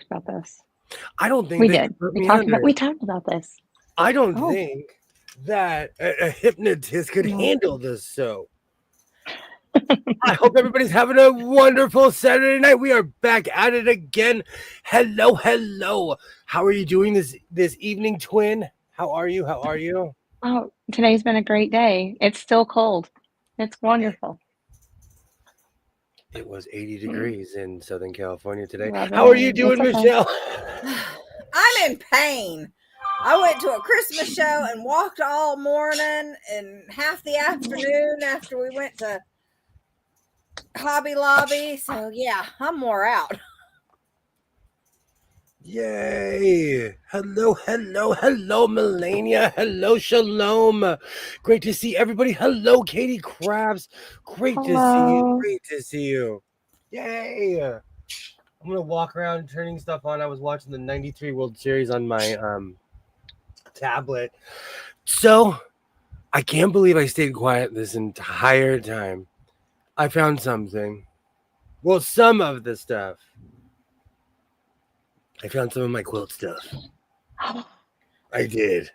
talked about this. I don't think We they did. put We me talked under. about. We talked about this. I don't Oh. think that a hypnotist could No. handle this. So I hope everybody's having a wonderful Saturday night. We are back at it again. Hello, hello. How are you doing this evening, twin? How are you? How are you? Oh, today's been a great day. It's still cold. It's wonderful. It was 80 degrees in Southern California today. Love How are it. you doing, It's okay. Michelle? I'm in pain. I went to a Christmas show and walked all morning and half the afternoon after we went to Hobby Lobby. So yeah, I'm wore out. Yay! Hello, hello, hello, Melania. Hello, Shalom. Great to see everybody. Hello, Katie Krabs. Great to see you. Hello. Great to see you. Yay! I'm gonna walk around turning stuff on. I was watching the '93 World Series on my tablet. So I can't believe I stayed quiet this entire time. I found something. Well, some of the stuff. I found some of my quilt stuff. I did.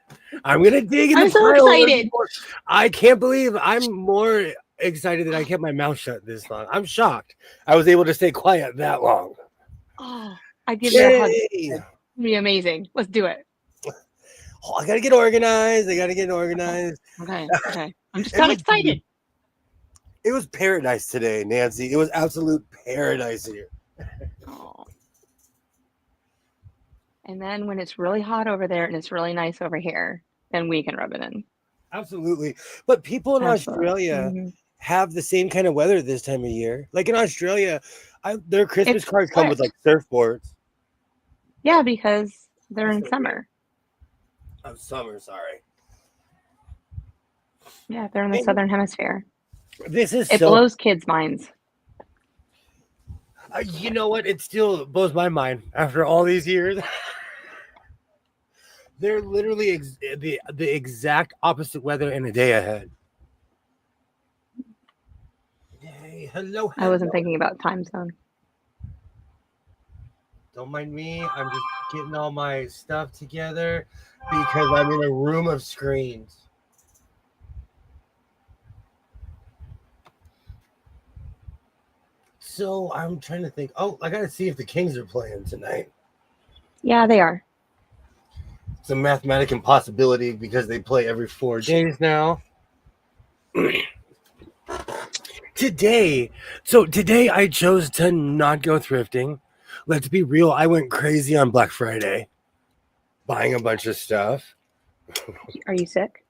I'm gonna dig in the I'm so pile a little excited. more. I can't believe I'm more excited that I kept my mouth shut this long. I'm shocked. I was able to stay quiet that long. Oh, I'd give you a hug. Yay! It'd be amazing. Let's do it. Oh, I gotta get organized. Okay. I'm just so excited. It was paradise today, Nancy. It was absolute paradise here. Oh. And then when it's really hot over there and it's really nice over here, then we can rub it in. Absolutely. But people in Australia have the same kind of weather this time of year. Like in Australia, their Christmas cards come with like surfboards. Yeah, because they're in summer. Oh, summer, sorry. Yeah, they're in the southern hemisphere. It blows kids' minds. You know what? It still blows my mind after all these years. They're literally the exact opposite weather in a day ahead. Yay, hello. I wasn't thinking about time zone. Don't mind me. I'm just getting all my stuff together because I'm in a room of screens. So I'm trying to think. Oh, I got to see if the Kings are playing tonight. Yeah, they are. It's a mathematical impossibility because they play every 4 days now. Today I chose to not go thrifting. Let's be real. I went crazy on Black Friday, buying a bunch of stuff. Are you sick?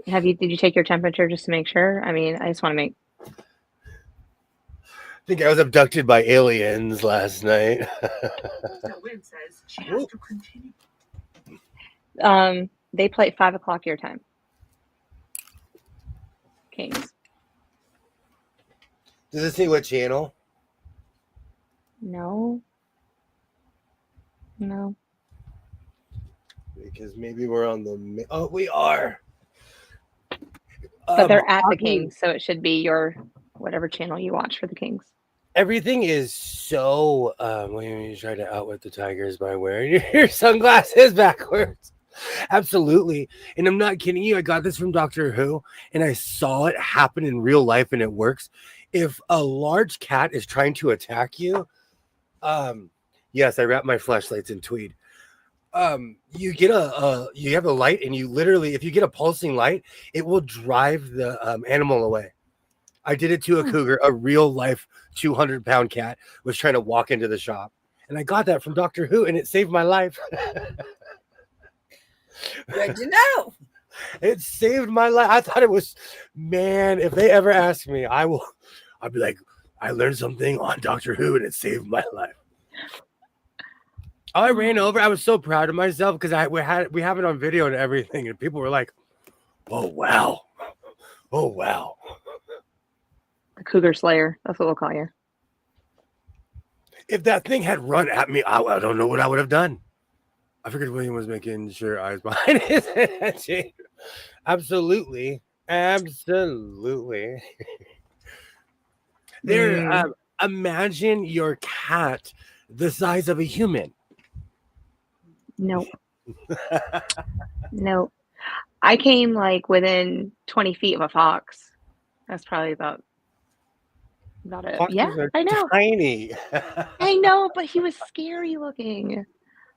Did you take your temperature just to make sure? I mean, I just want to make. I think I was abducted by aliens last night. They play at 5 o'clock your time. Kings. Does it say what channel? No. Because maybe we're on the. Oh, we are. But they're at the Kings, so it should be your whatever channel you watch for the Kings. Everything is so. You try to outwit the Tigers by wearing your sunglasses backwards. Absolutely. And I'm not kidding you. I got this from Doctor Who, and I saw it happen in real life, and it works. If a large cat is trying to attack you, yes, I wrap my flashlights in tweed. You get you have a light, and you literally, if you get a pulsing light, it will drive the animal away. I did it to a cougar. A real life 200-pound cat was trying to walk into the shop, and I got that from Doctor Who, and it saved my life. Good to know. It saved my life. I thought it was, man, if they ever ask me, I'll be like, I learned something on Doctor Who and it saved my life. I ran over. I was so proud of myself because we have it on video and everything, and people were like, oh wow. The Cougar Slayer. That's what we'll call you. If that thing had run at me, I don't know what I would have done. I figured William was making sure I was behind his head. Absolutely. There, imagine your cat the size of a human. Nope. Nope. I came like within 20 feet of a fox. That's probably about it. Foxes Yeah, are I know. tiny. I know, but he was scary looking.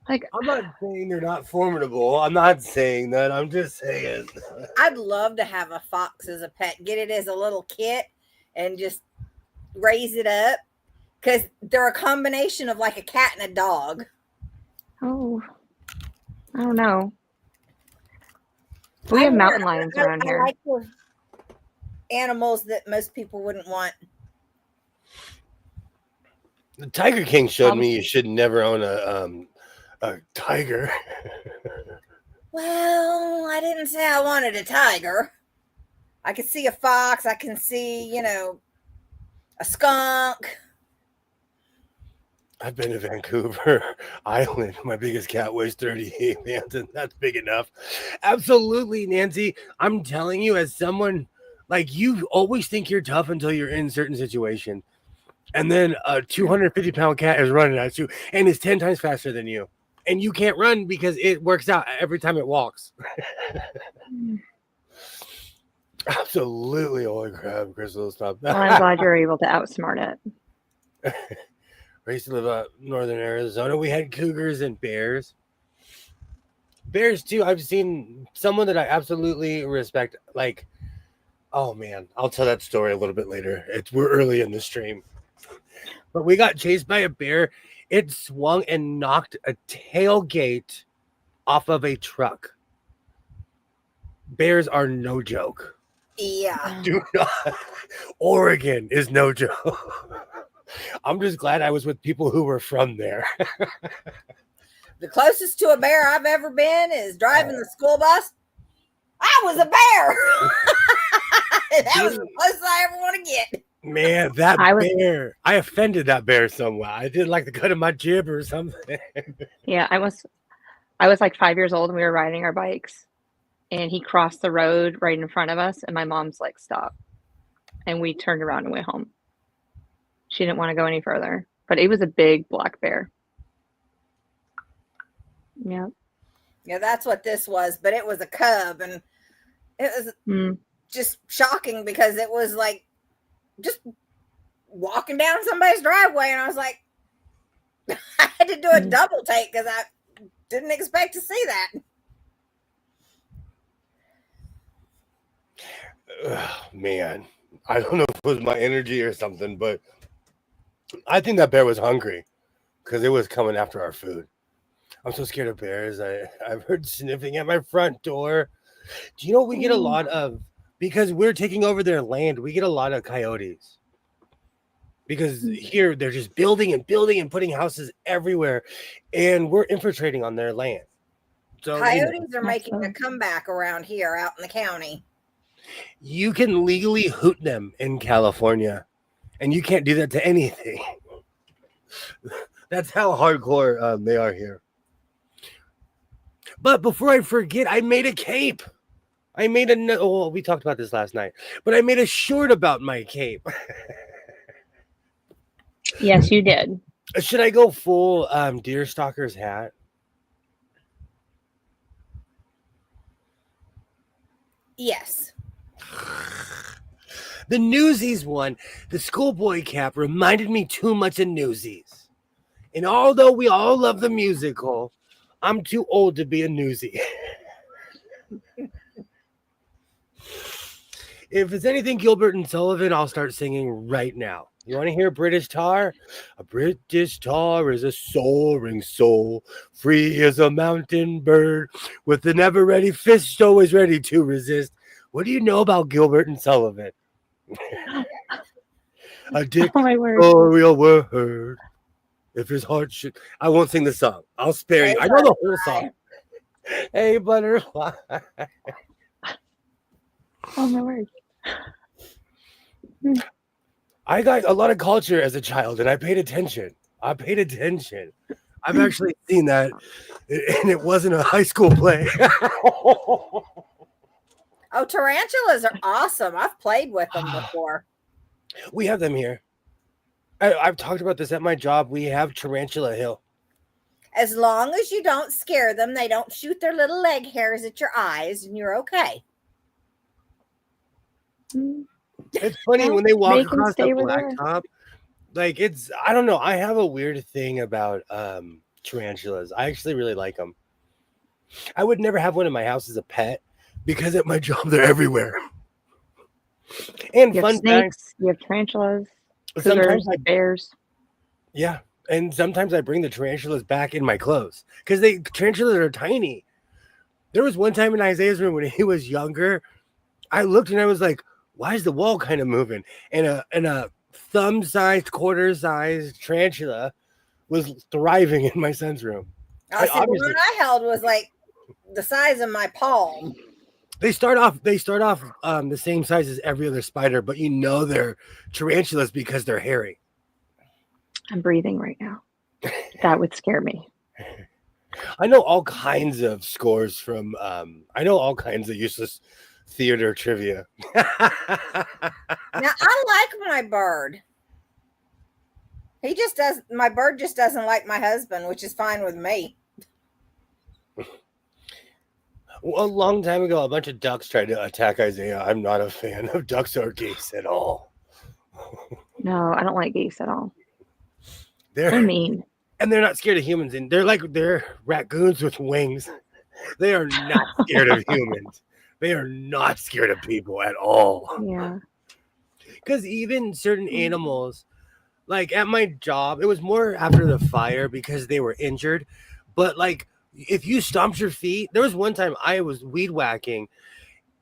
Like, I'm not saying they're not formidable. I'm not saying that. I'm just saying. I'd love to have a fox as a pet. Get it as a little kit and just raise it up. Because they're a combination of like a cat and a dog. oh, I don't know. We have mountain lions around I here. like the animals that most people wouldn't want. The Tiger King showed me you should never own a tiger. Well, I didn't say I wanted a tiger. I could see a fox. I can see, a skunk. I've been to Vancouver Island. My biggest cat weighs 38 pounds, and that's big enough. Absolutely, Nancy. I'm telling you, as someone like you, always think you're tough until you're in certain situation, and then a 250-pound cat is running at you and is 10 times faster than you, and you can't run because it works out every time it walks. Absolutely, holy crap, Crystal, stop that. Well, I'm glad you're able to outsmart it. I used to live out northern Arizona. We had cougars and bears. Bears too. I've seen someone that I absolutely respect. Like, oh man, I'll tell that story a little bit later. We're early in the stream, but we got chased by a bear. It swung and knocked a tailgate off of a truck. Bears are no joke. Yeah. Do not. Oregon is no joke. I'm just glad I was with people who were from there. The closest to a bear I've ever been is driving the school bus. I was a bear. That was the closest I ever want to get. Man, bear. I offended that bear somewhat. I didn't like the cut of my jib or something. Yeah, I was like 5 years old and we were riding our bikes and he crossed the road right in front of us and my mom's like, stop. And we turned around and went home. She didn't want to go any further, but it was a big black bear. Yeah. Yeah, that's what this was, but it was a cub and it was just shocking because it was like just walking down somebody's driveway and I was like, I had to do a double take because I didn't expect to see that. Man, I don't know if it was my energy or something, but I think that bear was hungry because it was coming after our food. I'm so scared of bears. I've heard sniffing at my front door. Do you know we get a lot of, because we're taking over their land, we get a lot of coyotes. Because here they're just building and building and putting houses everywhere, and we're infiltrating on their land. So coyotes are making a comeback around here out in the county. You can legally hoot them in California, and you can't do that to anything. That's how hardcore they are here. But before I forget, I made a cape. We talked about this last night, but I made a short about my cape. Yes, you did. Should I go full deer stalker's hat? Yes. The Newsies one, the schoolboy cap, reminded me too much of Newsies. And although we all love the musical, I'm too old to be a newsie. If it's anything Gilbert and Sullivan, I'll start singing right now. You want to hear British tar? A British tar is a soaring soul, free as a mountain bird, with an ever-ready fist always ready to resist. What do you know about Gilbert and Sullivan? A dictatorial word. If his heart should... I won't sing the song. I'll spare you. I know the whole song. Hey, butterfly. Oh, my word. I got a lot of culture as a child, and I paid attention. I've actually seen that, and it wasn't a high school play. Oh, tarantulas are awesome. I've played with them before. We have them here. I've talked about this at my job. We have Tarantula Hill. As long as you don't scare them, they don't shoot their little leg hairs at your eyes, and you're okay. It's funny Well, when they walk they can across the stay where they are. blacktop. Like I don't know. I have a weird thing about tarantulas. I actually really like them. I would never have one in my house as a pet because at my job they're everywhere. And You have fun fact, snakes, you have tarantulas, sometimes cougars, bears. yeah, and sometimes I bring the tarantulas back in my clothes because tarantulas are tiny. There was one time in Isaiah's room when he was younger, I looked and I was like, "Why is the wall kind of moving?" And a thumb-sized, quarter-sized tarantula was thriving in my son's room. I see, the one I held was like the size of my palm. They start off the same size as every other spider, but you know they're tarantulas because they're hairy. I'm breathing right now. That would scare me. I know all kinds of scores from I know all kinds of useless theater trivia. Now I like my bird. My bird just doesn't like my husband, which is fine with me. Well, a long time ago, a bunch of ducks tried to attack Isaiah. I'm not a fan of ducks or geese at all. No, I don't like geese at all. They're mean. And they're not scared of humans. And they're raccoons with wings. They are not scared of humans. They are not scared of people at all. Yeah. Because even certain animals, like at my job, it was more after the fire because they were injured. But like, if you stomped your feet, there was one time I was weed whacking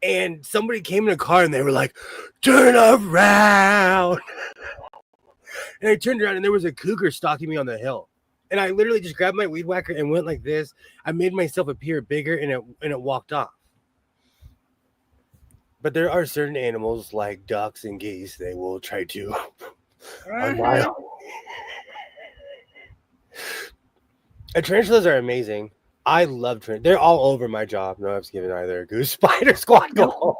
and somebody came in a car and they were like, "Turn around." And I turned around and there was a cougar stalking me on the hill. And I literally just grabbed my weed whacker and went like this. I made myself appear bigger and it walked off. But there are certain animals like ducks and geese, they will try to annihilate. Tarantulas are amazing. I love tarantulas. They're all over my job. No, I was giving either. Goose, spider, squat, go.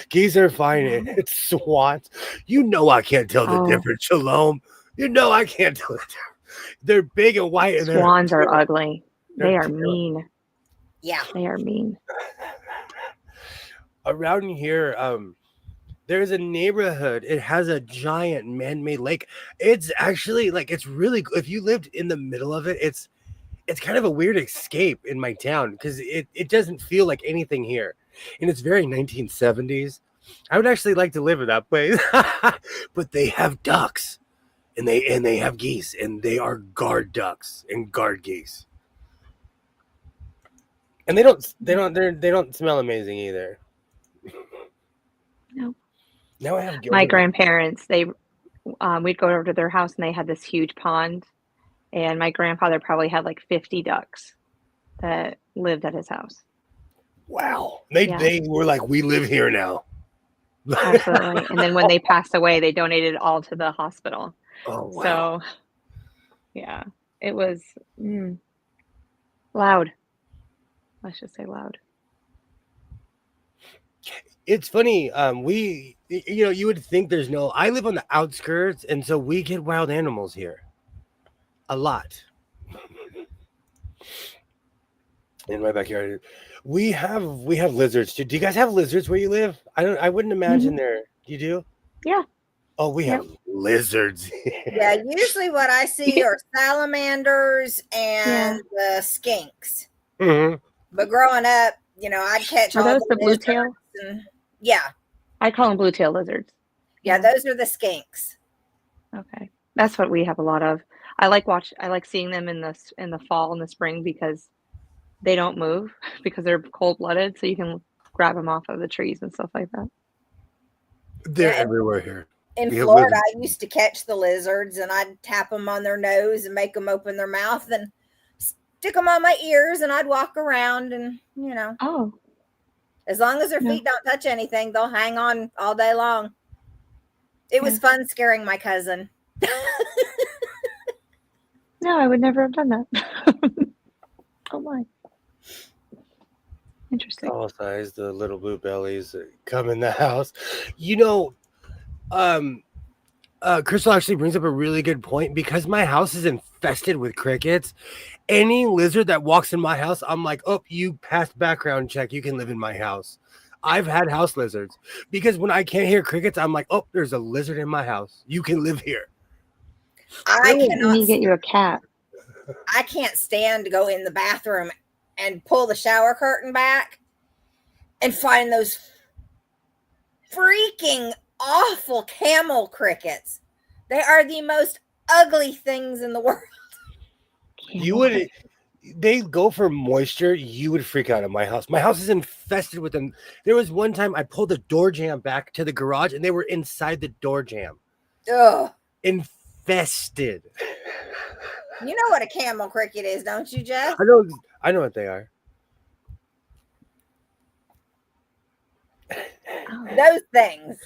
Geese are fine. It's swats. You know I can't tell the difference. Shalom. You know I can't tell the difference. They're big and white. And swans are ugly. They are mean. Yeah. They are mean. Around here, there's a neighborhood. It has a giant man-made lake. It's actually like it's really. If you lived in the middle of it, it's kind of a weird escape in my town because it doesn't feel like anything here, and it's very 1970s. I would actually like to live in that place, but they have ducks, and they have geese, and they are guard ducks and guard geese, and they don't smell amazing either. No. Now I have my grandparents. We'd go over to their house and they had this huge pond, and my grandfather probably had like 50 ducks that lived at his house. Wow, they were like, we live here now. Absolutely. And then when they passed away, they donated it all to the hospital. Oh wow. So yeah, it was loud. Let's just say loud. It's funny. You would think there's no. I live on the outskirts, and so we get wild animals here, a lot. In my backyard, we have lizards too. Do you guys have lizards where you live? I wouldn't imagine there. You do? Yeah. Oh, we have lizards. Yeah. Usually, what I see are salamanders and the skinks. Mm-hmm. But growing up, I'd catch all those the blue tail. Yeah, I call them blue tail lizards. Yeah, those are the skinks. Okay, that's what we have a lot of. I like seeing them in the fall and the spring because they don't move because they're cold-blooded, so you can grab them off of the trees and stuff like that. They're everywhere here. In Florida, I used to catch the lizards and I'd tap them on their nose and make them open their mouth and stick them on my ears, and I'd walk around and Oh. As long as their feet don't touch anything, they'll hang on all day long. It was fun scaring my cousin. No, I would never have done that. Oh my. Interesting. All size, the little blue bellies that come in the house. Crystal actually brings up a really good point because my house is infested with crickets. Any lizard that walks in my house, I'm like, oh, you passed background check. You can live in my house. I've had house lizards because when I can't hear crickets, I'm like, oh, there's a lizard in my house. You can live here. I You cannot. need to get you a cat. I can't stand to go in the bathroom and pull the shower curtain back and find those freaking awful camel crickets. They are the most ugly things in the world. You would, they go for moisture. You would freak out at my house. My house is infested with them. There was one time I pulled the door jamb back to the garage and they were inside the door jamb. Ugh. Infested. You know what a camel cricket is, don't you, Jeff? I know what they are. Those things.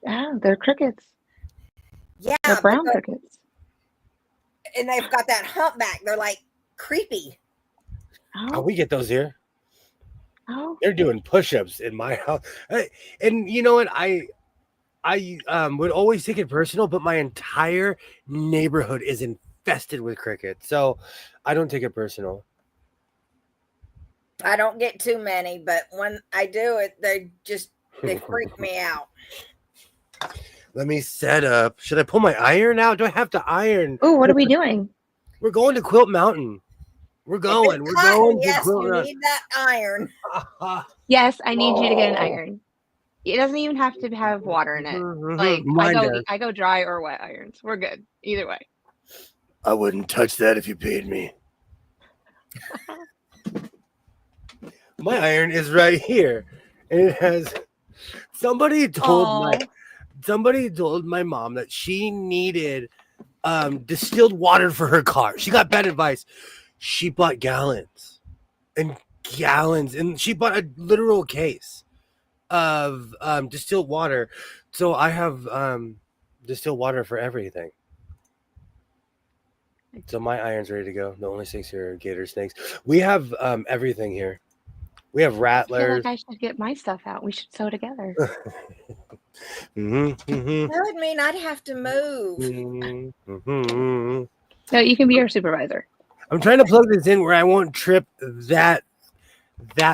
Yeah, they're crickets. Yeah. They're brown crickets. And they've got that humpback. They're like creepy. Oh, we get those here. Oh. They're doing push-ups in my house. And you know what? I would always take it personal, but my entire neighborhood is infested with crickets. So I don't take it personal. I don't get too many, but when I do it, they freak me out. Let me set up. Should I pull my iron out? Do I have to iron? Oh, what are we doing? We're going to Quilt Mountain. We're going to Quilt you Mountain. Need that iron. Yes, I need you to get an iron. It doesn't even have to have water in it. Like I go dry or wet irons. We're good either way. I wouldn't touch that if you paid me. My iron is right here, and it has. Somebody told my mom that she needed distilled water for her car. She got bad advice. She bought gallons and gallons, and she bought a literal case of distilled water. So I have distilled water for everything. So my iron's ready to go. The only snakes here are gator snakes. We have everything here. We have rattlers. I feel like I should get my stuff out. We should sew together. That would mean I'd have to move. No, you can be our supervisor. I'm trying to plug this in where I won't trip that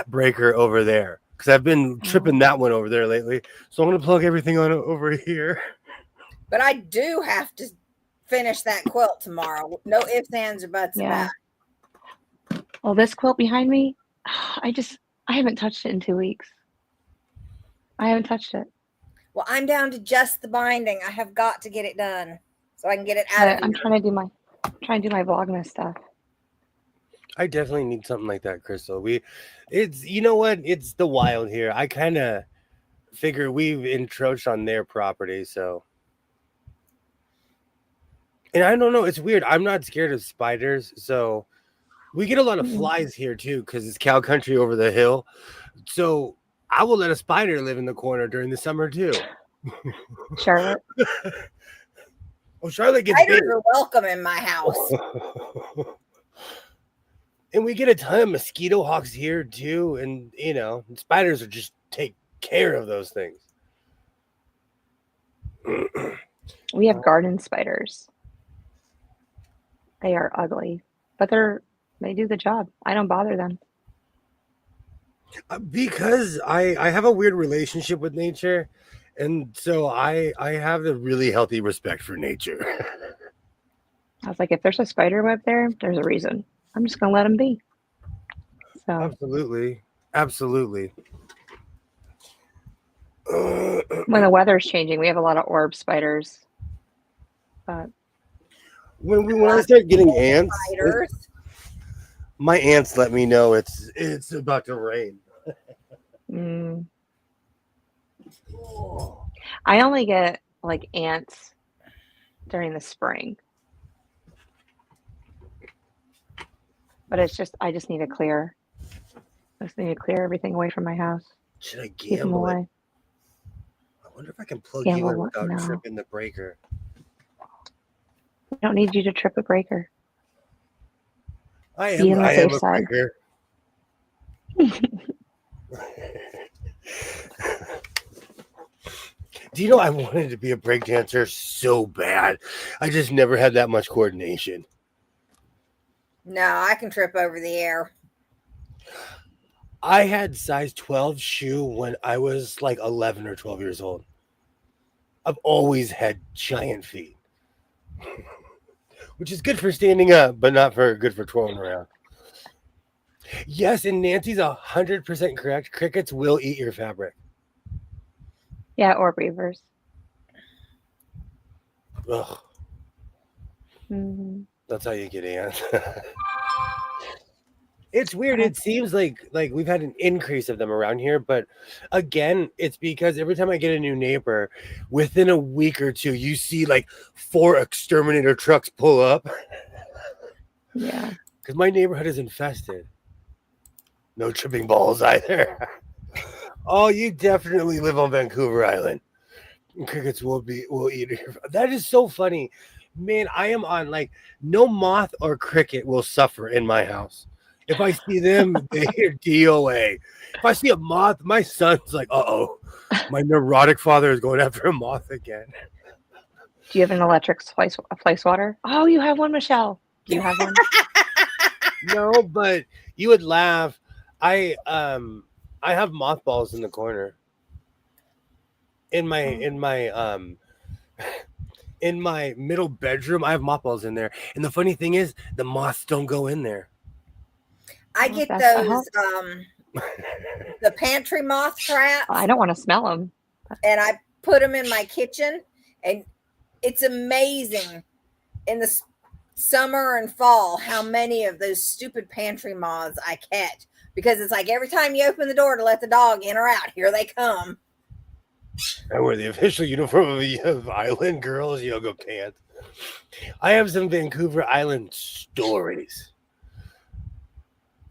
breaker over there because I've been tripping that one over there lately. So I'm going to plug everything on over here. But I do have to finish that quilt tomorrow. No ifs, ands, or buts about it. Well, this quilt behind me, I haven't touched it in 2 weeks. I haven't touched it. Well, I'm down to just the binding. I have got to get it done so I can get it out of here. I'm trying to do my Vlogmas stuff. I definitely need something like that, Crystal. It's you know what? It's the wild here. I kind of figure we've encroached on their property, so. And I don't know. It's weird. I'm not scared of spiders, so we get a lot of flies here too because it's cow country over the hill. So I will let a spider live in the corner during the summer too. Charlotte. Charlotte gets spiders are welcome in my house. And we get a ton of mosquito hawks here too, and spiders are just take care of those things. We have garden spiders. They are ugly, but they do the job. I don't bother them. Because I have a weird relationship with nature, and so I have a really healthy respect for nature. I was like, if there's a spider web there, there's a reason. I'm just gonna let them be. So absolutely. When the weather's changing, we have a lot of orb spiders. But when I start getting ants, my aunts let me know it's about to rain. I only get like ants during the spring. But I just need to clear. I just need to clear everything away from my house. Should I gamble it? I wonder if I can plug you in without tripping the breaker. I don't need you to trip a breaker. I am a breaker. Do you know I wanted to be a breakdancer so bad? I just never had that much coordination. No, I can trip over the air. I had size 12 shoe when I was like 11 or 12 years old. I've always had giant feet, which is good for standing up, but not good for twirling around. Yes, and Nancy's 100% correct. Crickets will eat your fabric. Yeah, or beavers. Ugh, Mhm. that's how you get ants. It's weird. It seems like we've had an increase of them around here, but again, it's because every time I get a new neighbor, within a week or two, you see like 4 exterminator trucks pull up. Yeah. Because my neighborhood is infested. No tripping balls either. Oh, you definitely live on Vancouver Island. Crickets will eat it. That is so funny. Man, I am on like no moth or cricket will suffer in my house. If I see them, they're DOA. If I see a moth, my son's like, uh-oh. My neurotic father is going after a moth again. Do you have an electric fly swatter? Oh, you have one, Michelle. Do you have one? No, but you would laugh. I have mothballs in the corner. In my middle bedroom, I have mothballs in there. And the funny thing is, the moths don't go in there. I get those the pantry moth traps. I don't want to smell them. And I put them in my kitchen, and it's amazing in the summer and fall how many of those stupid pantry moths I catch, because it's like every time you open the door to let the dog in or out, here they come. I wear the official uniform of Island Girls Yoga Pants. I have some Vancouver Island stories.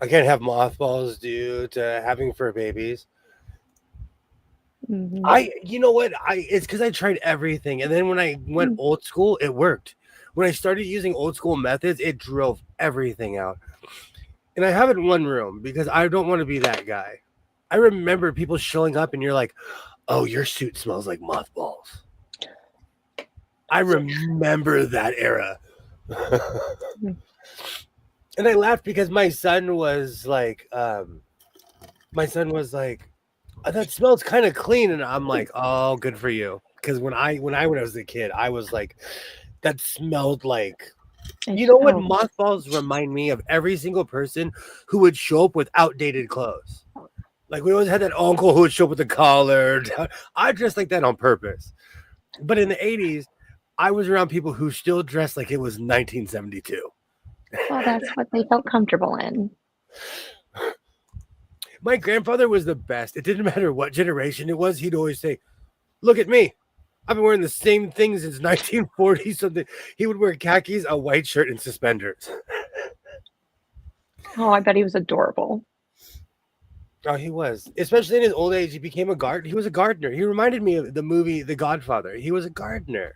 I can't have mothballs due to having fur babies. Mm-hmm. You know what? It's because I tried everything, and then when I went old school, it worked. When I started using old school methods, it drove everything out. And I have it in one room because I don't want to be that guy. I remember people showing up, and you're like, "Oh, your suit smells like mothballs." I remember that era. And I laughed because my son was like, that smells kind of clean. And I'm like, oh, good for you. Because when I was a kid, I was like, that smelled like, you know what mothballs remind me of? Every single person who would show up with outdated clothes. Like we always had that uncle who would show up with a collar. I dressed like that on purpose. But in the 80s, I was around people who still dressed like it was 1972. Well, that's what they felt comfortable in. My grandfather was the best. It didn't matter what generation it was. He'd always say, look at me. I've been wearing the same thing since 1940 something. He would wear khakis, a white shirt, and suspenders. Oh, I bet he was adorable. Oh, he was. Especially in his old age, he became a gardener. He was a gardener. He reminded me of the movie The Godfather. He was a gardener.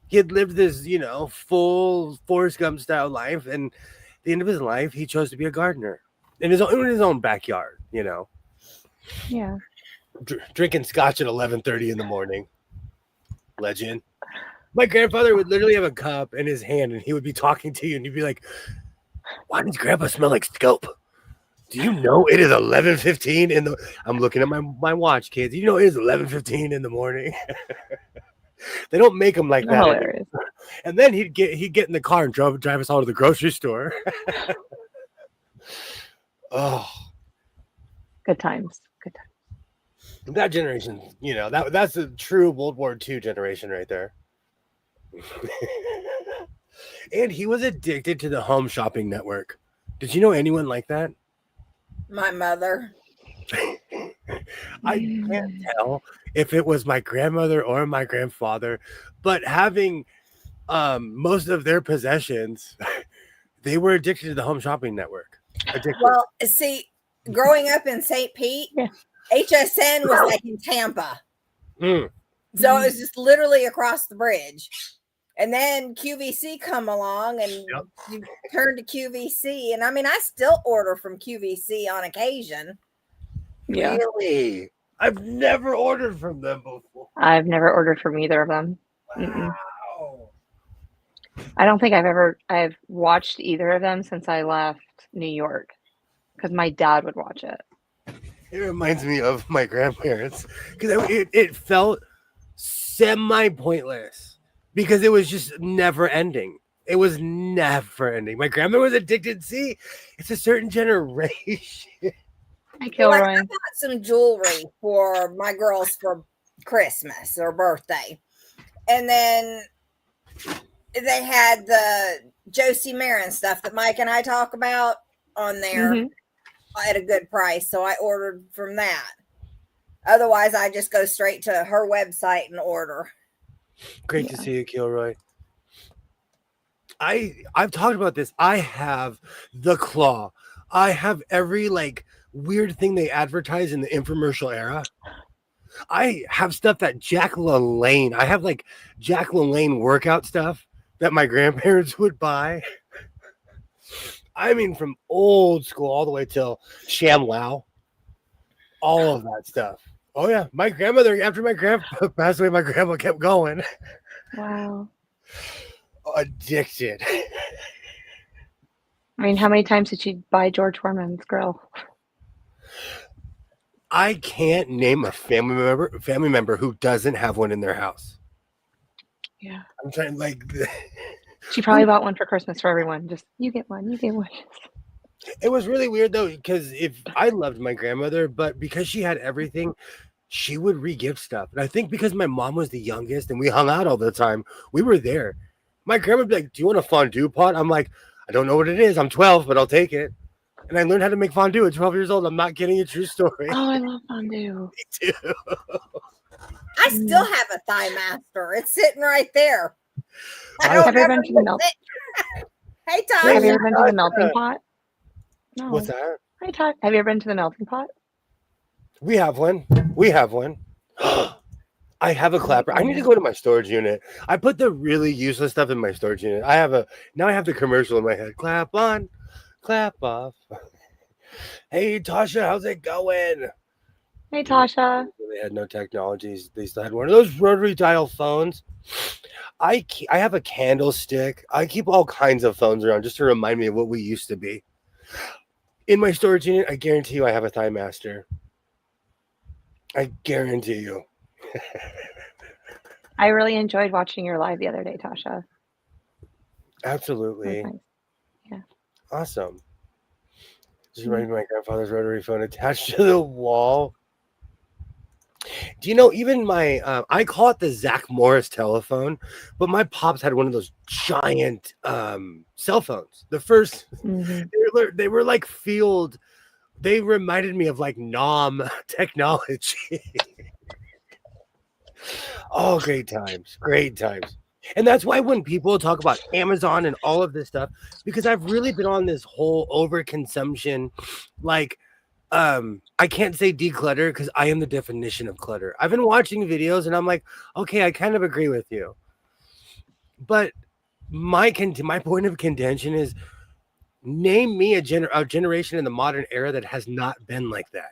He had lived this, full Forrest Gump style life, and at the end of his life, he chose to be a gardener in his own backyard. Yeah. Drinking scotch at 11:30 in the morning. Legend. My grandfather would literally have a cup in his hand, and he would be talking to you, and you'd be like, "Why does Grandpa smell like scope? Do you know it is 11:15 in the?" I'm looking at my watch, kids. You know it is 11:15 in the morning. They don't make them like that. Hilarious. And then he'd get in the car and drive us all to the grocery store. Oh, Good times. that generation, that's a true World War II generation right there. And he was addicted to the Home Shopping Network. Did you know anyone like that? My mother. I can't tell if it was my grandmother or my grandfather, but having most of their possessions, they were addicted to the Home Shopping Network. Addicted. Well, see, growing up in St. Pete, HSN was like in Tampa. So it was just literally across the bridge. And then QVC come along, and you turn to QVC. And I mean, I still order from QVC on occasion. Yeah. Really? I've never ordered from them before. I've never ordered from either of them. Mm-mm. Wow. I don't think I've watched either of them since I left New York because my dad would watch it. It reminds me of my grandparents because it felt semi-pointless because it was just never ending. It was never ending. My grandma was addicted. See, it's a certain generation. Hi, Kilroy. I bought some jewelry for my girls for Christmas or birthday. And then they had the Josie Marin stuff that Mike and I talk about on there at a good price. So I ordered from that. Otherwise, I just go straight to her website and order. Great to see you, Kilroy. I've talked about this. I have the claw. I have every like weird thing they advertise in the infomercial era. I have stuff that Jack LaLanne. I have like Jack LaLanne workout stuff that my grandparents would buy. I mean, from old school all the way till ShamWow. All of that stuff. Oh yeah, my grandmother. After my grandpa passed away, my grandma kept going. Wow. Addicted. I mean, how many times did she buy George Foreman's grill? I can't name a family member who doesn't have one in their house. Yeah. I'm trying like She probably bought one for Christmas for everyone. Just you get one, you get one. It was really weird though, because if I loved my grandmother, but because she had everything, she would re-gift stuff. And I think because my mom was the youngest and we hung out all the time, we were there. My grandma would be like, "Do you want a fondue pot?" I'm like, "I don't know what it is. I'm 12, but I'll take it." And I learned how to make fondue at 12 years old. I'm not kidding. A true story. Oh, I love fondue. Me too. I still have a Thigh Master. It's sitting right there. Have you ever been to the melting? Hey, Todd. Have you ever been to the melting pot? No. What's that? Hi, Todd. Have you ever been to the melting pot? We have one. We have one. I have a clapper. I need to go to my storage unit. I put the really useless stuff in my storage unit. Now I have the commercial in my head. Clap on, clap off. Hey, Tasha, how's it going? Hey, Tasha. They had no technologies. They still had one of those rotary dial phones. I have a candlestick. I keep all kinds of phones around just to remind me of what we used to be. In my storage unit, I guarantee you I have a Thigh Master. I guarantee you. I really enjoyed watching your live the other day, Tasha. Absolutely. Nice. Yeah. Awesome. Just reminded me of my grandfather's rotary phone attached to the wall. Do you know, even my, I call it the Zach Morris telephone, but my pops had one of those giant cell phones. The first, they were like field, they reminded me of like NOM technology. Oh, great times. Great times. And that's why when people talk about Amazon and all of this stuff, because I've really been on this whole overconsumption, like, I can't say declutter because I am the definition of clutter. I've been watching videos and I'm like, okay, I kind of agree with you. But my point of contention is, name me a generation in the modern era that has not been like that.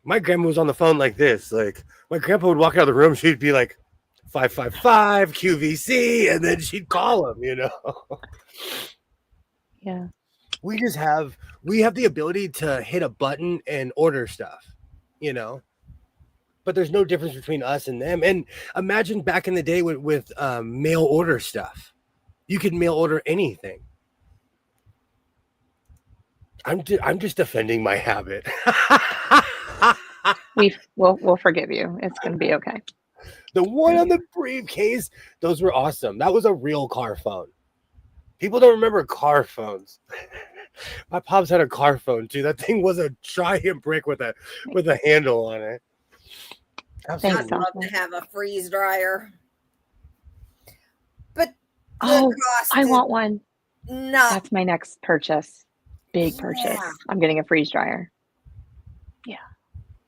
My grandma was on the phone like this. Like, my grandpa would walk out of the room, she'd be like, 555 QVC, and then she'd call him, you know. Yeah. We have the ability to hit a button and order stuff, you know. But there's no difference between us and them. And imagine back in the day with mail order stuff. You could mail order anything. I'm just defending my habit. We'll forgive you. It's going to be okay. The one on the briefcase, those were awesome. That was a real car phone. People don't remember car phones. My pops had a car phone too. That thing was a giant brick with a handle on it. Absolutely. I'd love to have a freeze dryer. But I want one. No, that's my next purchase. Big purchase. Yeah. I'm getting a freeze dryer. Yeah.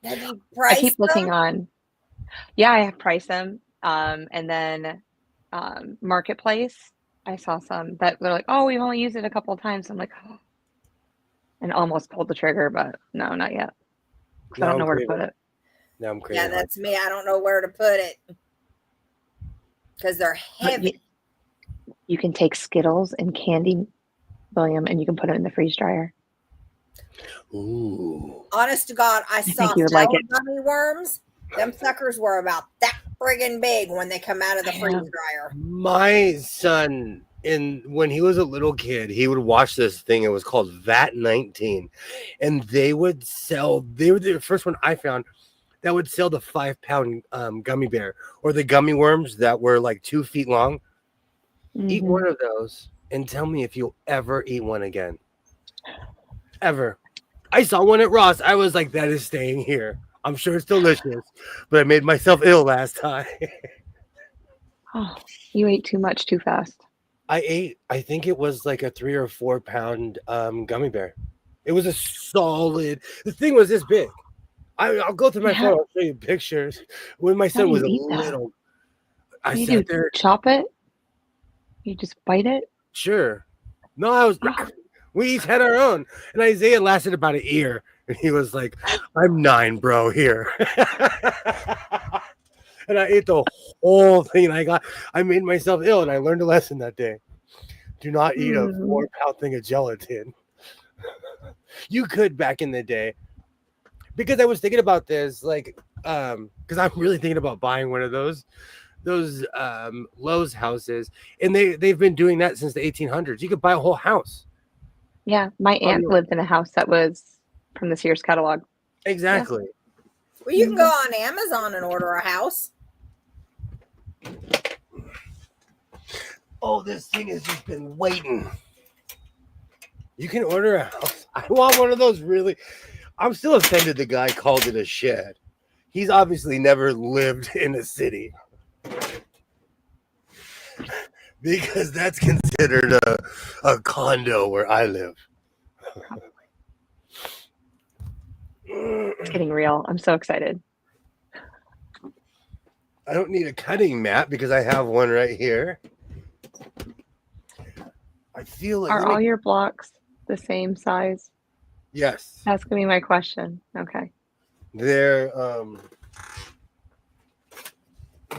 I keep looking on. Yeah, I have priced them. And then Marketplace, I saw some that they're like, oh, we've only used it a couple of times. I'm like, oh. And almost pulled the trigger, but no, not yet. 'cause I don't know where to put it. Now I'm craving. Yeah, that's me. I don't know where to put it because they're heavy. You can take Skittles and candy, William, and you can put it in the freeze dryer. Ooh. Honest to God, I saw think you would like it. gummy worms. Them suckers were about that friggin' big when they come out of the freeze dryer. My son, when he was a little kid, he would watch this thing. It was called VAT 19, and they would sell. They were the first one I found that would sell the 5-pound gummy bear or the gummy worms that were like 2 feet long. Mm-hmm. Eat one of those and tell me if you'll ever eat one again. Ever. I saw one at Ross. I was like, that is staying here. I'm sure it's delicious, but I made myself ill last time. Oh, you ate too much too fast. I think it was like a 3 or 4 pound gummy bear. It was a solid, the thing was this big. I'll go through my phone, I'll show you pictures. When my son was little, I sat there. Chop it? You just bite it? Sure. No, we each had our own. And Isaiah lasted about a year. And he was like, I'm 9, bro, here. And I ate the whole thing. And I made myself ill, and I learned a lesson that day. Do not eat a 4-pound thing of gelatin. You could back in the day. Because I was thinking about this, like, because I'm really thinking about buying one of those Lowe's houses. And they've been doing that since the 1800s. You could buy a whole house. Yeah, my aunt lived in a house that was from the Sears catalog. Exactly. Yeah. Well, you can go on Amazon and order a house. Oh, this thing has just been waiting. You can order a house. I want one of those really. I'm still offended the guy called it a shed. He's obviously never lived in a city. Because that's considered a condo where I live. It's getting real. I'm so excited. I don't need a cutting mat because I have one right here. I feel like. Are all your blocks the same size? Yes. That's going to be my question. Okay. They're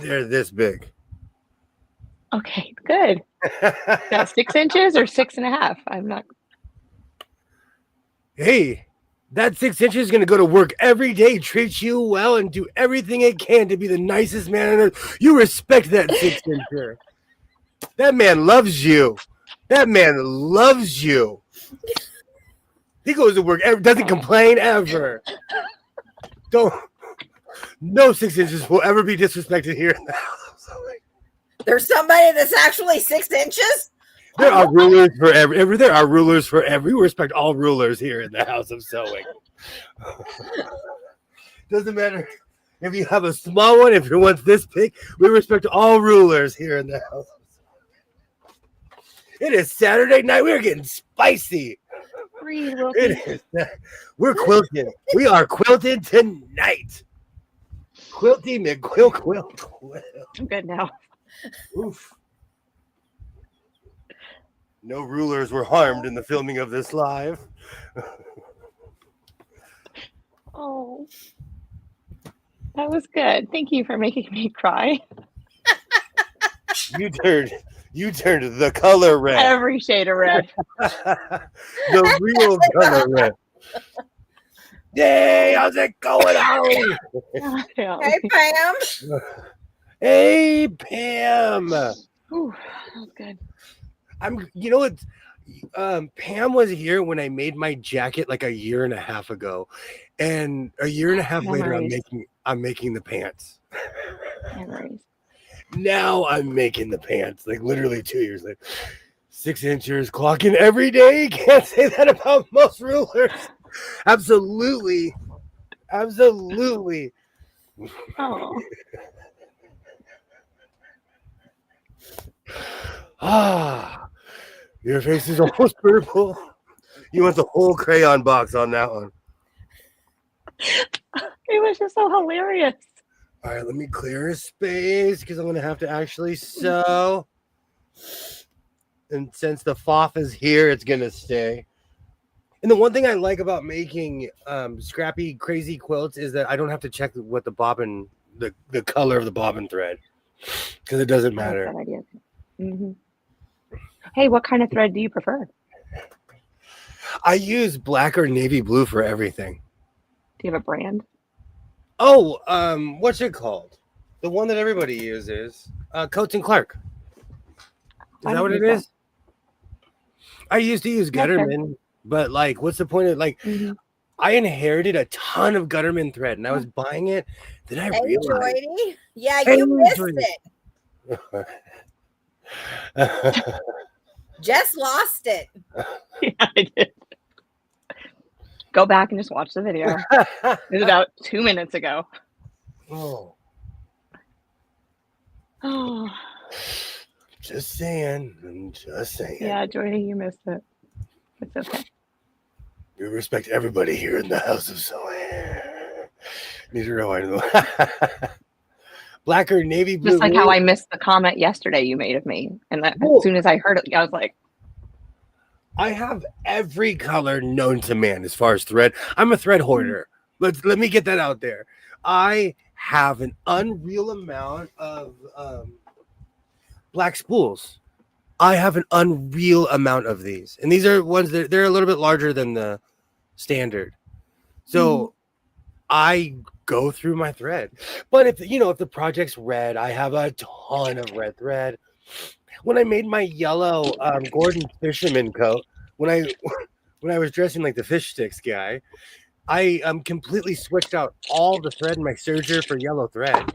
this big. Okay, good. That's 6 inches or 6.5? I'm not. Hey, that 6 inches is going to go to work every day, treat you well, and do everything it can to be the nicest man on earth. You respect that 6 incher. That man loves you. That man loves you. He goes to work, doesn't complain ever. No 6 inches will ever be disrespected here in the house. There's somebody that's actually 6 inches? There are rulers for every. There are rulers for every. We respect all rulers here in the house of sewing. Doesn't matter if you have a small one, if your one's this big. We respect all rulers here in the house. It is Saturday night. We're getting spicy. It is. We're quilting. We are quilting tonight. Quilty McQuilt. I'm good now. Oof. No rulers were harmed in the filming of this live. Oh, that was good. Thank you for making me cry. You turned the color red. Every shade of red. The real color red. Yay, how's it going on? Hey, Pam. Hey, Pam. Ooh, that was good. You know what? Pam was here when I made my jacket like a year and a half ago, and a year and a half later, I'm making the pants. Memories. Now I'm making the pants, like literally 2 years later. 6 inches, clocking every day. Can't say that about most rulers. Absolutely. Oh. Your face is almost purple. You want the whole crayon box on that one. It was just so hilarious. All right, let me clear a space because I'm going to have to actually sew. And since the FOF is here, it's going to stay. And the one thing I like about making scrappy, crazy quilts is that I don't have to check what the bobbin, the color of the bobbin thread, because it doesn't I like matter. that idea. Mm-hmm. Hey, what kind of thread do you prefer? I use black or navy blue for everything. Do you have a brand? Oh, what's it called? The one that everybody uses, Coates and Clark. Is that what it is? I used to use Gutterman, but like, what's the point of like? Mm-hmm. I inherited a ton of Gutterman thread, and I was buying it. Then I realized, yeah, you missed it. Jess lost it. Yeah, I did. Go back and just watch the video. It was about 2 minutes ago. Oh. Oh. Just saying. I'm just saying. Yeah, Joy, you missed it. It's okay. We respect everybody here in the house of Sohan. Need to rewind. Black or navy blue. Just like how I missed the comment yesterday you made of me. And that, as soon as I heard it, I was like, I have every color known to man as far as thread. I'm a thread hoarder. Let me get that out there. I have an unreal amount of black spools. I have an unreal amount of these. And these are ones that they're a little bit larger than the standard. So I go through my thread. But if the project's red, I have a ton of red thread. When I made my yellow Gordon fisherman coat, when I was dressing like the fish sticks guy, I completely switched out all the thread in my serger for yellow thread.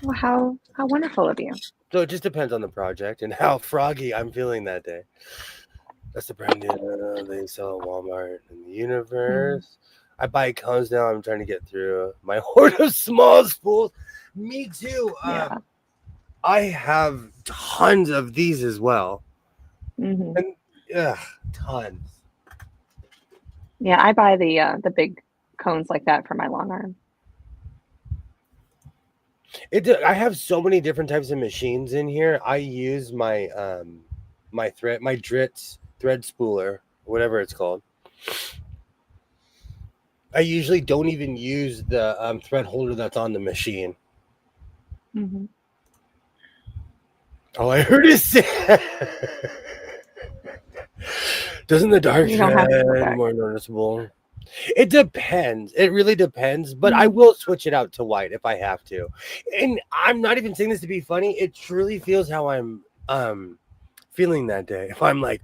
well, how wonderful of you. So it just depends on the project and how froggy I'm feeling that day. That's the brand new they sell at Walmart in the universe. I buy cones now. I'm trying to get through my hoard of small spools. Me too. Yeah. I have tons of these as well. Mm-hmm. And tons. Yeah, I buy the big cones like that for my long arm. I have so many different types of machines in here. I use my my Dritz thread spooler, whatever it's called. I usually don't even use the thread holder that's on the machine. Mm-hmm. All I heard is doesn't the dark thread more noticeable? It depends. It really depends. But I will switch it out to white if I have to. And I'm not even saying this to be funny. It truly feels how I'm feeling that day. If I'm like,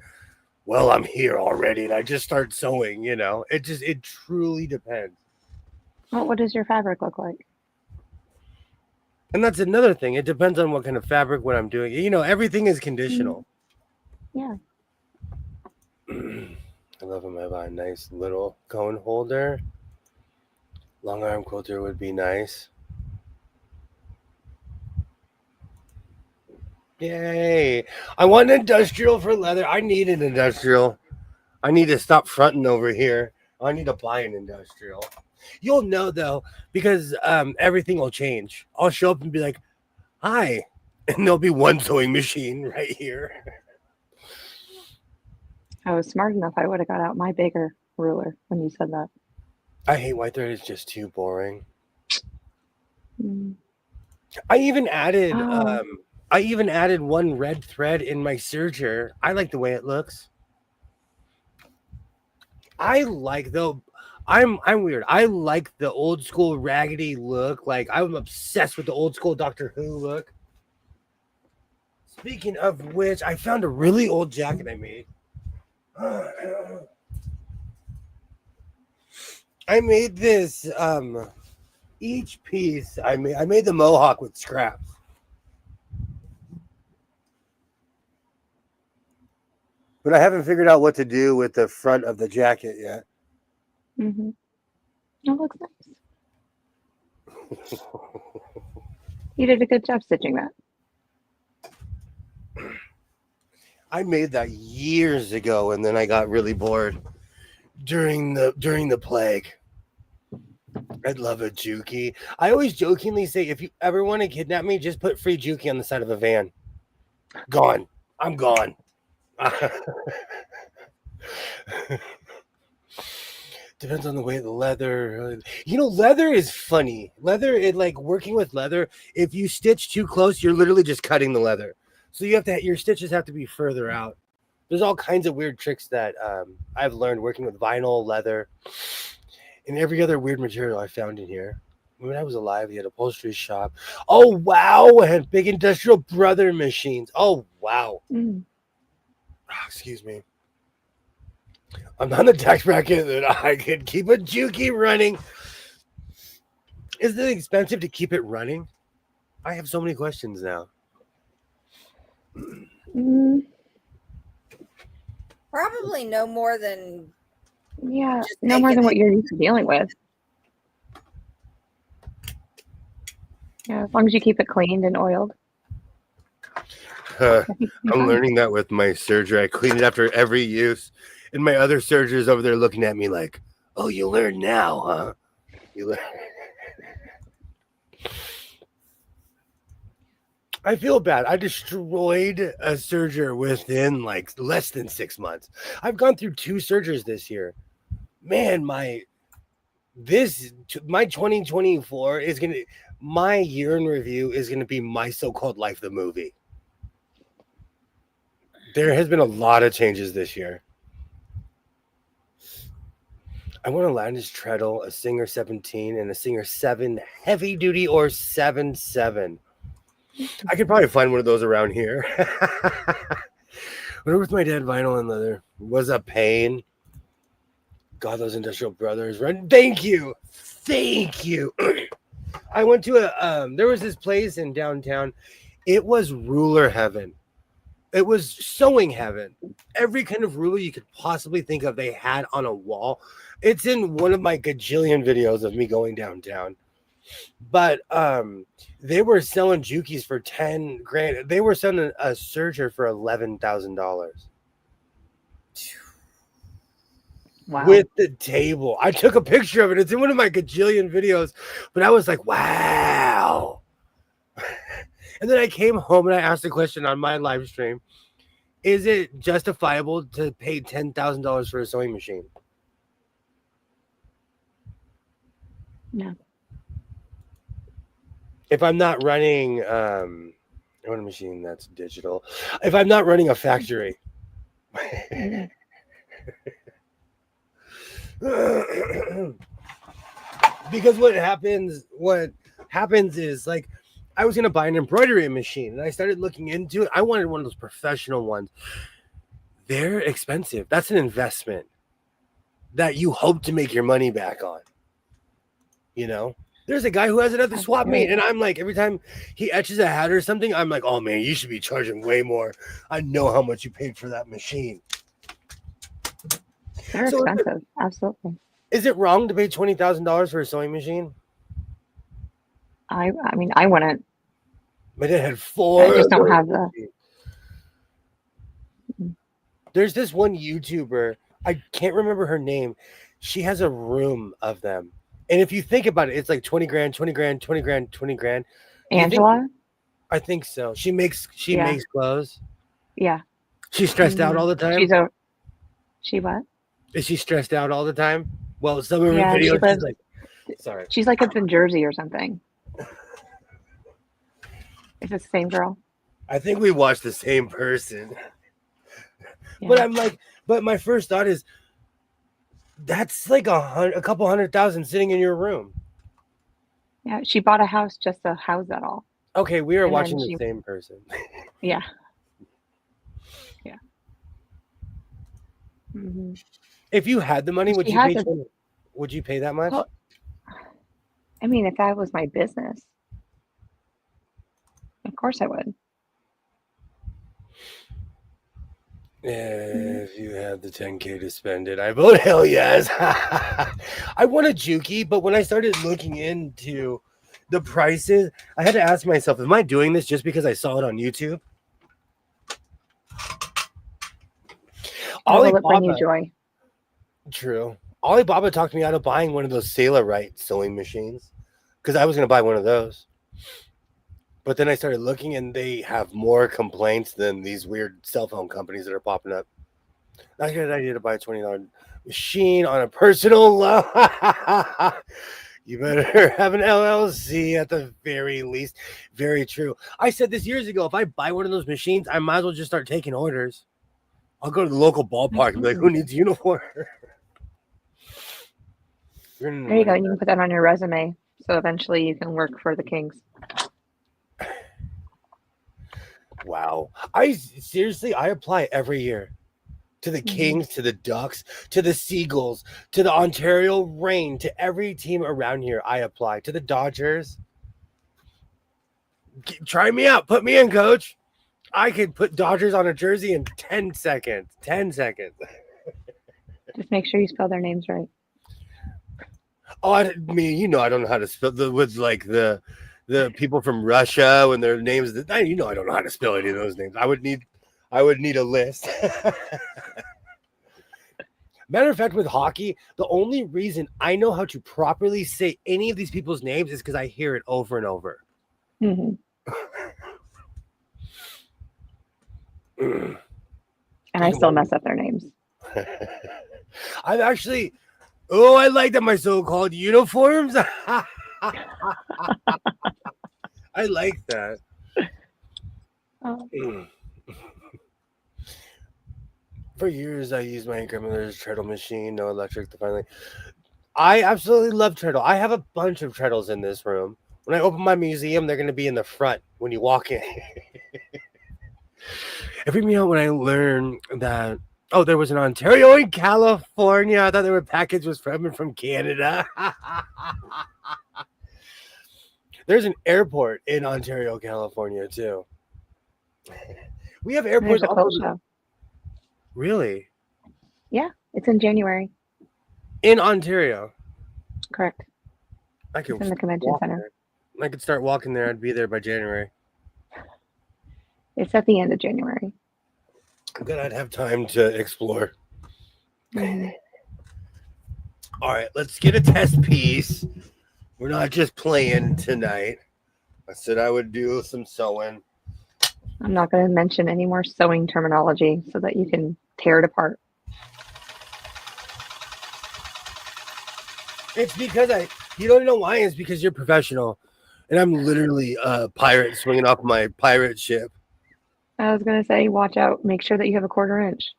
well, I'm here already, and I just start sewing, it truly depends. Well, what does your fabric look like? And that's another thing. It depends on what kind of fabric, what I'm doing. Everything is conditional. Yeah. I love them. I buy a nice little cone holder. Long arm quilter would be nice. Yay. I want an industrial for leather. I need an industrial. I need to stop fronting over here. I need to buy an industrial. You'll know, though, because everything will change. I'll show up and be like, hi. And there'll be one sewing machine right here. I was smart enough. I would have got out my bigger ruler when you said that. I hate white thread. It's just too boring. Mm. I even added one red thread in my serger. I like the way it looks. I'm weird. I like the old school raggedy look. Like, I'm obsessed with the old school Doctor Who look. Speaking of which, I found a really old jacket I made. I made this each piece I made the mohawk with scraps. But I haven't figured out what to do with the front of the jacket yet. Mm-hmm. It looks nice. You did a good job stitching that. I made that years ago, and then I got really bored during the plague. I'd love a Juki. I always jokingly say, if you ever want to kidnap me, just put free Juki on the side of a van. Gone. I'm gone. Depends on the weight of the leather. Leather is funny. Leather, working with leather, if you stitch too close, you're literally just cutting the leather. So your stitches have to be further out. There's all kinds of weird tricks that I've learned working with vinyl, leather, and every other weird material I found in here. When I was alive, he had a upholstery shop. Oh, wow. I had big Industrial Brother machines. Oh, wow. Excuse me. I'm not in the tax bracket that I could keep a Juki running. Is it expensive to keep it running? I have so many questions now. Probably no more than. Yeah, no more than what you're used to dealing with. Yeah, as long as you keep it cleaned and oiled. I'm learning that with my surgery. I clean it after every use. And my other surgeons over there looking at me like, oh, you learn now, huh? You learn. I feel bad. I destroyed a surgery within less than 6 months. I've gone through 2 surgeries this year. Man, my 2024 is my year in review is gonna be my so-called life, the movie. There has been a lot of changes this year. I want a Landis treadle, a Singer 17, and a Singer 7 heavy duty or 7.7. I could probably find one of those around here. Whatever with my dad, vinyl and leather was a pain. God, those Industrial Brothers, right? Thank you. I went to there was this place in downtown. It was ruler heaven. It was sewing heaven. Every kind of ruler you could possibly think of, they had on a wall. It's in one of my gajillion videos of me going downtown. But they were selling Jukis for 10 grand. They were selling a serger for $11,000. Wow. With the table. I took a picture of it. It's in one of my gajillion videos. But I was like, wow. And then I came home and I asked a question on my live stream. Is it justifiable to pay $10,000 for a sewing machine? No. If I'm not running a machine that's digital, if I'm not running a factory. Because what happens is I was going to buy an embroidery machine and I started looking into it. I wanted one of those professional ones. They're expensive. That's an investment that you hope to make your money back on. There's a guy who has it at the swap meet, and I'm like, every time he etches a hat or something, I'm like, oh man, you should be charging way more. I know how much you paid for that machine. They're expensive. Absolutely. Is it wrong to pay $20,000 for a sewing machine? I mean, I wouldn't. My dad had 4. I just don't have the. There's this one YouTuber. I can't remember her name. She has a room of them. And if you think about it, it's like 20 grand, 20 grand, 20 grand, 20 grand. Angela? I think so. She makes clothes. Yeah. She's stressed out all the time. She what? Is she stressed out all the time? Well, some of her videos. She's like up in Jersey or something. Is it the same girl? I think we watched the same person. Yeah. But my first thought is, that's like a couple $100,000 sitting in your room. Yeah, she bought a house just to house that all. Okay, we are watching the same person. Yeah. Yeah. Mm-hmm. If you had the money, would you pay that much? Well, I mean, if that was my business, of course I would. If you had the 10K to spend it, I vote hell yes. I want a Juki, but when I started looking into the prices, I had to ask myself, am I doing this just because I saw it on YouTube? Will it bring you joy? True. Alibaba talked me out of buying one of those Sailorite sewing machines because I was going to buy one of those. But then I started looking and they have more complaints than these weird cell phone companies that are popping up. Not a good idea to buy a $20 machine on a personal loan. You better have an LLC at the very least. Very true. I said this years ago. If I buy one of those machines, I might as well just start taking orders. I'll go to the local ballpark and be like, who needs a uniform? There you go. You can put that on your resume. So eventually you can work for the Kings. Wow. I apply every year to the Kings, to the Ducks, to the Seagulls, to the Ontario Reign, to every team around here. I apply to the Dodgers. Try me out. Put me in, coach. I could put Dodgers on a jersey in 10 seconds. 10 seconds. Just make sure you spell their names right. Oh, I don't know how to spell the people from Russia when their names. I don't know how to spell any of those names. I would need a list. Matter of fact, with hockey, the only reason I know how to properly say any of these people's names is because I hear it over and over. Mm-hmm. And I still mess up their names. I've actually. Oh, I like that my so-called uniforms. I like that. Oh. For years, I used my grandmother's treadle machine, no electric. Finally, I absolutely love treadle. I have a bunch of treadles in this room. When I open my museum, they're going to be in the front when you walk in. It freaked me out when I learned that. Oh, there was an Ontario in California. I thought their package was from Canada. There's an airport in Ontario, California, too. We have airports. There's a cold show. Really? Yeah, it's in January. In Ontario. Correct. It's in the convention center. I could start walking there. I'd be there by January. It's at the end of January. Good, I'd have time to explore. Mm-hmm. All right, let's get a test piece. We're not just playing tonight. I said I would do some sewing. I'm not going to mention any more sewing terminology so that you can tear it apart. It's because you don't know why. It's because you're professional. And I'm literally a pirate swinging off my pirate ship. I was going to say, watch out. Make sure that you have a 1/4 inch.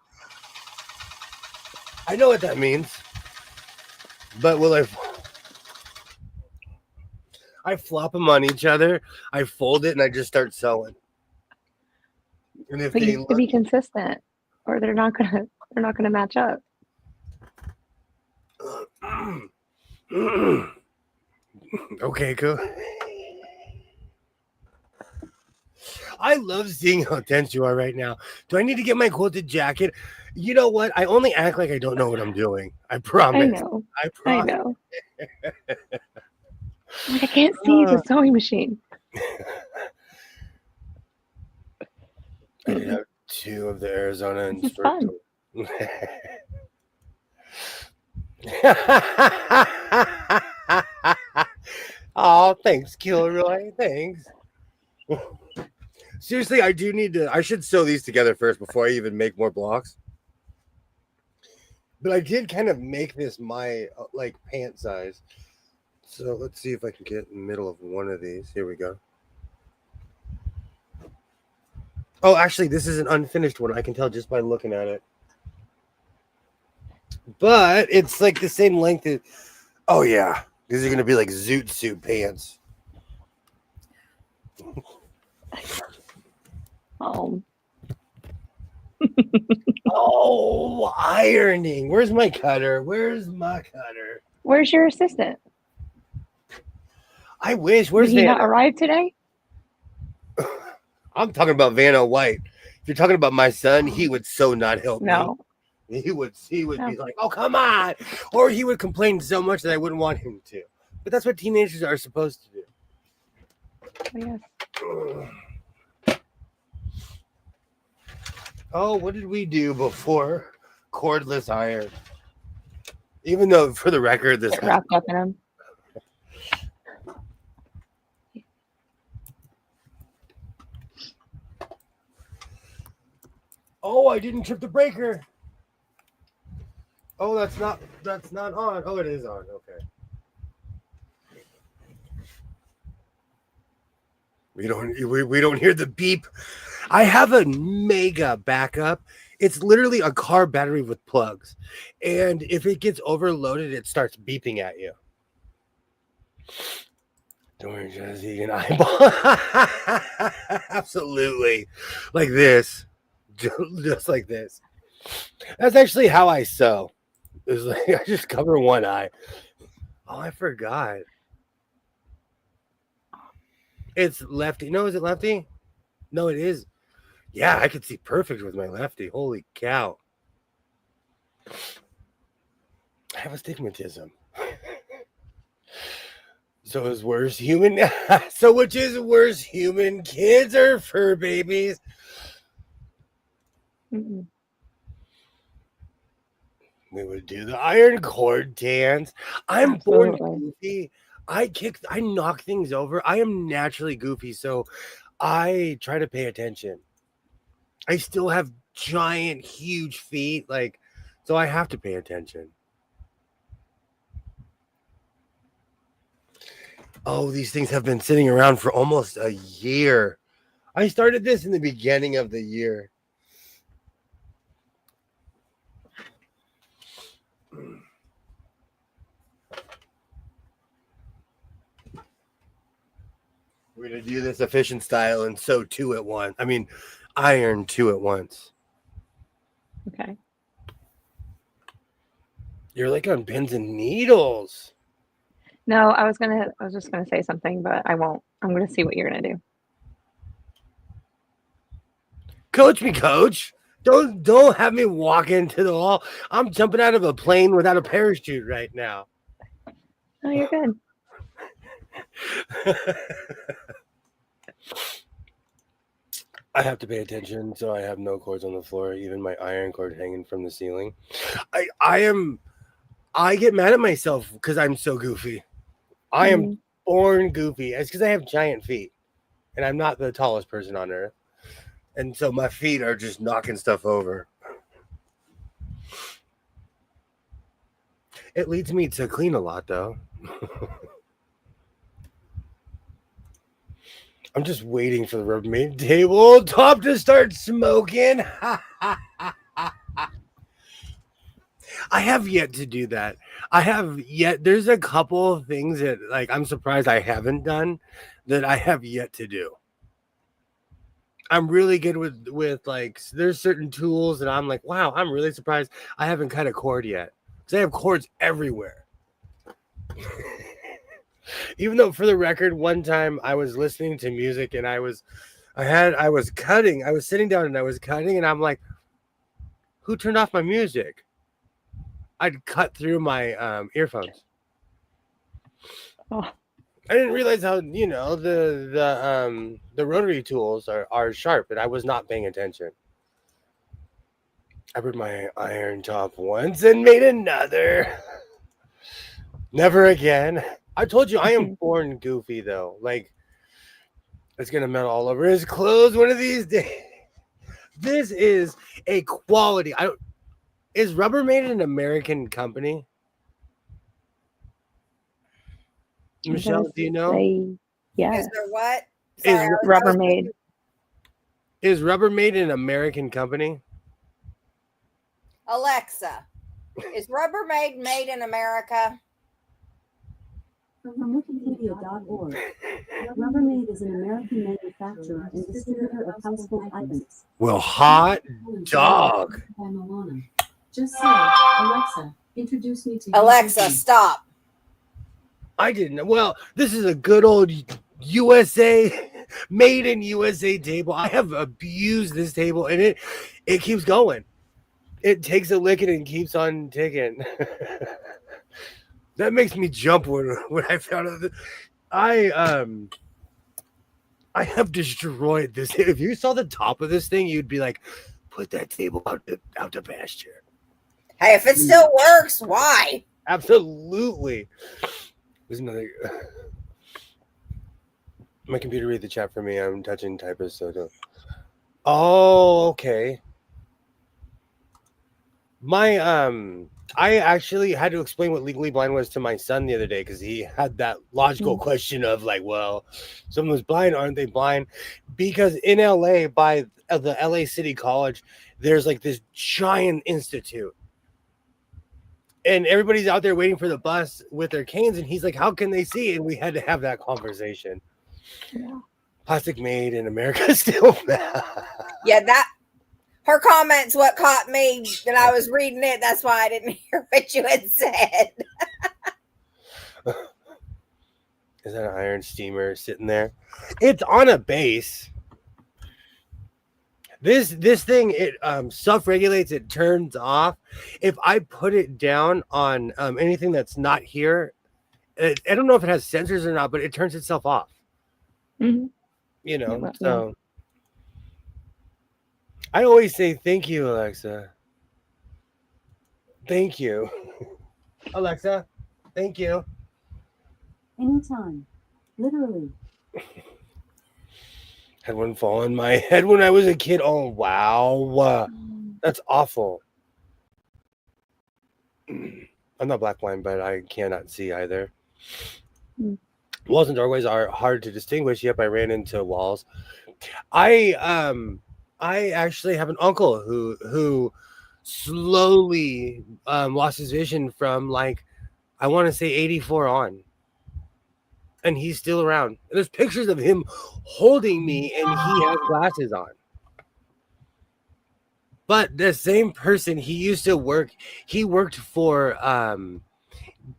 I know what that means. But will I flop them on each other, I fold it, and I just start sewing. And if but you have to be consistent, or they're not gonna match up. Okay, cool. I love seeing how tense you are right now. Do I need to get my quilted jacket? You know what? I only act like I don't know what I'm doing. I promise. I know. I promise. I know. I can't see the sewing machine. I did have 2 of the Arizona This is fun. Oh, thanks, Kilroy. Thanks. Seriously, I should sew these together first before I even make more blocks. But I did kind of make this my pant size. So let's see if I can get in the middle of one of these. Here we go. Oh, actually, this is an unfinished one. I can tell just by looking at it. But it's like the same length. Oh, yeah. These are going to be like zoot suit pants. Oh. Oh, ironing. Where's my cutter? Where's your assistant? I wish. Where's Did he Vanna? not arrive today? I'm talking about Vanna White. If you're talking about my son, he would so not help No. me. He would be like, oh, come on. Or he would complain so much that I wouldn't want him to. But that's what teenagers are supposed to do. Oh, yes. Oh, what did we do before cordless iron? Even though, for the record, this Get wrapped up in them. Oh, I didn't trip the breaker. Oh, that's not on. Oh, it is on. Okay. We don't hear the beep. I have a mega backup. It's literally a car battery with plugs. And if it gets overloaded, it starts beeping at you. Don't worry, Jesse, an eyeball. Absolutely. Like this. Just like this. That's actually how I sew. It's like I just cover one eye. Oh, I forgot. It's lefty. No, is it lefty? No, it is. Yeah, I could see perfect with my lefty. Holy cow. I have astigmatism. So is worse human. So which is worse, human kids or fur babies? Mm-hmm. We would do the iron cord dance. I'm born goofy. I knock things over. I am naturally goofy, so I try to pay attention. I still have giant, huge feet, like, so I have to pay attention. Oh, these things have been sitting around for almost a year. I started this in the beginning of the year. We're going to do this efficient style and sew two at once. I mean, iron two at once. Okay. You're like on pins and needles. No, I was just gonna say something, but I won't. I'm gonna see what you're gonna do. Coach me, coach. Don't have me walk into the wall. I'm jumping out of a plane without a parachute right now. Oh, you're good. I have to pay attention, so I have no cords on the floor, even my iron cord hanging from the ceiling. I get mad at myself because I'm so goofy. I am born goofy. It's because I have giant feet, and I'm not the tallest person on earth. And so my feet are just knocking stuff over. It leads me to clean a lot, though. I'm just waiting for the Rubbermaid tabletop to start smoking. I have yet to do that. There's a couple of things that like I'm surprised I haven't done that I have yet to do. I'm really good with like there's certain tools that I'm like, wow, I'm really surprised I haven't cut a cord yet. Because I have cords everywhere. Even though for the record, one time I was listening to music and I was sitting down and I was cutting and I'm like, who turned off my music? I'd cut through my earphones. Oh. I didn't realize how the rotary tools are sharp, and I was not paying attention. I put my iron top once and made another. Never again. I told you I am born goofy though. Like it's gonna melt all over his clothes one of these days. This is a quality. Is Rubbermaid an American company? Michelle, do you know? Yeah. Is there what? Sorry, Rubbermaid. Is Rubbermaid an American company? Alexa, is Rubbermaid made in America? From Wikipedia.org, Rubbermaid is an American manufacturer and distributor of household items. Well, hot dog. Just say, Alexa, introduce me to Alexa, stop. I didn't know. Well, this is a good old USA, made in USA table. I have abused this table, and it keeps going. It takes a licking and keeps on ticking. That makes me jump when I found out that I have destroyed this. If you saw the top of this thing, you'd be like, put that table out to pasture. Hey, if it still works, why? Absolutely. There's another. My computer read the chat for me. I'm touching typist, so don't. Oh, okay. My I actually had to explain what legally blind was to my son the other day because he had that logical question of like, well, someone's blind, aren't they blind? Because in LA, by the LA City College, there's like this giant institute. And everybody's out there waiting for the bus with their canes. And he's like, how can they see? And we had to have that conversation. Yeah. Plastic made in America still. Yeah, that her comments what caught me when I was reading it. That's why I didn't hear what you had said. Is that an iron steamer sitting there? It's on a base. This thing, it self-regulates, it turns off. If I put it down on anything that's not here, I don't know if it has sensors or not, but it turns itself off. Mm-hmm. You know, Yeah. so I always say thank you, Alexa. Thank you. Alexa, thank you. Anytime. Literally. Had one fall on my head when I was a kid. Oh, wow. That's awful. I'm not black blind, but I cannot see either. Walls and doorways are hard to distinguish. Yep, I ran into walls. I actually have an uncle who slowly lost his vision from like, I want to say 84 on. And he's still around. There's pictures of him holding me and he has glasses on. But the same person, he worked for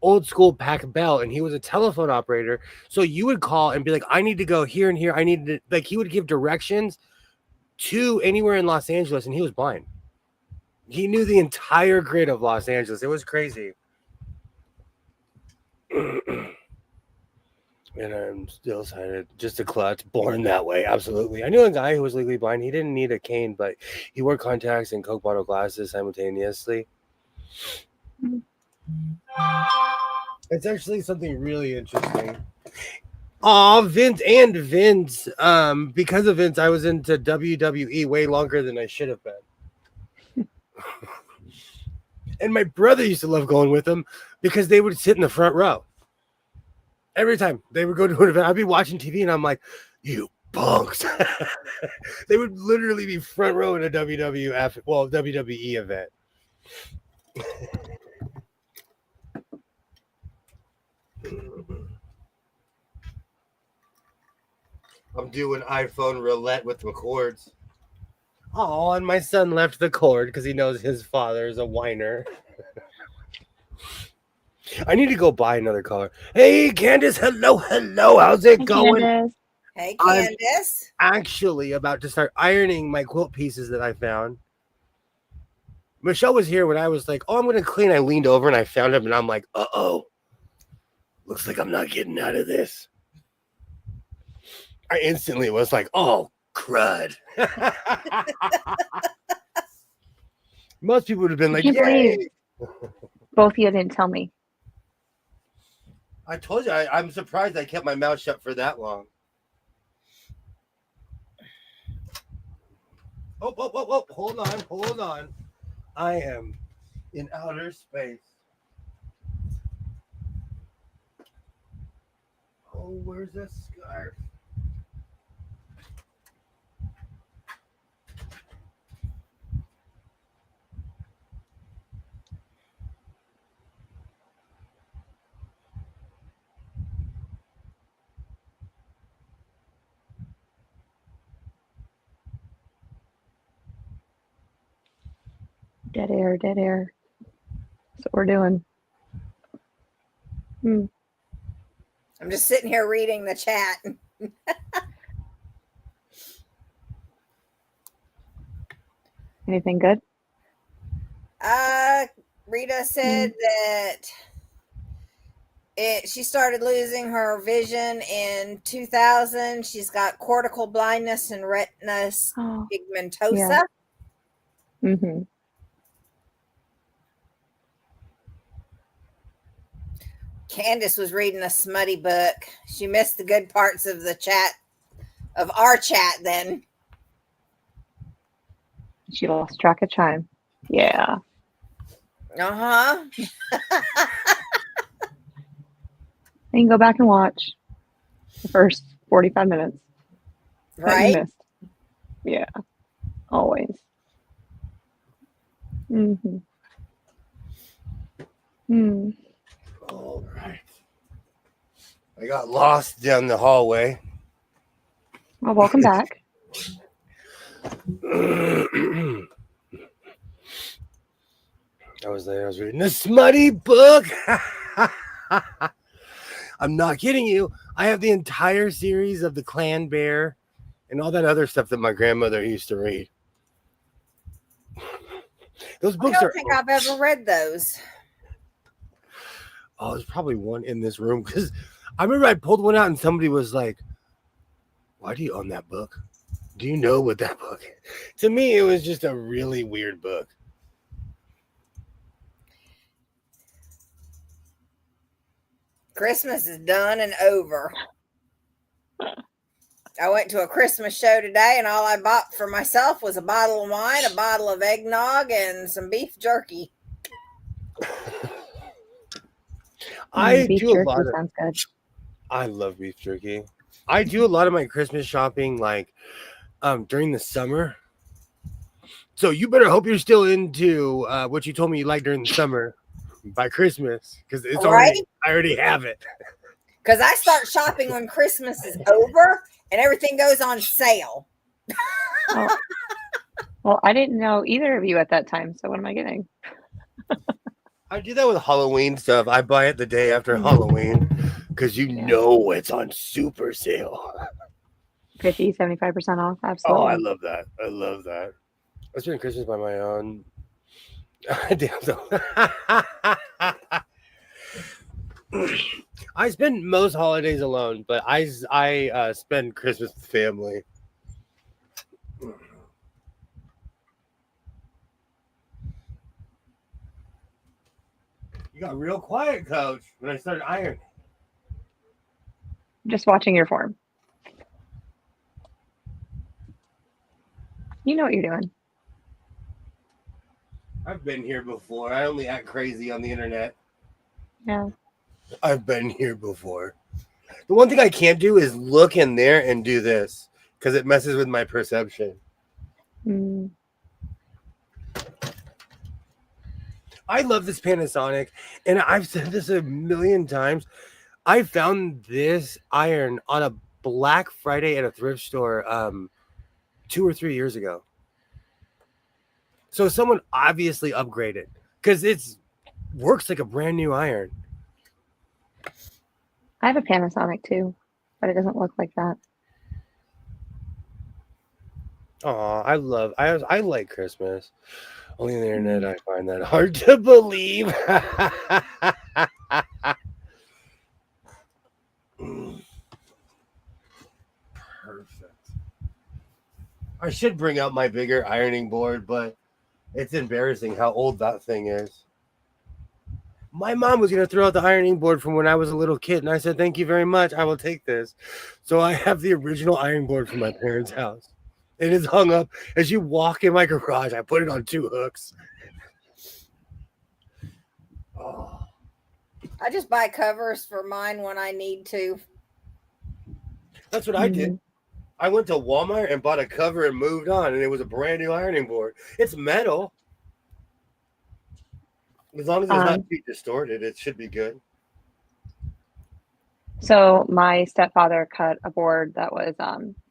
old school Pac Bell, and he was a telephone operator. So you would call and be like, I need to go here and here. I need to, like, he would give directions to anywhere in Los Angeles, and he was blind. He knew the entire grid of Los Angeles. It was crazy. And I'm still excited. Just a klutz, born that way. Absolutely. I knew a guy who was legally blind. He didn't need a cane, but he wore contacts and Coke bottle glasses simultaneously. It's actually something really interesting. Vince. Because of Vince, I was into WWE way longer than I should have been. And my brother used to love going with him because they would sit in the front row. Every time they would go to an event, I'd be watching TV and I'm like, you punks. They would literally be front row in a WWE event. I'm doing iPhone roulette with the cords. Oh, and my son left the cord because he knows his father is a whiner. I need to go buy another car. Hey, Candace. Hello. How's it going? Candace. Hey, Candace. I'm actually about to start ironing my quilt pieces that I found. Michelle was here when I was like, oh, I'm going to clean. I leaned over and I found him, and I'm like, uh-oh. Looks like I'm not getting out of this. I instantly was like, oh, crud. Most people would have been like, yay. Both of you didn't tell me. I told you, I'm surprised I kept my mouth shut for that long. Oh, hold on. I am in outer space. Oh, where's the scarf? Dead air. That's what we're doing. I'm just sitting here reading the chat. Anything good? Rita said that she started losing her vision in 2000. She's got cortical blindness and retinitis pigmentosa. Yeah. Mm-hmm. Candace was reading a smutty book. She missed the good parts of the chat, of our chat then. She lost track of time. Yeah. Uh-huh. You can go back and watch the first 45 minutes that you Right? missed. Yeah, always. Mm-hmm. Hmm. All right. I got lost down the hallway. Well, welcome back. I was reading a smutty book. I'm not kidding you. I have the entire series of the Clan Bear and all that other stuff that my grandmother used to read. Those I books don't are. think I've ever read those. Oh, there's probably one in this room because I remember I pulled one out and somebody was like, "Why do you own that book? Do you know what that book is?" To me, it was just a really weird book. Christmas is done and over. I went to a Christmas show today, and all I bought for myself was a bottle of wine, a bottle of eggnog, and some beef jerky. I Beef do a jerky lot of. sounds good. I love beef jerky. I do a lot of my Christmas shopping like during the summer. So you better hope you're still into what you told me you like during the summer by Christmas because it's Right? I already have it. Because I start shopping when Christmas is over and everything goes on sale. Oh. Well, I didn't know either of you at that time, so what am I getting? I do that with Halloween stuff. I buy it the day after Halloween because you know it's on super sale. 50, 75% off. Oh, Absolutely. I love that. I love that. I spend Christmas by my own. Damn. I spend most holidays alone, but I spend Christmas with family. You got real quiet, Coach, when I started ironing. Just watching your form. You know what you're doing. I've been here before. I only act crazy on the internet. Yeah. I've been here before. The one thing I can't do is look in there and do this because it messes with my perception. Mm. I love this Panasonic, and I've said this a million times. I found this iron on a Black Friday at a thrift store 2 or 3 years ago. So someone obviously upgraded because it's works like a brand new iron. I have a Panasonic too, but it doesn't look like that. Oh, I like Christmas. Only on the internet I find that hard to believe. Perfect. I should bring out my bigger ironing board, but it's embarrassing how old that thing is. My mom was going to throw out the ironing board from when I was a little kid, and I said, "Thank you very much. I will take this." So I have the original ironing board from my parents' house. It is hung up. As you walk in my garage, I put it on 2 hooks. Oh. I just buy covers for mine when I need to. That's what I did. I went to Walmart and bought a cover and moved on, and it was a brand new ironing board. It's metal. As long as it's not too distorted, it should be good. So my stepfather cut a board that was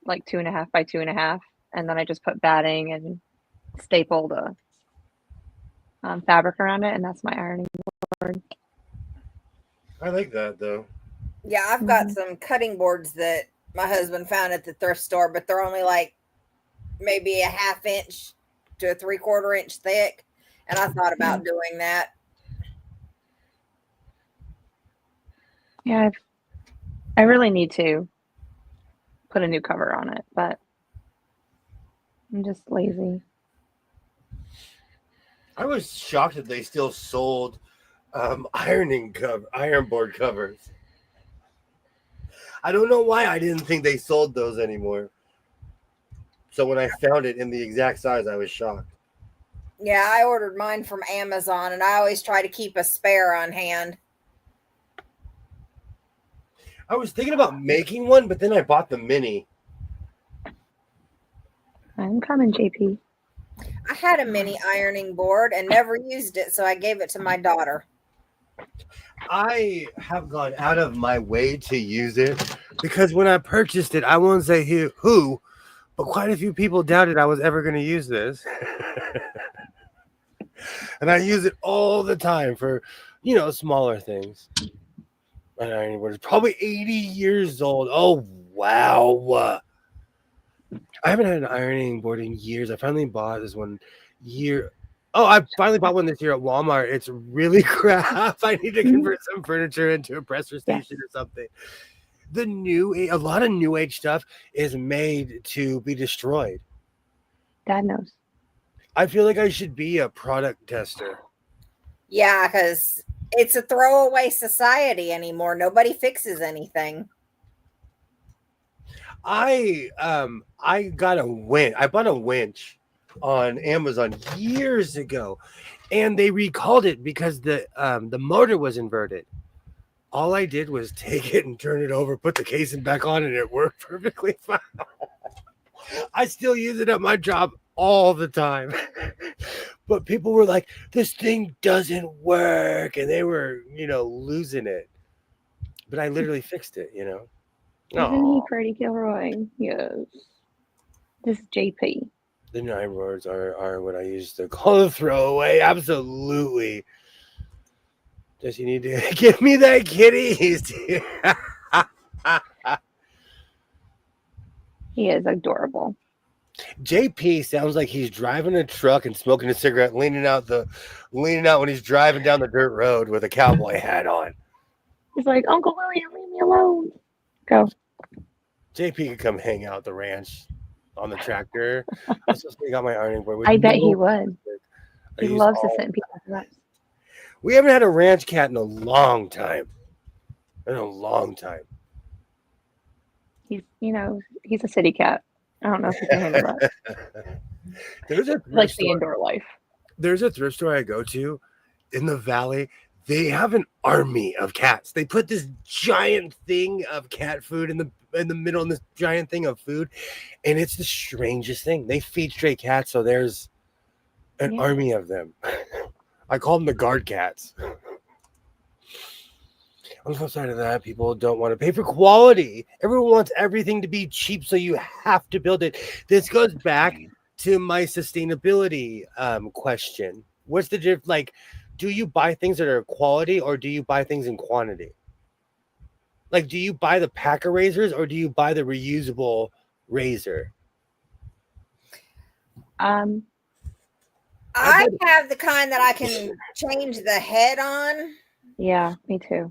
like 2.5 by 2.5, and then I just put batting and stapled a fabric around it, and that's my ironing board. I like that though. Yeah, I've got some cutting boards that my husband found at the thrift store, but they're only like maybe a 1/2 inch to a 3/4 inch thick. And I thought about doing that. Yeah, I really need to put a new cover on it, but I'm just lazy. I was shocked that they still sold iron board covers. I don't know why I didn't think they sold those anymore. So when I found it in the exact size, I was shocked. Yeah, I ordered mine from Amazon, and I always try to keep a spare on hand. I was thinking about making one, but then I bought the mini. I'm coming, JP. I had a mini ironing board and never used it, so I gave it to my daughter. I have gone out of my way to use it because when I purchased it, I won't say who, but quite a few people doubted I was ever going to use this. And I use it all the time for, smaller things. My ironing board is probably 80 years old. Oh, wow. I haven't had an ironing board in years. I finally bought this one year. Oh, I finally bought one this year at Walmart. It's really crap. I need to convert some furniture into a presser station or something. A lot of new age stuff is made to be destroyed. Dad knows. I feel like I should be a product tester. Yeah, because it's a throwaway society anymore. Nobody fixes anything. I got a winch. I bought a winch on Amazon years ago, and they recalled it because the motor was inverted. All I did was take it and turn it over, put the casing back on, and it worked perfectly fine. I still use it at my job all the time. But people were like, this thing doesn't work, and they were, losing it. But I literally fixed it, Isn't he Freddie Gilroy? Yes. This is JP. The 9 words are what I used to call a throwaway. Absolutely. Does he need to give me that kitty? He is adorable. JP sounds like he's driving a truck and smoking a cigarette, leaning out when he's driving down the dirt road with a cowboy hat on. He's like, Uncle William, leave me alone. Go. JP could come hang out at the ranch on the tractor. I still got my ironing board. I bet he would. He loves to sit in people's laps. We haven't had a ranch cat in a long time. He's a city cat. I don't know if he can handle that. Like the indoor life. There's a thrift store I go to in the valley. They have an army of cats. They put this giant thing of cat food in the middle of this giant thing of food, and it's the strangest thing. They feed stray cats, so there's an army of them. I call them the guard cats. On the flip side of that, people don't want to pay for quality. Everyone wants everything to be cheap, so you have to build it. This goes back to my sustainability question. What's the difference? Like, do you buy things that are quality, or do you buy things in quantity? Like, do you buy the pack of razors, or do you buy the reusable razor? I have the kind that I can change the head on. Yeah, me too.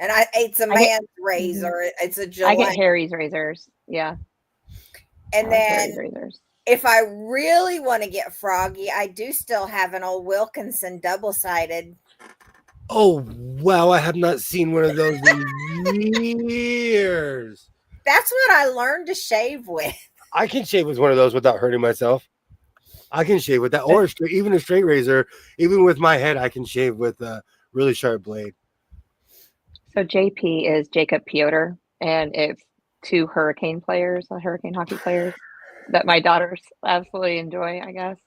And it's a man's razor. It's a Gillette. I get Harry's razors. Yeah. And then if I really want to get froggy, I do still have an old Wilkinson double-sided. Oh, wow. I have not seen one of those in years. That's what I learned to shave with. I can shave with one of those without hurting myself. I can shave with that, or even a straight razor. Even with my head, I can shave with a really sharp blade. So JP is Jacob Piotr, and it's 2 hurricane hockey players that my daughters absolutely enjoy, I guess.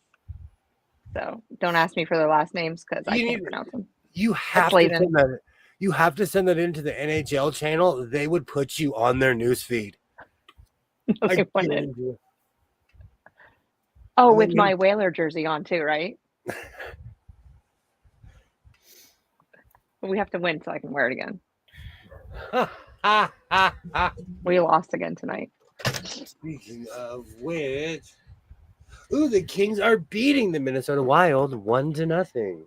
So don't ask me for their last names because I can't pronounce them. You have to send that into the NHL channel. They would put you on their news feed. Oh, with my Whaler jersey on too, right? We have to win so I can wear it again. We lost again tonight. Speaking of which, the Kings are beating the Minnesota Wild 1-0.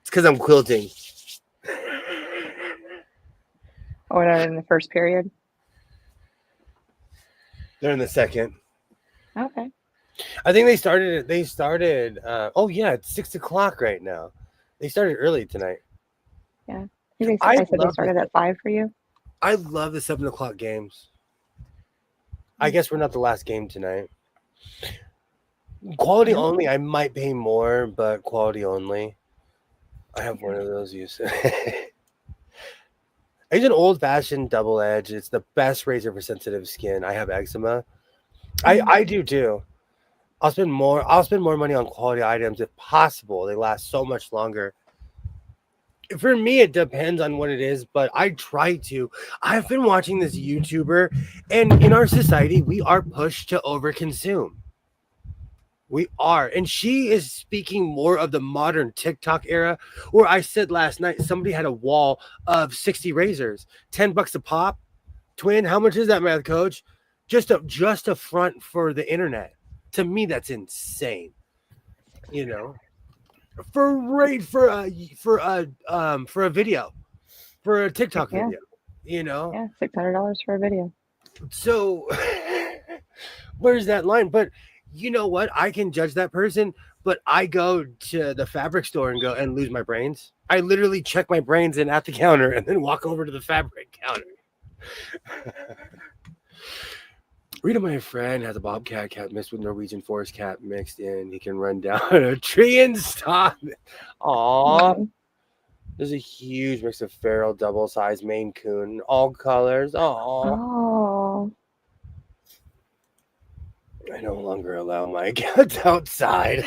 It's because I'm quilting. Or in the first period? They're in the second. Okay. I think they started. It's 6:00 right now. They started early tonight. Yeah. I said they started at 5 for you. I love the 7:00 games. I guess we're not the last game tonight. Quality only, I might pay more, but quality only. I have one of those used. It's an old-fashioned double edge. It's the best razor for sensitive skin. I have eczema. I do too. I'll spend more money on quality items if possible. They last so much longer. For me, it depends on what it is, but I try to. I've been watching this YouTuber, and in our society, we are pushed to overconsume. We are. And she is speaking more of the modern TikTok era, where I said last night somebody had a wall of 60 razors, $10 a pop. Twin, how much is that, math coach? Just a front for the internet. To me, that's insane. You know, for a video, for a TikTok video. You know, yeah, $600 for a video. So where's that line? But you know what? I can judge that person, but I go to the fabric store and lose my brains. I literally check my brains in at the counter and then walk over to the fabric counter. Rita, my friend, has a bobcat cat mixed with Norwegian forest cat mixed in. He can run down a tree and stop it. Aww. There's a huge mix of feral, double-sized Maine Coon, all colors. Oh. I no longer allow my cats outside.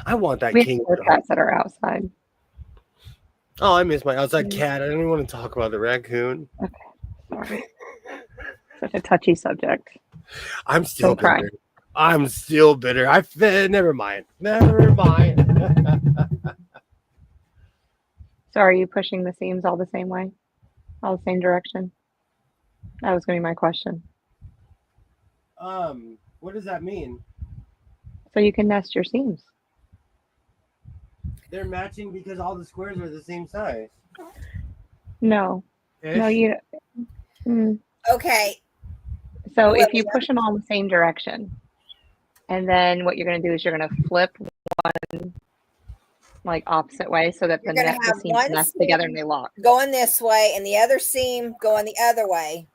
I want that king. We have cats that are outside. Oh, I miss my outside cat. I don't even want to talk about the raccoon. Okay, sorry. Such a touchy subject. I'm still bitter. I'm still bitter. Never mind. Never mind. So are you pushing the seams all the same way? All the same direction? That was going to be my question. What does that mean? So you can nest your seams. They're matching because all the squares are the same size. No. Ish? No, you. Okay. So if you push them all in the same direction, and then what you're going to do is you're going to flip one like opposite way so that the seams nest together and they lock. Going this way and the other seam going the other way,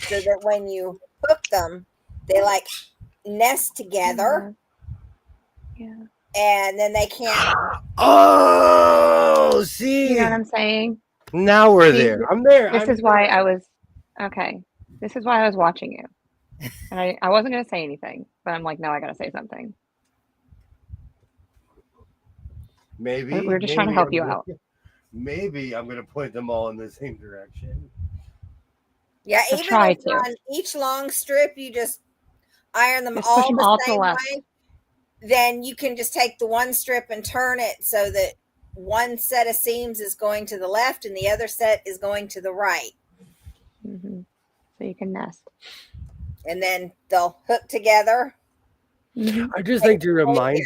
so that when you hook them, they like nest together. Yeah. And then they can't. Oh, see. You know what I'm saying? Now we're there. I'm there. This is why I was watching you. And I wasn't going to say anything, but I'm like, no, I got to say something. Maybe. We're just trying to help you out. Maybe I'm going to point them all in the same direction. Yeah, even if on each long strip, you just iron them all the same way. Then you can just take the one strip and turn it so that one set of seams is going to the left and the other set is going to the right. Mm-hmm. So you can nest. And then they'll hook together. Mm-hmm. I just like to remind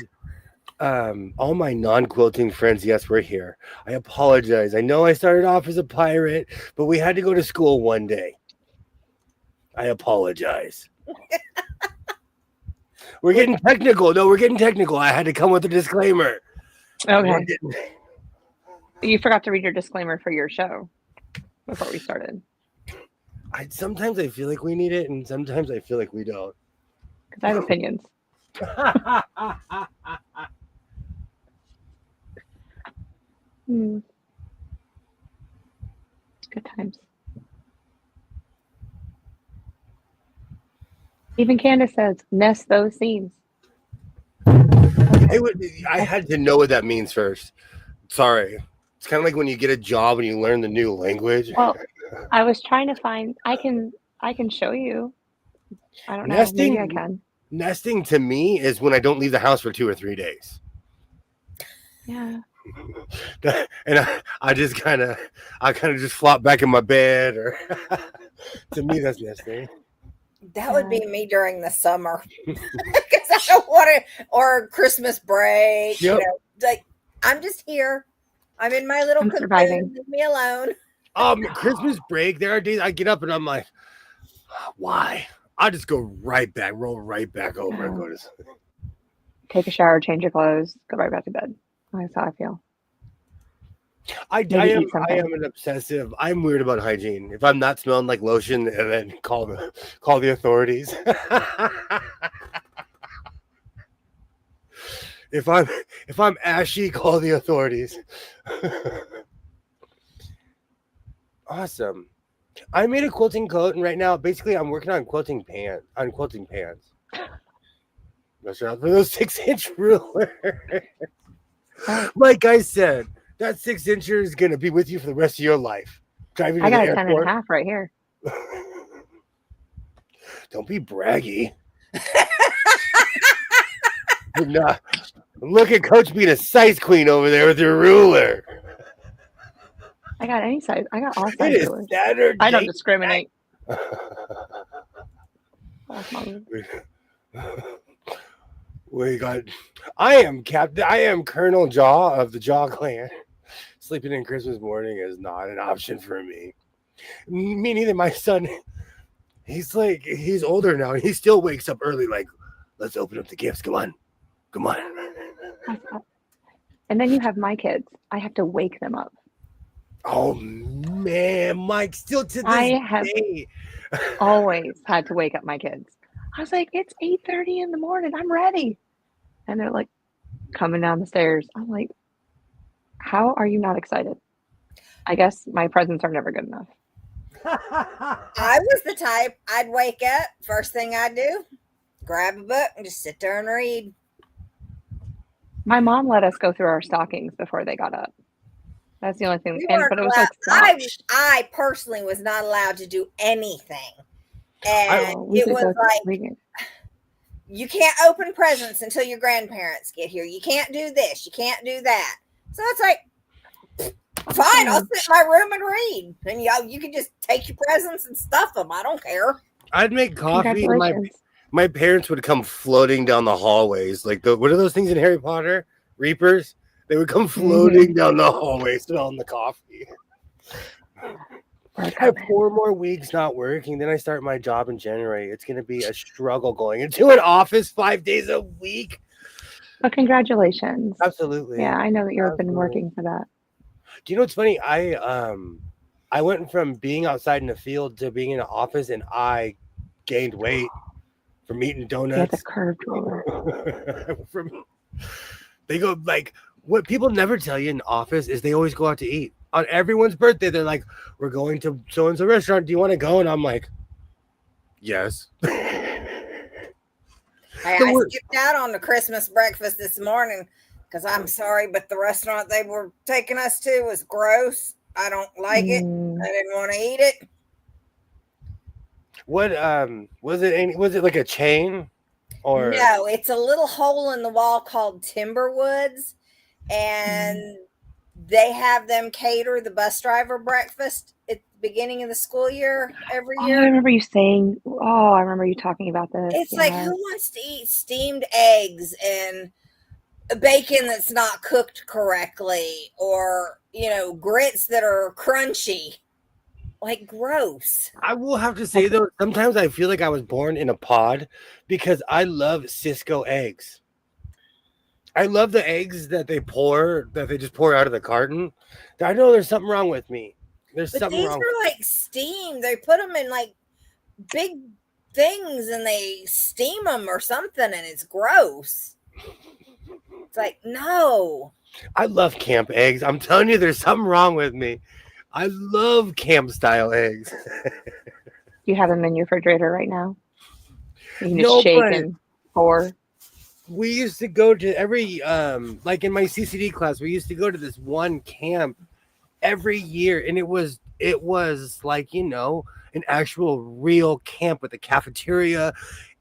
all my non-quilting friends, yes, we're here. I apologize. I know I started off as a pirate, but we had to go to school one day. I apologize. We're getting technical. No, we're getting technical. I had to come with a disclaimer. Okay. You forgot to read your disclaimer for your show before we started. Sometimes I feel like we need it, and sometimes I feel like we don't. Because I have opinions. Good times. Even Candace says, nest those seams. I had to know what that means first. Sorry. It's kind of like when you get a job and you learn the new language. Well, I was trying to find, I can show you. I don't know. Maybe I can. Nesting to me is when I don't leave the house for 2 or 3 days. Yeah. And I kind of just flop back in my bed, or to me that's nesting. That would be me during the summer, because I don't want to, or Christmas break. Yep. You know, like I'm just here. I'm in my little cocoon. Leave me alone. Christmas break. There are days I get up and I'm like, why? I just go right back, roll right back over, and go to sleep. Take a shower, change your clothes, go right back to bed. That's how I feel. I Maybe am eat something. an obsessive. I'm weird about hygiene. If I'm not smelling like lotion, and then call the authorities. If I'm ashy, call the authorities. Awesome. I made a quilting coat, and right now, basically, I'm working on quilting pants. Watch out for those 6-inch ruler. Right. Like I said, that 6-incher is gonna be with you for the rest of your life. Driving to I the got a 10 and a airport. half right here. Don't be braggy. Nah. Look at Coach being a size queen over there with your ruler. I got any size. I got all It size is rulers. Saturday. I don't discriminate. That's my rule. We got. I am Colonel Jaw of the Jaw Clan. Sleeping in Christmas morning is not an option for me. Me neither. My son, he's older now, and he still wakes up early. Like, let's open up the gifts. Come on. And then you have my kids. I have to wake them up. Oh man, Mike, still to this I have day. always had to wake up my kids. I was like, it's 8:30 in the morning. I'm ready. And they're like coming down the stairs. I'm like, how are you not excited? I guess my presents are never good enough. I was the type, I'd wake up, first thing I'd do, grab a book and just sit there and read. My mom let us go through our stockings before they got up. That's the only thing. We But weren't it was allowed, like I personally was not allowed to do anything. And we it could was go like, reading. you can't open presents until your grandparents get here. You can't do this. You can't do that. So it's like, fine, I'll sit in my room and read. And you can just take your presents and stuff them. I don't care. I'd make coffee, and my parents would come floating down the hallways. Like what are those things in Harry Potter? Reapers? They would come floating down the hallway smelling the coffee. I have 4 more weeks not working. Then I start my job in January. It's going to be a struggle going into an office 5 days a week. But congratulations. Absolutely. Yeah, I know that you've been working for that. Do you know what's funny? I went from being outside in the field to being in an office, and I gained weight from eating donuts. It's a curved ruler. They go like, what people never tell you in office is they always go out to eat. On everyone's birthday, they're like, we're going to so-and-so restaurant. Do you want to go? And I'm like, yes. Hey, I skipped out on the Christmas breakfast this morning because I'm sorry, but the restaurant they were taking us to was gross. I don't like it. I didn't want to eat it. What was it? Was it like a chain? Or no, it's a little hole in the wall called Timberwoods, and they have them cater the bus driver breakfast at the beginning of the school year every year. I remember you saying, I remember you talking about this. It's like, who wants to eat steamed eggs and bacon that's not cooked correctly, or, grits that are crunchy? Like, gross. I will have to say, though, sometimes I feel like I was born in a pod because I love Cisco eggs. I love the eggs that they just pour out of the carton. I know there's something wrong with me. These are like steamed. They put them in like big things and they steam them or something, and it's gross. It's like, no. I love camp eggs. I'm telling you, there's something wrong with me. I love camp style eggs. You have them in your refrigerator right now? You can just shake and pour. We used to go to every, like in my CCD class, we used to go to this one camp every year. And it was like, an actual real camp with a cafeteria.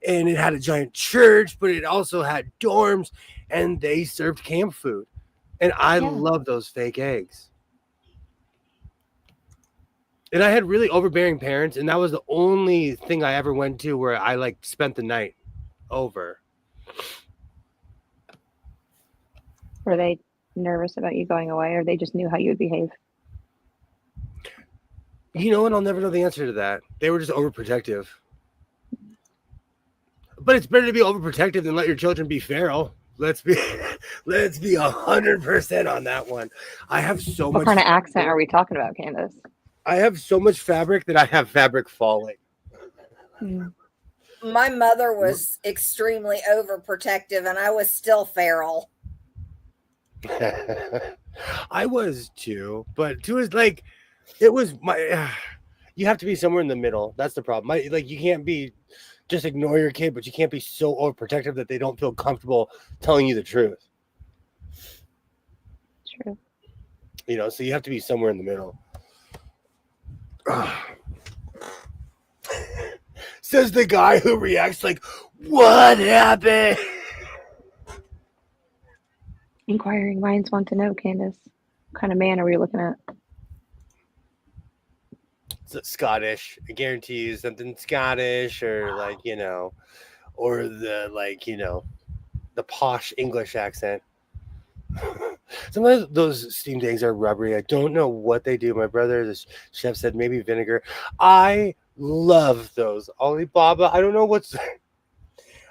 And it had a giant church, but it also had dorms. And they served camp food. And I love those fake eggs. And I had really overbearing parents, and that was the only thing I ever went to where I spent the night over. Were they nervous about you going away, or they just knew how you would behave? You know what? I'll never know the answer to that. They were just overprotective. But it's better to be overprotective than let your children be feral. Let's be Let's be 100% on that one. I have so What much. kind of accent are we talking about, Candace? I have so much fabric that I have fabric falling. My mother was extremely overprotective, and I was still feral. I was too, but too is like, it was my. You have to be somewhere in the middle. That's the problem. Like, you can't be just ignore your kid, but you can't be so overprotective that they don't feel comfortable telling you the truth. True. You know, so you have to be somewhere in the middle. Says the guy who reacts like, "What happened?" Inquiring minds want to know, Candace. What kind of man are we looking at? It's Scottish. I guarantee you something Scottish, or like, you know, or the like, you know, the posh English accent. Sometimes those steamed eggs are rubbery. I don't know what they do. My brother, the chef, said maybe vinegar. I love those Alibaba. I don't know what's.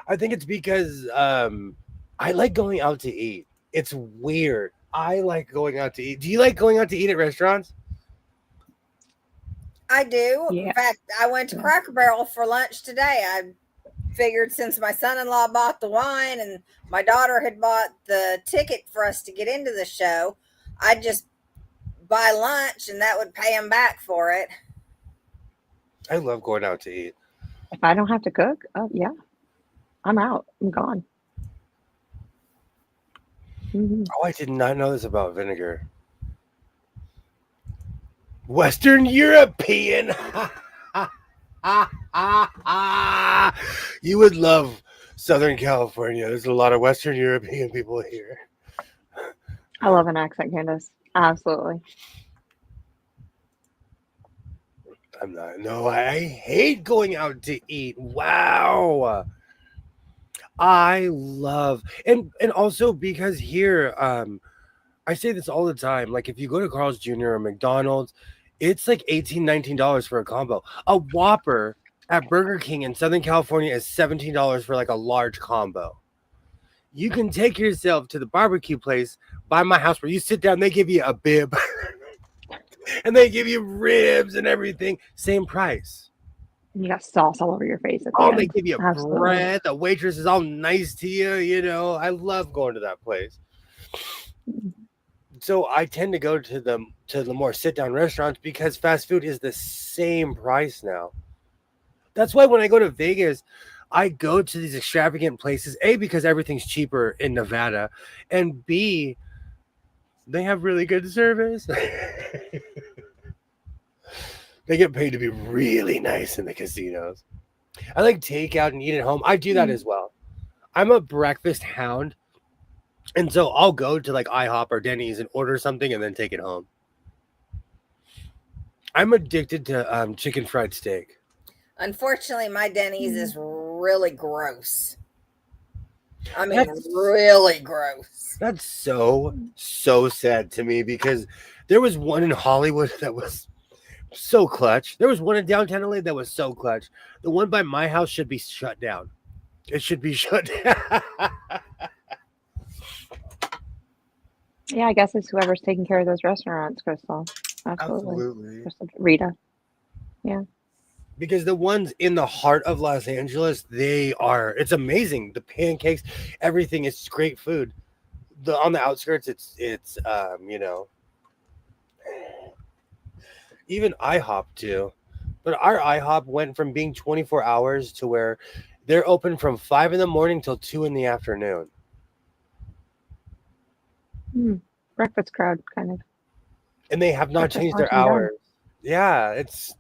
I think it's because I like going out to eat. It's weird. I like going out to eat. Do you like going out to eat at restaurants? I do. Yeah. In fact, I went to Cracker Barrel for lunch today. I figured since my son-in-law bought the wine and my daughter had bought the ticket for us to get into the show, I'd just buy lunch and that would pay him back for it. I love going out to eat. If I don't have to cook, oh yeah, I'm out. I'm gone. Mm-hmm. Oh, I did not know this about vinegar. Western European. You would love Southern California. There's a lot of Western European people here. I love an accent, Candace. Absolutely. I'm not. No, I hate going out to eat. Wow. I love and also because here, I say this all the time. Like if you go to Carl's Jr. or McDonald's, it's like $18, $19 for a combo. A Whopper at Burger King in Southern California is $17 for like a large combo. You can take yourself to the barbecue place by my house where you sit down, they give you a bib and they give you ribs and everything. Same price. And you got sauce all over your face. At the Oh, end. they give you Absolutely. bread. The waitress is all nice to you. You know, I love going to that place. So I tend to go to the more sit-down restaurants because fast food is the same price now. That's why when I go to Vegas, I go to these extravagant places, A, because everything's cheaper in Nevada, and B, they have really good service. They get paid to be really nice in the casinos. I like takeout and eat at home. I do that as well. I'm a breakfast hound. And so I'll go to like IHOP or Denny's and order something and then take it home. I'm addicted to chicken fried steak. Unfortunately, my Denny's is really gross. I mean, really gross. That's so sad to me because there was one in Hollywood that was so clutch. There was one in downtown LA that was so clutch. The one by my house should be shut down. It should be shut down. Yeah, I guess it's whoever's taking care of those restaurants, Crystal. Absolutely. Crystal, Rita. Yeah. Because the ones in the heart of Los Angeles, it's amazing. The pancakes, everything is great food. On the outskirts, it's you know, even IHOP too. But our IHOP went from being 24 hours to where they're open from 5 in the morning till 2 in the afternoon. Breakfast crowd, kind of. And they have not changed their hours. Yeah, it's.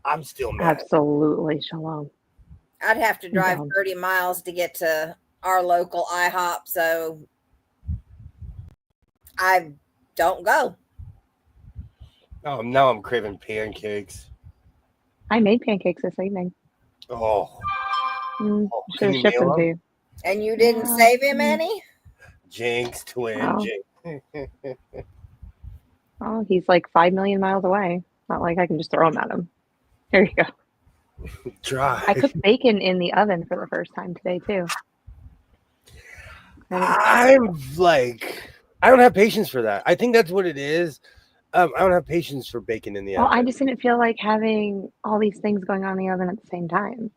I'm still mad. Absolutely, Shalom. I'd have to drive 30 miles to get to our local IHOP, so I don't go. Oh, now I'm craving pancakes. I made pancakes this evening. Oh. Should have shipped them to you. And you didn't save him any? Jinx, twin. Oh. Jinx. Oh, he's like 5 million miles away. Not like I can just throw them at him. There you go. Try. I cooked bacon in the oven for the first time today, too. I'm like, I don't have patience for that. I think that's what it is. I don't have patience for baking in the Well, oven. I just didn't feel like having all these things going on in the oven at the same time.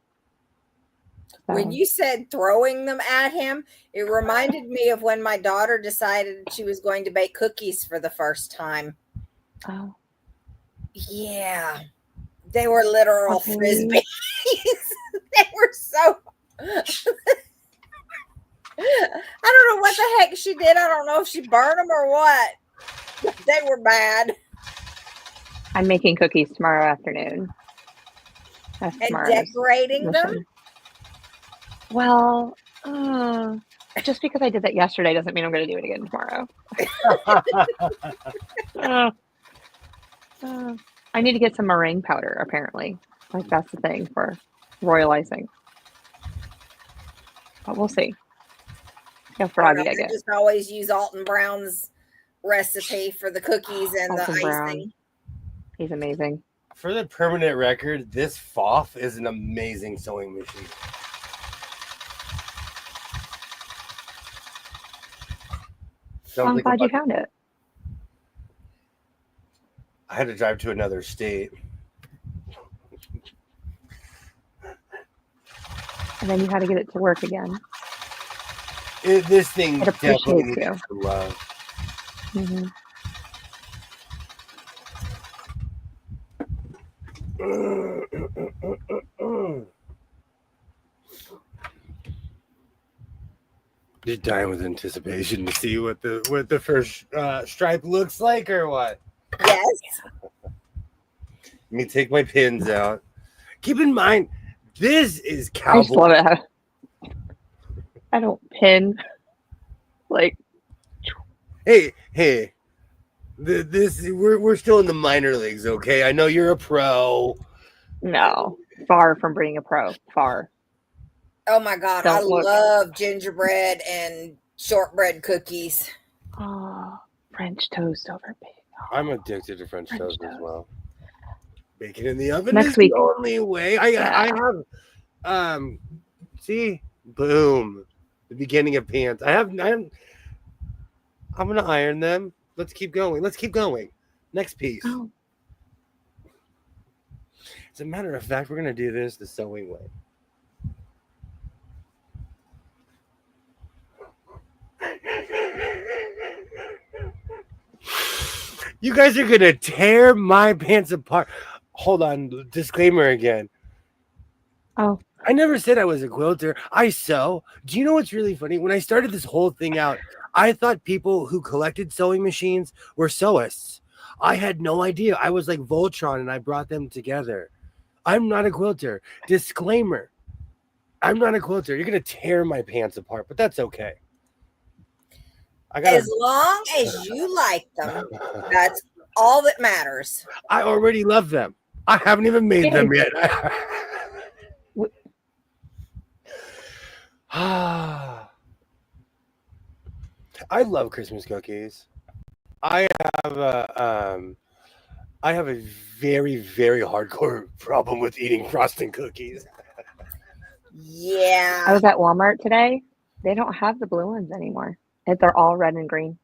When So, you said throwing them at him, it reminded me of when my daughter decided she was going to bake cookies for the first time. oh, Yeah, they were literal okay. frisbees. They were so. I don't know what the heck she did. I don't know if she burned them or what. They were bad. I'm making cookies tomorrow afternoon. That's And tomorrow's decorating them. mission. Well, just because I did that yesterday doesn't mean I'm going to do it again tomorrow. I need to get some meringue powder, apparently. Like, that's the thing for royal icing. But we'll see. How froggy I get. Just always use Alton Brown's recipe for the cookies and Alton the Brown. icing. He's amazing. For the permanent record, this Foff is an amazing sewing machine. I'm glad you found it. I had to drive to another state. And then you had to get it to work again. This thing It definitely appreciates needs you. some love. Mm-hmm. You're dying with anticipation to see what the first stripe looks like, or what? Yes. Let me take my pins out. Keep in mind, this is I just cowboy. love it. I don't pin. Like, Hey, we're still in the minor leagues, okay? I know you're a pro. no. Far from being a pro. Far. Oh my God. Don't look. Love gingerbread and shortbread cookies. Oh, French toast over bacon. I'm addicted to French toast as toast. well. Bacon in the oven Next is week. the only way. I have see, boom, the beginning of pants. I'm gonna iron them. Let's keep going. Next piece. Oh. As a matter of fact, we're gonna do this the sewing way. You guys are gonna tear my pants apart. Hold on, disclaimer again. Oh. I never said I was a quilter. I sew. Do you know what's really funny? When I started this whole thing out, I thought people who collected sewing machines were sewists. I had no idea. I was like Voltron and I brought them together. I'm not a quilter. Disclaimer. I'm not a quilter. You're going to tear my pants apart, but that's okay. As long as you like them, that's all that matters. I already love them. I haven't even made them yet. I love Christmas cookies. I have a very, very hardcore problem with eating frosting cookies. Yeah. I was at Walmart today. They don't have the blue ones anymore. They're all red and green.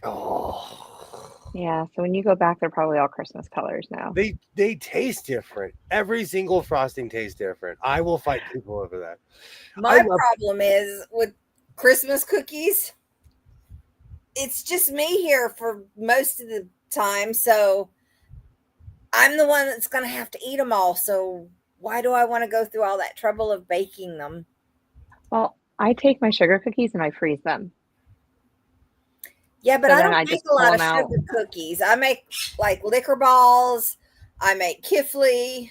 Oh. Yeah, so when you go back, they're probably all Christmas colors now. They taste different. Every single frosting tastes different. I will fight people over that. My problem is with Christmas cookies, it's just me here for most of the time, so I'm the one that's going to have to eat them all. So why do I want to go through all that trouble of baking them? Well, I take my sugar cookies and I freeze them. Yeah, but So I then don't I make just a lot pull of them out. sugar cookies. I make like liquor balls. I make kifley.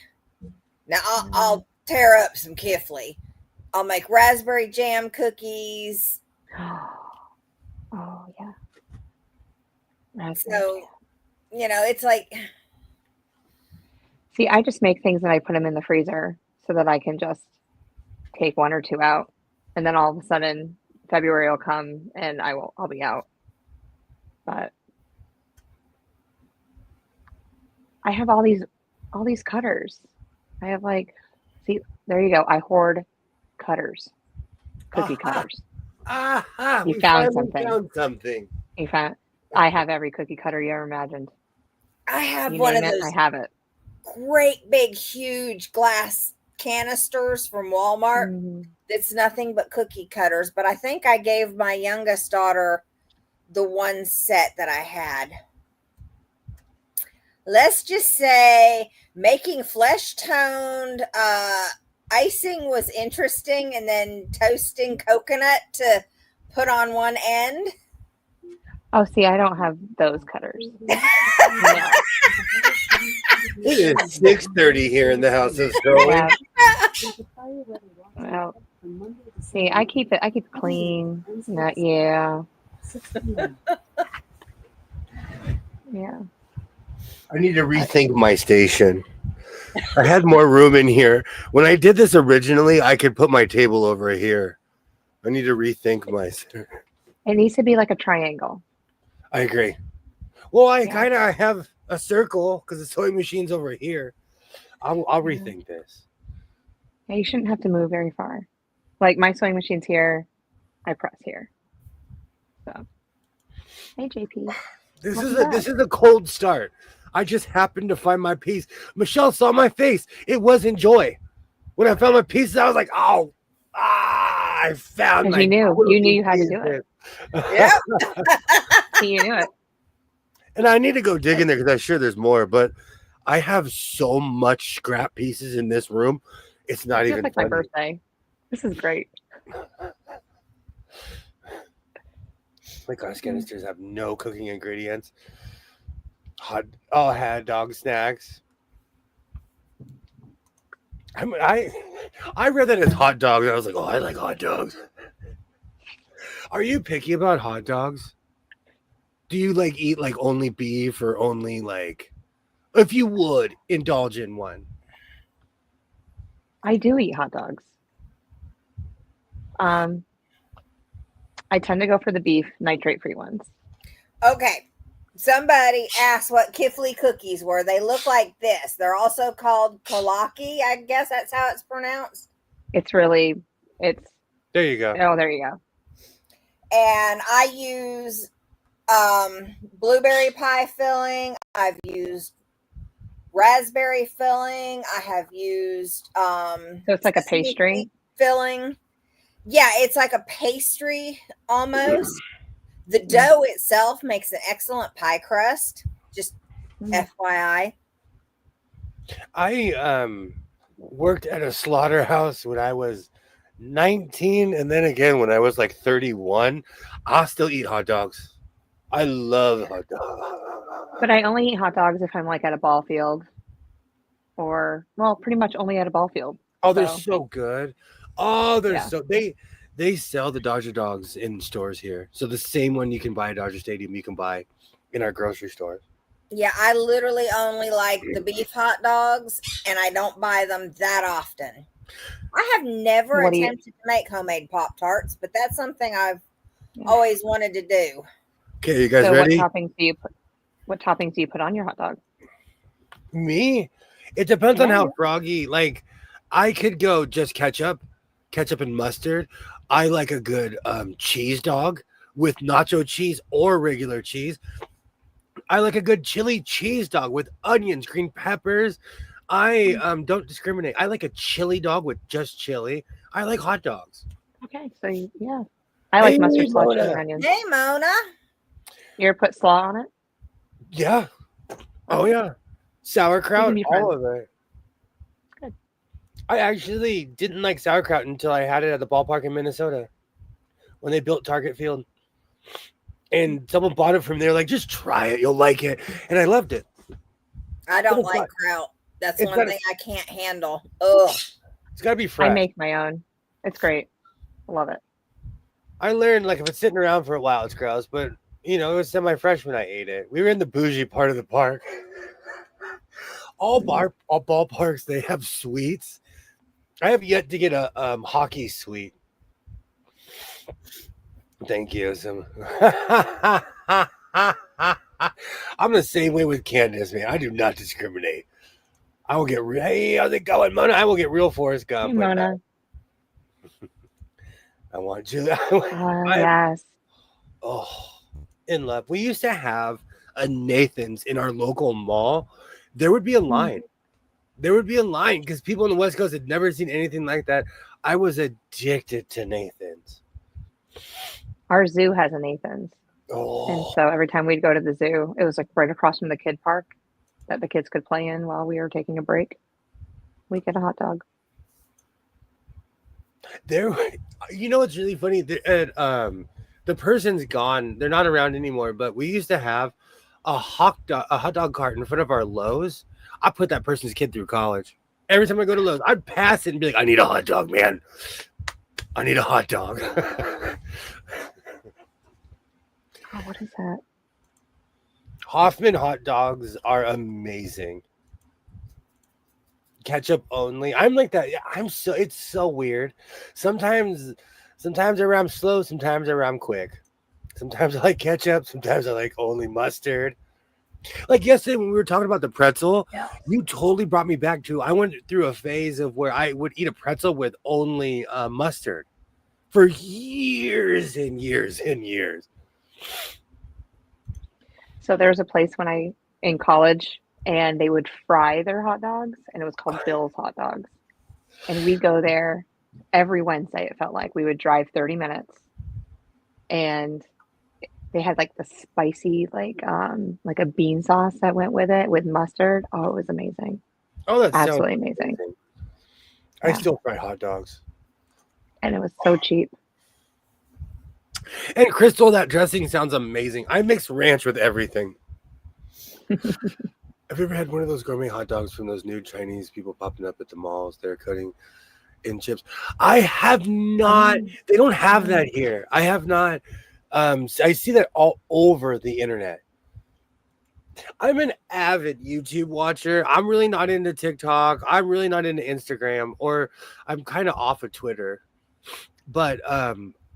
Now I'll tear up some kifley. I'll make raspberry jam cookies. Oh, yeah. So, it's like. See, I just make things and I put them in the freezer so that I can just take one or two out. And then all of a sudden, February will come and I'll be out. But I have all these cutters. I have see, there you go. I hoard cutters, cookie cutters. Aha! You We found finally something. found something. In fact, I have every cookie cutter you ever imagined. I have You one name of it, those I have it. great big huge glass canisters from Walmart. Mhm. It's nothing but cookie cutters, but I think I gave my youngest daughter the one set that I had. Let's just say making flesh toned icing was interesting, and then toasting coconut to put on one end. Oh, see, I don't have those cutters. No. It is 6:30 here in the house of Sterling. Yeah. Well, see, I keep it clean. No, yeah. Yeah. I need to rethink my station. I had more room in here. When I did this originally, I could put my table over here. I need to rethink my. It needs to be like a triangle. I agree. Well, I Yeah. kind of have a circle because the sewing machine's over here. I'll rethink this. Yeah, you shouldn't have to move very far. Like my sewing machine's here, I press here. So, hey JP. This Welcome is a cold start. I just happened to find my piece. Michelle saw my face. It wasn't joy. When I found my pieces, I was like, "Oh, I found my." Because you knew you had to do it. Yep. See, you knew it. And I need to go dig in there because I'm sure there's more. But I have so much scrap pieces in this room. It's not It's even like funny. my birthday. This is great. My glass canisters have no cooking ingredients. Had dog snacks. I read that as hot dogs. I was like, oh, I like hot dogs. Are you picky about hot dogs? Do you like eat like only beef or only like, if you would indulge in one? I do eat hot dogs. I tend to go for the beef nitrate-free ones. Okay. Somebody asked what Kifley cookies were. They look like this. They're also called kolaki. I guess that's how it's pronounced. It's There you go. oh, there you go. And I use blueberry pie filling. I've used raspberry filling. I have used So it's like a pastry filling. Yeah, it's like a pastry almost. The dough itself makes an excellent pie crust. Just FYI. I worked at a slaughterhouse when I was 19, and then again when I was like 31. I'll still eat hot dogs. I love hot dogs. But I only eat hot dogs if I'm like at a ball field, or well, pretty much only at a ball field. Oh, they're So- so good. Oh, they're Yeah. so they sell the Dodger dogs in stores here. So the same one you can buy at Dodger Stadium, you can buy in our grocery stores. Yeah, I literally only like the beef hot dogs, and I don't buy them that often. I have never What do you- attempted to make homemade Pop-Tarts, but that's something I've always wanted to do. Okay, you guys So ready? what toppings do you put on your hot dog? Me? It depends on Yeah. how froggy. Like, I could go just ketchup and mustard. I like a good cheese dog with nacho cheese or regular cheese. I like a good chili cheese dog with onions, green peppers. I don't discriminate. I like a chili dog with just chili. I like hot dogs. Okay, so yeah, I like Hey, mustard, slaw, chili, Mona. and onions. Hey, Mona. You ever put slaw on it? Yeah. Oh yeah. Sauerkraut, be all friends. of it. Good. I actually didn't like sauerkraut until I had it at the ballpark in Minnesota when they built Target Field. And someone bought it from there, like, just try it, you'll like it. And I loved it. I don't It's like not- kraut. That's it's one not- thing I can't handle. Ugh. It's gotta be fresh. I make my own. It's great. I love it. I learned, like, if it's sitting around for a while, it's gross, but you know, it was semi-fresh when I ate it. We were in the bougie part of the park. All ballparks, they have sweets. I have yet to get a hockey suite. Thank you. I'm the same way with Candace, man. I do not discriminate. I will get hey, how's it going, Mona? I will get real Forrest Gump. Hey, Mona. I want Julia. Yes. Oh, in love. We used to have a Nathan's in our local mall. There would be a line. There would be a line because people on the West Coast had never seen anything like that. I was addicted to Nathan's. Our zoo has a Nathan's. And Oh, so every time we'd go to the zoo, it was like right across from the kid park that the kids could play in while we were taking a break. We'd get a hot dog. there. You know what's really funny? The person's gone. They're not around anymore. But we used to have a hot dog cart in front of our Lowe's. I put that person's kid through college. Every time I go to Lowe's, I'd pass it and be like, "I need a hot dog, man. I need a hot dog." Oh, what is that? Hoffman hot dogs are amazing. Ketchup only. I'm like that. Yeah, it's so weird. Sometimes I ram slow, sometimes I ram quick. Sometimes I like ketchup, sometimes I like only mustard. Like yesterday when we were talking about the pretzel, you totally brought me back to, I went through a phase of where I would eat a pretzel with only mustard for years and years and years. So there was a place in college, and they would fry their hot dogs, and it was called Bill's Hot Dogs. And we'd go there every Wednesday. It felt like we would drive 30 minutes, and they had like the spicy, like a bean sauce that went with it with mustard. Oh, it was amazing. Oh, that's Absolutely amazing. I Yeah. still fry hot dogs. And it was so cheap. And Crystal, that dressing sounds amazing. I mix ranch with everything. Have you ever had one of those gourmet hot dogs from those new Chinese people popping up at the malls? They're cutting in chips. I have not. They don't have that here. I have not. I see that all over the internet. I'm an avid YouTube watcher. I'm really not into TikTok. I'm really not into Instagram, or I'm kind of off of Twitter. But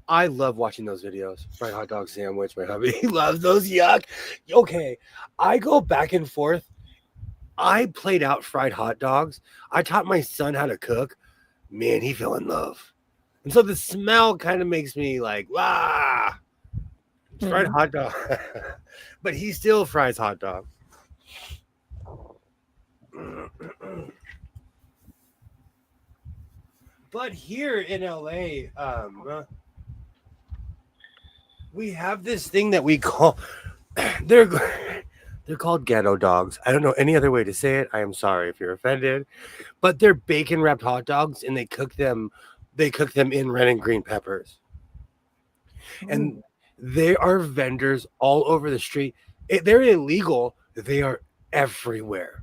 I love watching those videos. Fried hot dog sandwich. My hubby loves those. Yuck. Okay. I go back and forth. I played out fried hot dogs. I taught my son how to cook. Man, he fell in love. And so the smell kind of makes me like, wow, fried hot dog. But he still fries hot dog. But here in LA, we have this thing that we call they're called ghetto dogs. I don't know any other way to say it. I am sorry if you're offended, but they're bacon wrapped hot dogs, and they cook them in red and green peppers. And there are vendors all over the street. They're illegal. They are everywhere.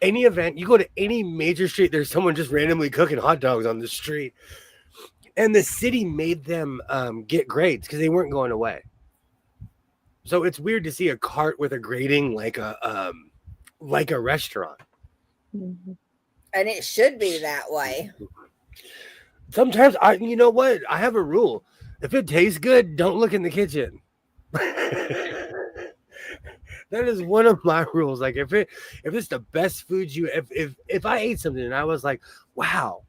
Any event, you go to any major street, there's someone just randomly cooking hot dogs on the street. And the city made them get grades because they weren't going away. So it's weird to see a cart with a grating like a restaurant. And it should be that way. Sometimes you know what? I have a rule. If it tastes good, don't look in the kitchen. That is one of my rules. Like if it's the best food if I ate something and I was like, wow,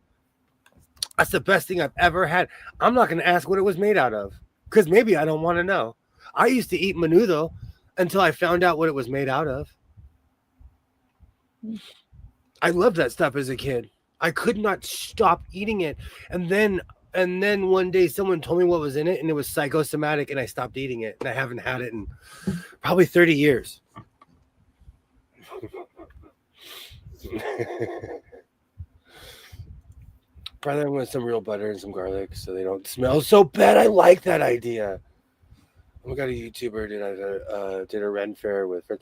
that's the best thing I've ever had, I'm not going to ask what it was made out of because maybe I don't want to know. I used to eat menudo until I found out what it was made out of. I loved that stuff as a kid. I could not stop eating it. And then one day someone told me what was in it, and it was psychosomatic, and I stopped eating it. And I haven't had it in probably 30 years. Fry them with some real butter and some garlic so they don't smell so bad. I like that idea. We got a YouTuber did a Ren fair with friends.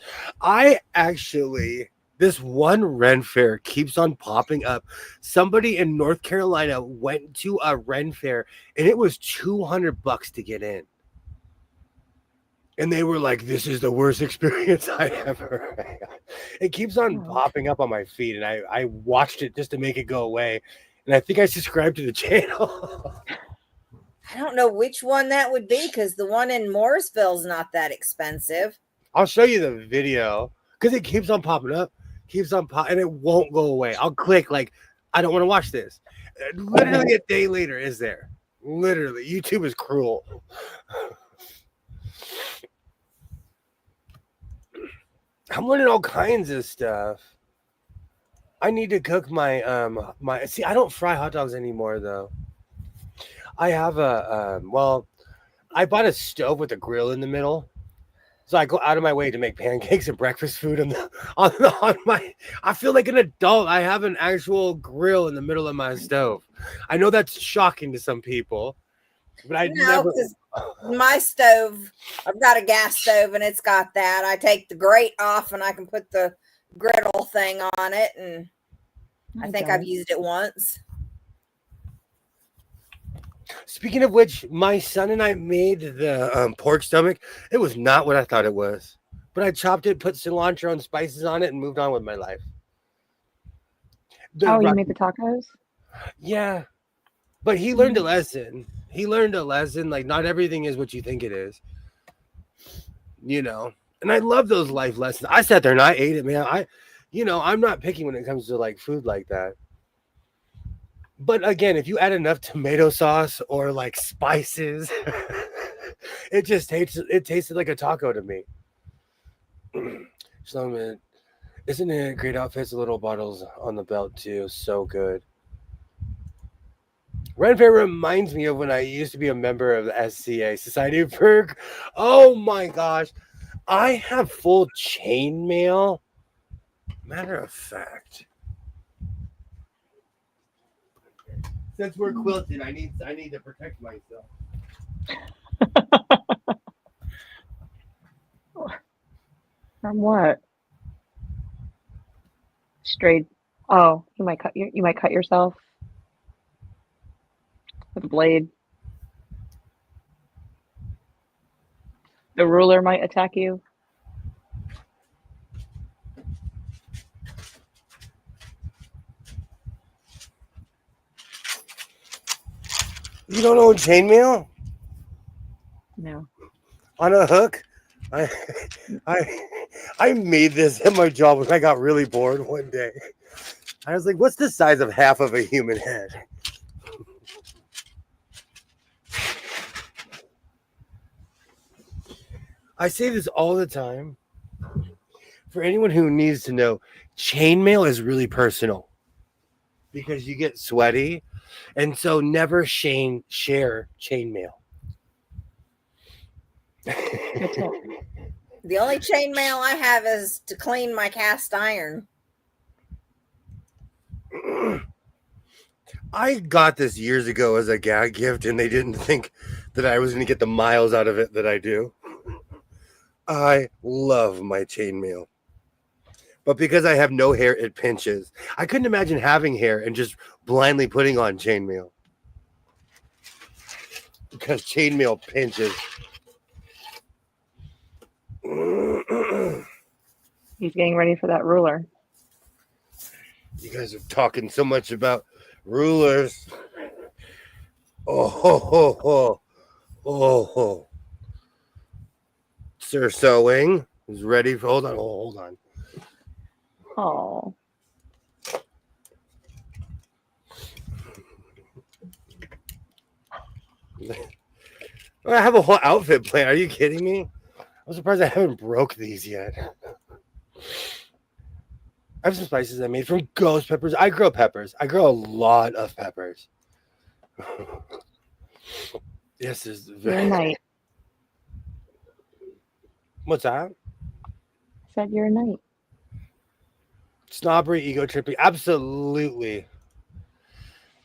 This one Ren fair keeps on popping up. Somebody in North Carolina went to a Ren fair and it was $200 to get in. And they were like, this is the worst experience I ever had. It keeps on popping up on my feed, and I watched it just to make it go away. And I think I subscribed to the channel. I don't know which one that would be because the one in Mooresville's not that expensive. I'll show you the video because it keeps on popping up, and it won't go away. I'll click like, I don't want to watch this. Literally a day later, is there? Literally, YouTube is cruel. I'm learning all kinds of stuff. I need to cook my see, I don't fry hot dogs anymore though. I have I bought a stove with a grill in the middle. So I go out of my way to make pancakes and breakfast food on my. I feel like an adult. I have an actual grill in the middle of my stove. I know that's shocking to some people, but I never. Because my stove, I've got a gas stove and it's got that. I take the grate off and I can put the griddle thing on it, and I think I've used it once. Speaking of which, my son and I made the pork stomach. It was not what I thought it was, but I chopped it, put cilantro and spices on it, and moved on with my life. You made the tacos? Yeah, but he learned a lesson. He learned a lesson. Like, not everything is what you think it is. You know, and I love those life lessons. I sat there and I ate it, man. I'm not picky when it comes to like food like that. But again, if you add enough tomato sauce or like spices, it tasted like a taco to me. So, isn't it great outfits? Little bottles on the belt too. So good. Ren Fair reminds me of when I used to be a member of the SCA, Society for. Oh my gosh. I have full chainmail. Matter of fact. Since we're quilted, I need to protect myself. From what? Straight. Oh, you might cut yourself with a blade. The ruler might attack you. You don't know chainmail? No. On a hook? I made this at my job when I got really bored one day. I was like, what's the size of half of a human head? I say this all the time. For anyone who needs to know, chainmail is really personal because you get sweaty. And so never share chainmail. The only chainmail I have is to clean my cast iron. I got this years ago as a gag gift, and they didn't think that I was going to get the miles out of it that I do. I love my chainmail. But because I have no hair, it pinches. I couldn't imagine having hair and just blindly putting on chainmail. Because chainmail pinches. He's getting ready for that ruler. You guys are talking so much about rulers. Oh. Sir Sewing is ready for. Hold on. Oh. I have a whole outfit planned. Are you kidding me? I'm surprised I haven't broke these yet. I have some spices I made from ghost peppers. I grow peppers. I grow a lot of peppers. This is You're a knight. What's that? I said you're a knight. Snobbery, ego tripping. Absolutely.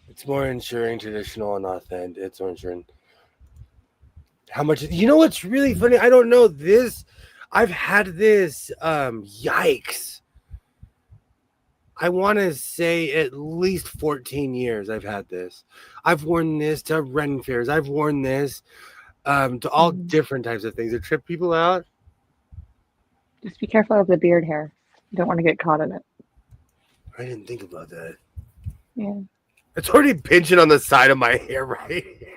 It's more ensuring traditional and authentic. It's more ensuring. How much? You know what's really funny? I don't know this. I've had this. Yikes. I want to say at least 14 years I've had this. I've worn this to Ren fairs. I've worn this to all different types of things to trip people out. Just be careful of the beard hair. You don't want to get caught in it. I didn't think about that. Yeah. It's already pinching on the side of my hair right here.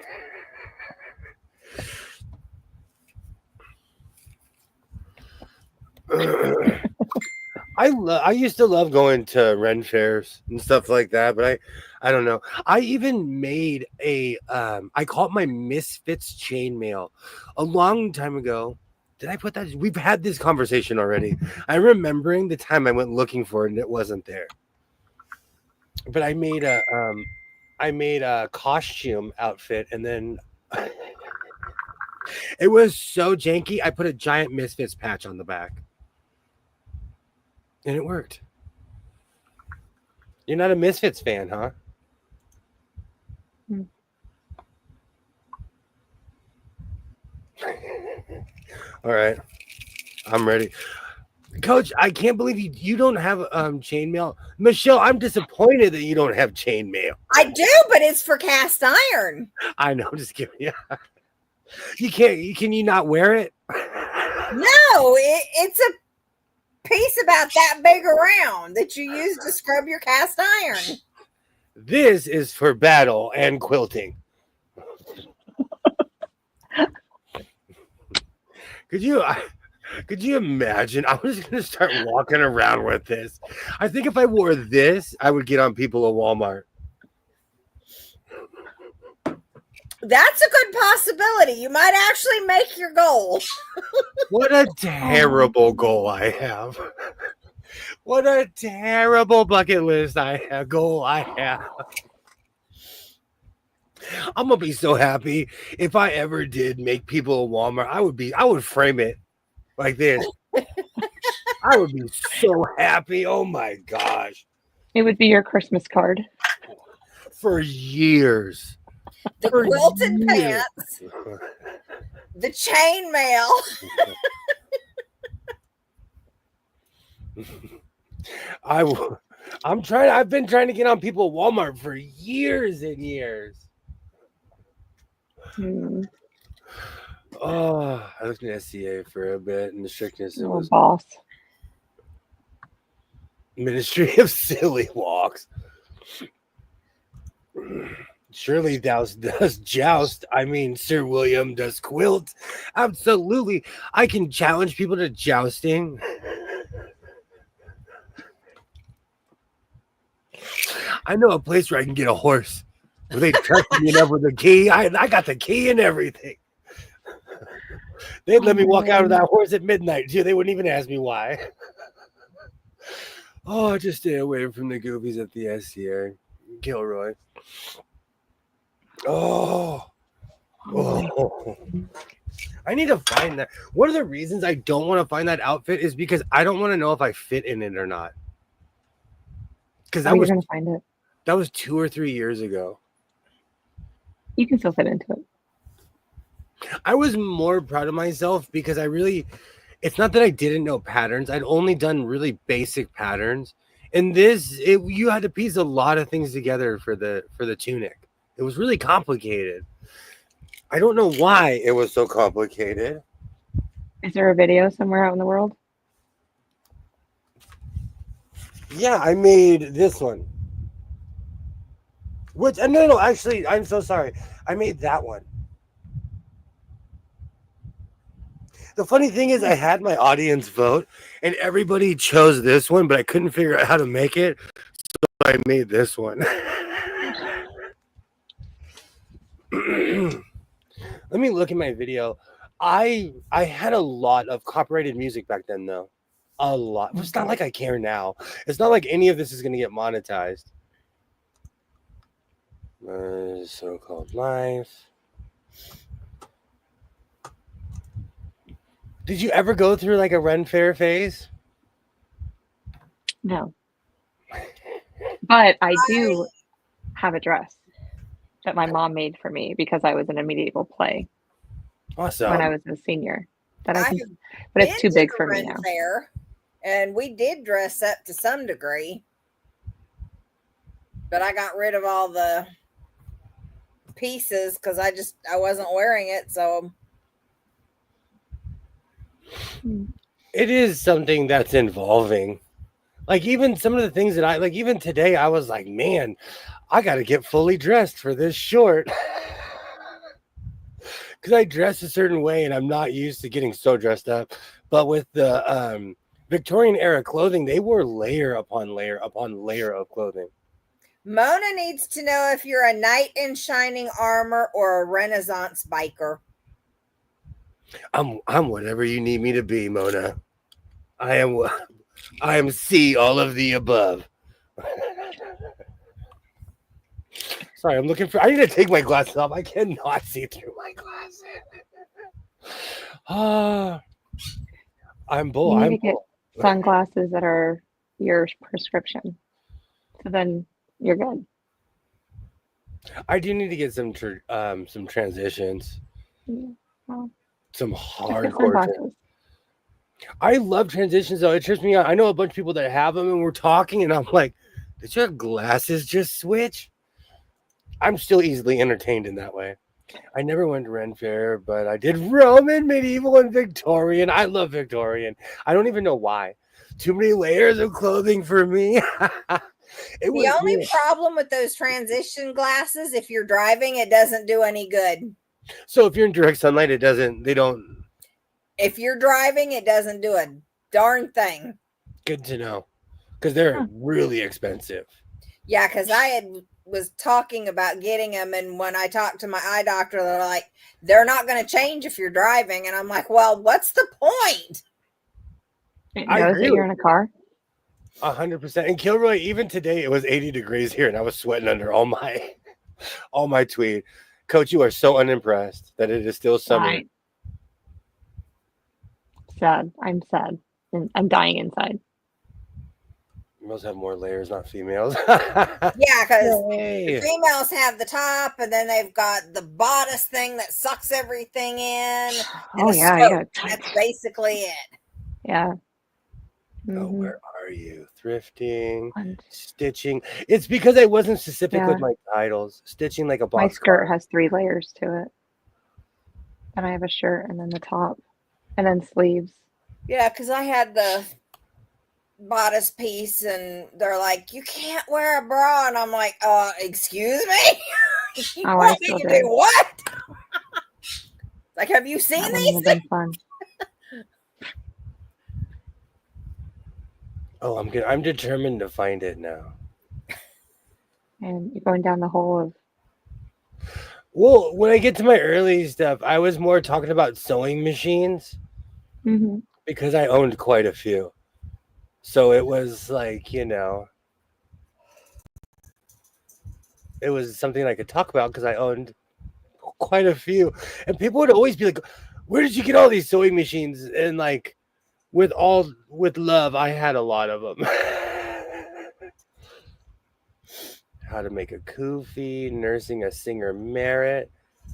I used to love going to Ren fairs and stuff like that, but I don't know. I even made a I call it my Misfits chainmail a long time ago. Did I put that? We've had this conversation already. I'm remembering the time I went looking for it and it wasn't there. But I made a costume outfit, and then it was so janky. I put a giant Misfits patch on the back. And it worked. You're not a Misfits fan, huh? Hmm. All right. I'm ready. Coach, I can't believe you don't have chainmail. Michelle, I'm disappointed that you don't have chainmail. I do, but it's for cast iron. I know, just kidding. Yeah. Can you not wear it? No, it's a piece about that big around that you use to scrub your cast iron. This is for battle and quilting. Could you imagine? I was going to start walking around with this. I think if I wore this, I would get on people at Walmart. That's a good possibility. You might actually make your goal. What a terrible goal I have. What a terrible bucket list goal I have. I'm gonna be so happy if I ever did make people a Walmart. I would frame it like this. I would be so happy. Oh my gosh. It would be your Christmas card. For years. The quilted pants, the chainmail. I've been trying to get on people at Walmart for years and years. Oh, I looked at SCA for a bit, and the strictness it was boss. Ministry of Silly Walks. Surely does joust. I mean, Sir William does quilt. Absolutely. I can challenge people to jousting. I know a place where I can get a horse. Where they trust me enough with the key. I got the key and everything. They'd let me walk out of that horse at midnight, too. They wouldn't even ask me why. Oh, just stay away from the goofies at the SCA. Gilroy. Oh. I need to find that. One of the reasons I don't want to find that outfit is because I don't want to know if I fit in it or not. Because you're gonna find it. That was 2 or 3 years ago. You can still fit into it. I was more proud of myself because it's not that I didn't know patterns. I'd only done really basic patterns. And you had to piece a lot of things together for the tunic. It was really complicated. I don't know why it was so complicated. Is there a video somewhere out in the world? Yeah, I made this one. No, actually, I'm so sorry. I made that one. The funny thing is I had my audience vote and everybody chose this one, but I couldn't figure out how to make it. So I made this one. Let me look at my video. I had a lot of copyrighted music back then, though. A lot. It's not like I care now. It's not like any of this is going to get monetized. So-called life. Did you ever go through like a Ren Fair phase? No. But I do have a dress that my mom made for me because I was in a medieval play. Awesome. When I was a senior. But it's too big for me now. Fair, and we did dress up to some degree. But I got rid of all the pieces because I wasn't wearing it, so it is something that's involving. Like even some of the things that even today I was like, man, I got to get fully dressed for this short. Because I dress a certain way and I'm not used to getting so dressed up. But with the Victorian era clothing, they wore layer upon layer upon layer of clothing. Mona needs to know if you're a knight in shining armor or a Renaissance biker. I'm whatever you need me to be, Mona. I am C, all of the above. Sorry, I'm looking for. I need to take my glasses off. I cannot see through my glasses. I'm bull. You need I'm to get bull. sunglasses that are your prescription. So then you're good. I do need to get some transitions. Yeah. Well, Some just get hardcore. sunglasses. I love transitions though. It trips me out. I know a bunch of people that have them, and we're talking, and I'm like, "Did your glasses just switch?" I'm still easily entertained in that way. I never went to Ren Fair, but I did Roman, medieval, and Victorian. I love Victorian. I don't even know why. Too many layers of clothing for me. The only problem with those transition glasses, if you're driving, it doesn't do any good. So if you're in direct sunlight, they don't. If you're driving, it doesn't do a darn thing. Good to know. Because they're really expensive. Yeah, because was talking about getting them, and when I talked to my eye doctor, they're like, they're not going to change if you're driving, and I'm like, well, what's the point? It knows that you're in a car. 100%. And Kilroy, even today, it was 80 degrees here, and I was sweating under all my tweed. Coach, you are so unimpressed that it is still summer. Right. Sad. I'm sad. And I'm dying inside. Males have more layers, not females. Yeah, because females have the top, and then they've got the bodice thing that sucks everything in. Oh yeah. That's basically it. Yeah. Oh, where are you? Thrifting, And stitching. It's because I wasn't specific with my titles. Stitching like a box. my skirt has 3 layers to it. Then I have a shirt, and then the top, and then sleeves. Yeah, because I had the bodice piece, and they're like, you can't wear a bra, and I'm like, excuse me? You want me to do what? Like, have you seen That these would have been fun. Oh, I'm determined to find it now. And you're going down the hole of. Well, when I get to my early stuff, I was more talking about sewing machines because I owned quite a few. So it was like, it was something I could talk about because I owned quite a few. And people would always be like, where did you get all these sewing machines? And like, with love, I had a lot of them. How to make a kufi, nursing a singer merit,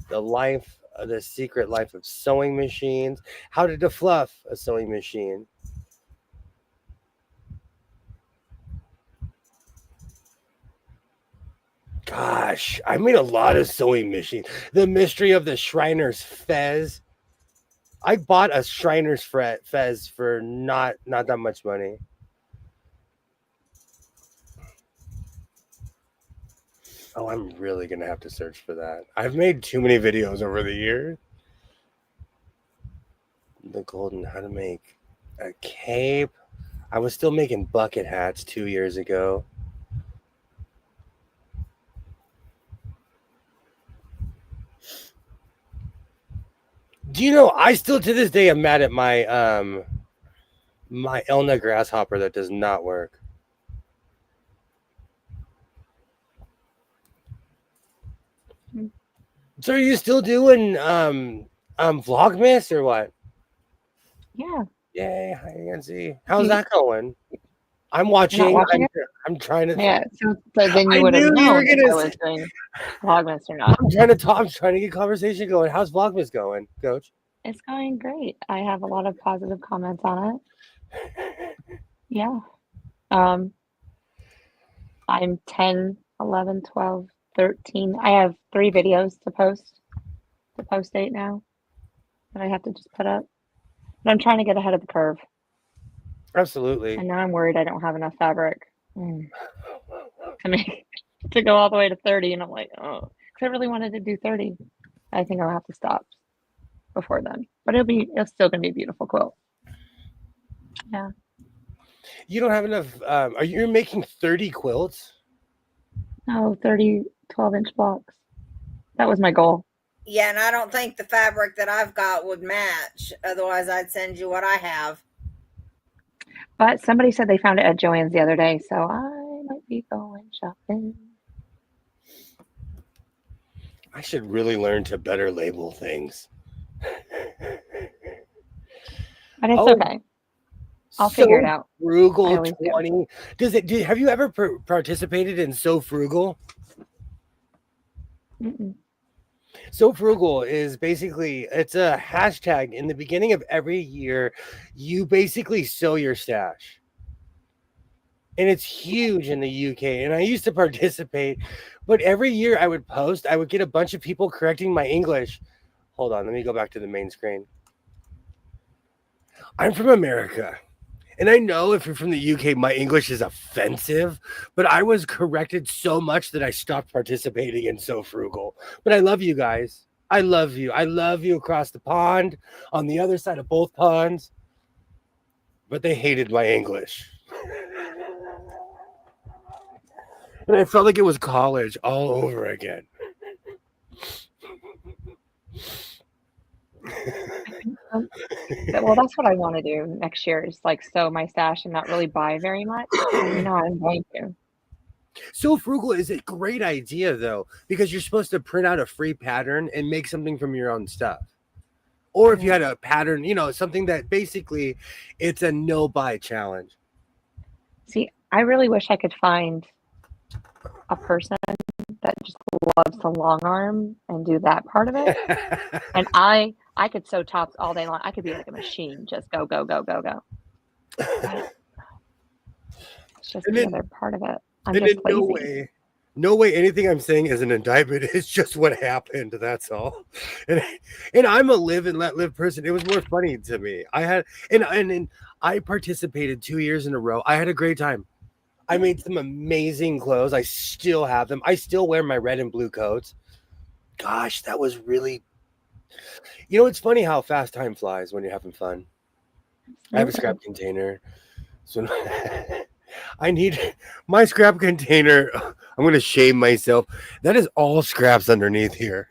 the secret life of sewing machines, how to defluff a sewing machine. Gosh, I made a lot of sewing machines. The mystery of the Shriner's Fez. I bought a Shriner's Fez for not that much money. Oh, I'm really going to have to search for that. I've made too many videos over the years. How to make a cape. I was still making bucket hats 2 years ago. Do you know, I still to this day am mad at my Elna grasshopper that does not work. So are you still doing Vlogmas or what? Yeah. Yay, I can see. How's that going? I'm watching. I'm trying to. Yeah. So then you would have known if I was doing Vlogmas or not. I'm trying to get conversation going. How's Vlogmas going, Coach? It's going great. I have a lot of positive comments on it. Yeah. I'm 10, 11, 12, 13. I have 3 videos to post date now that I have to just put up. But I'm trying to get ahead of the curve. Absolutely. And now I'm worried I don't have enough fabric to go all the way to 30. And I'm like, oh, because I really wanted to do 30. I think I'll have to stop before then. But it's still gonna be a beautiful quilt. Yeah. You don't have enough. Are you making 30 quilts? No, 30 12-inch blocks. That was my goal. Yeah, and I don't think the fabric that I've got would match. Otherwise, I'd send you what I have. But somebody said they found it at Joann's the other day, so I might be going shopping. I should really learn to better label things. But it's okay. I'll figure it out. I Frugal always do. 20. Have you ever participated in So Frugal? Mm-mm. So Frugal is basically, it's a hashtag in the beginning of every year. You basically sow your stash. And it's huge in the UK. And I used to participate, but every year I would post, I would get a bunch of people correcting my English. Hold on, let me go back to the main screen. I'm from America. And I know if you're from the UK, my English is offensive, but I was corrected so much that I stopped participating in So Frugal. But I love you guys. I love you. I love you across the pond, on the other side of both ponds. But they hated my English. And I felt like it was college all over again. Well, that's what I want to do next year is like sow my stash and not really buy very much. And you know, I'm going to. So Frugal is a great idea, though, because you're supposed to print out a free pattern and make something from your own stuff. Or if you had a pattern, you know, something that basically it's a no-buy challenge. See, I really wish I could find a person that just loves to long arm and do that part of it. And I could sew tops all day long. I could be like a machine, just go, go, go, go, go. But it's just the other part of it. I'm just lazy. No way anything I'm saying is an indictment. It's just what happened. That's all. And I'm a live and let live person. It was more funny to me. I had and I participated 2 years in a row. I had a great time. I made some amazing clothes. I still have them. I still wear my red and blue coats. Gosh, that was really. You know, it's funny how fast time flies when you're having fun. I have a scrap container. So I need my scrap container. I'm going to shame myself. That is all scraps underneath here.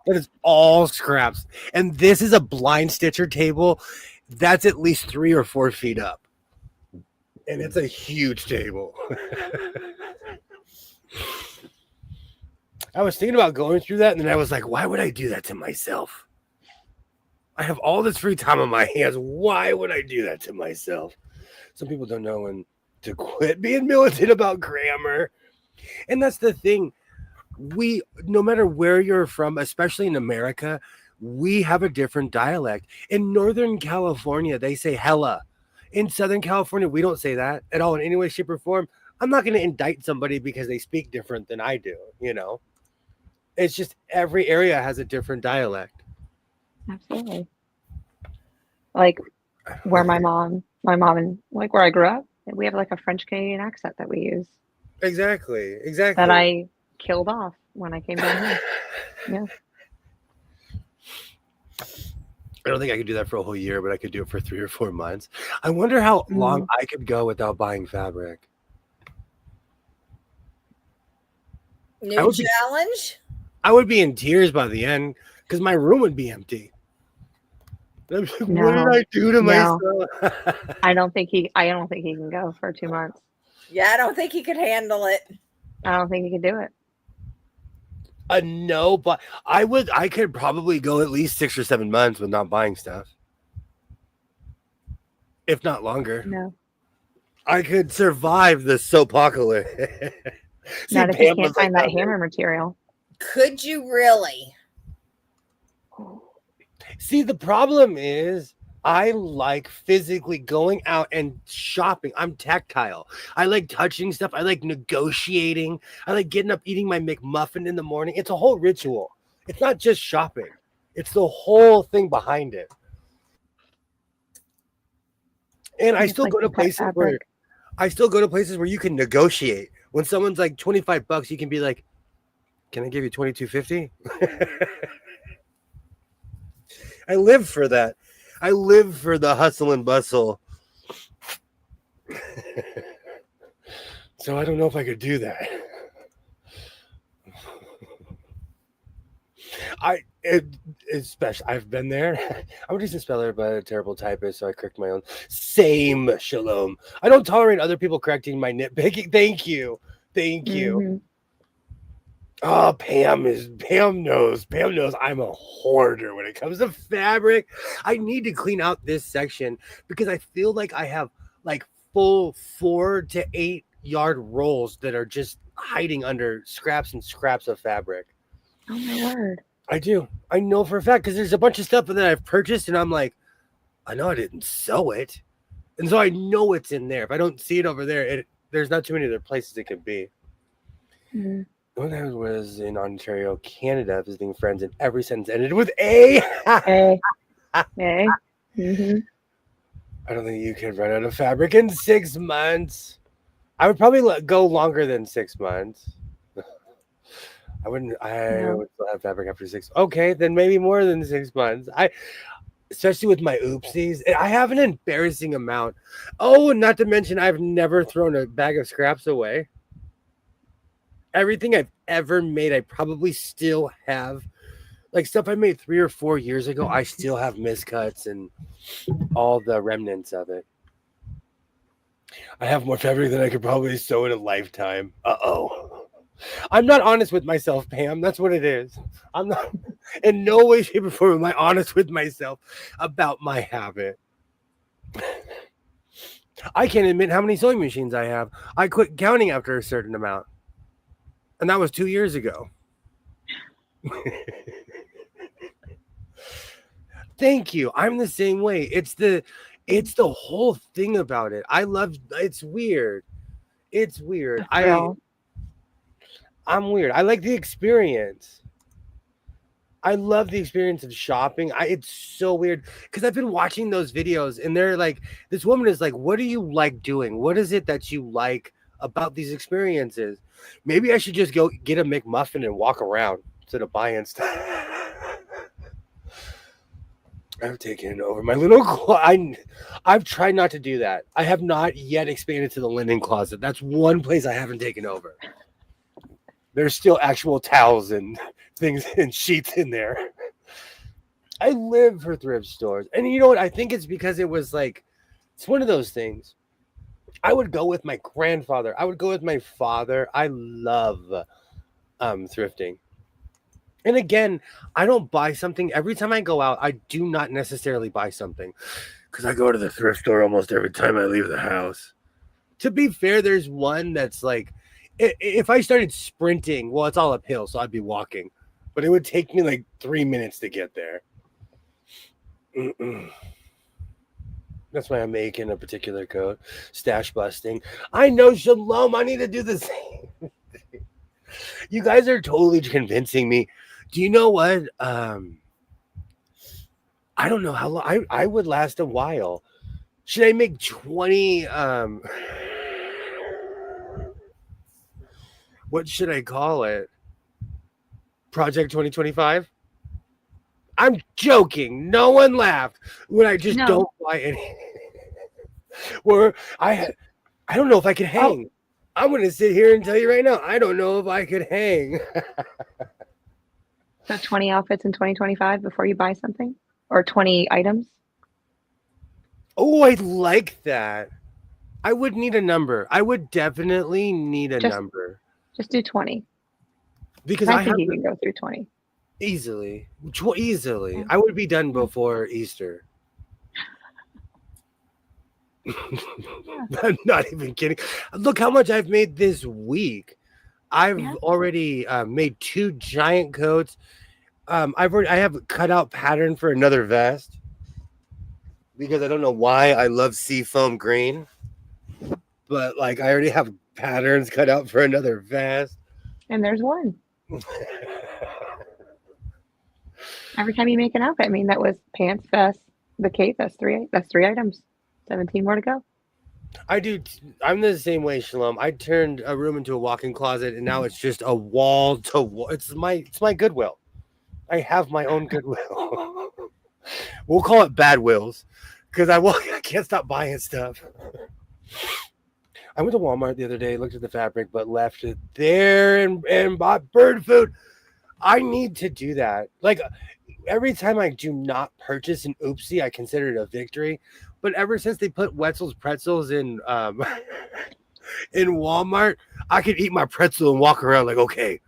That is all scraps. And this is a blind stitcher table. That's at least 3 or 4 feet up. And it's a huge table. I was thinking about going through that. And then I was like, why would I do that to myself? I have all this free time on my hands. Why would I do that to myself? Some people don't know when to quit being militant about grammar. And that's the thing. No matter where you're from, especially in America, we have a different dialect. In Northern California, they say hella. In Southern California, we don't say that at all in any way, shape, or form. I'm not going to indict somebody because they speak different than I do, you know? It's just every area has a different dialect. Absolutely. Like where my mom and like where I grew up, we have like a French Canadian accent that we use. Exactly. That I killed off when I came down here. Yeah. I don't think I could do that for a whole year, but I could do it for 3 or 4 months. I wonder how long I could go without buying fabric. New challenge? I would be in tears by the end because my room would be empty. What did I do to myself? I don't think he can go for 2 months. Yeah, I don't think he could handle it. I don't think he could do it. No, but I could probably go at least 6 or 7 months with not buying stuff. If not longer. No. I could survive the soapocalypse. Not if you can't find that hammer material. Could you really? See, the problem is I like physically going out and shopping. I'm tactile. I like touching stuff. I like negotiating. I like getting up, eating my McMuffin in the morning. It's a whole ritual. It's not just shopping. It's the whole thing behind it. And I still go to places where you can negotiate. When someone's like $25, you can be like, "Can I give you $22.50?" I live for that. I live for the hustle and bustle. So I don't know if I could do that. Especially I've been there. I'm a decent speller, but a terrible typist, so I correct my own. Same, Shalom. I don't tolerate other people correcting my nitpicking. Thank you. Mhm. Oh, Pam knows. Pam knows I'm a hoarder when it comes to fabric. I need to clean out this section because I feel like I have like full 4 to 8 yard rolls that are just hiding under scraps and scraps of fabric. Oh my word. I do. I know for a fact because there's a bunch of stuff that I've purchased and I'm like, I know I didn't sew it. And so I know it's in there. If I don't see it over there, there's not too many other places it could be. Mhm. When I was in Ontario, Canada, visiting friends, and every sentence ended with A. Hey. Hey. Mhm. I don't think you can run out of fabric in 6 months. I would probably go longer than 6 months. I would still have fabric after 6. Okay, then maybe more than 6 months. Especially with my oopsies, I have an embarrassing amount. Oh, and not to mention, I've never thrown a bag of scraps away. Everything I've ever made, I probably still have. Like stuff I made 3 or 4 years ago, I still have miscuts and all the remnants of it. I have more fabric than I could probably sew in a lifetime. Uh-oh. I'm not honest with myself, Pam. That's what it is. I'm not in no way, shape, or form am I honest with myself about my habit. I can't admit how many sewing machines I have. I quit counting after a certain amount. And that was 2 years ago. Thank you. I'm the same way. It's the whole thing about it. It's weird. It's weird. I'm weird. I like the experience. I love the experience of shopping. It's so weird because I've been watching those videos and they're like, this woman is like, what do you like doing? What is it that you like about these experiences? Maybe I should just go get a McMuffin and walk around instead of buying stuff. I've taken over my little I've tried not to do that. I have not yet expanded to the linen closet. That's one place I haven't taken over. There's still actual towels and things and sheets in there. I live for thrift stores. And you know what? I think it's because it was like, it's one of those things. I would go with my grandfather. I would go with my father. I love thrifting. And again, I don't buy something. Every time I go out, I do not necessarily buy something because I go to the thrift store almost every time I leave the house. To be fair, there's one that's like, if I started sprinting, well, it's all uphill, so I'd be walking. But it would take me like 3 minutes to get there. That's why I'm making a particular coat. Stash busting. I know, Shalom. I need to do the same thing. You guys are totally convincing me. Do you know what? I don't know how long. I would last a while. Should I make 20? What should I call it? Project 2025? I'm joking. No one laughed when I just don't buy any. Where I don't know if I could hang. I'm going to sit here and tell you right now, I don't know if I could hang. So 20 outfits in 2025 before you buy something? Or 20 items? Oh, I like that. I would need a number. I would definitely need a number. Just do 20. Because I think you can go through 20. Easily. Easily. I would be done before Easter. I'm not even kidding. Look how much I've made this week. I've already made 2 giant coats. I have a cutout pattern for another vest because I don't know why I love seafoam green, but like I already have patterns cut out for another vest. And there's one. Every time you make an outfit, I mean, that was pants, vest, the cape. That's 3 items. 17 more to go. I do. I'm the same way, Shalom. I turned a room into a walk-in closet, and now it's just a wall to wall. It's my Goodwill. I have my own Goodwill. We'll call it Bad Wills because I can't stop buying stuff. I went to Walmart the other day, looked at the fabric, but left it there and bought bird food. I need to do that. Like every time I do not purchase an oopsie, I consider it a victory. But ever since they put Wetzel's pretzels in in Walmart, I could eat my pretzel and walk around like, okay,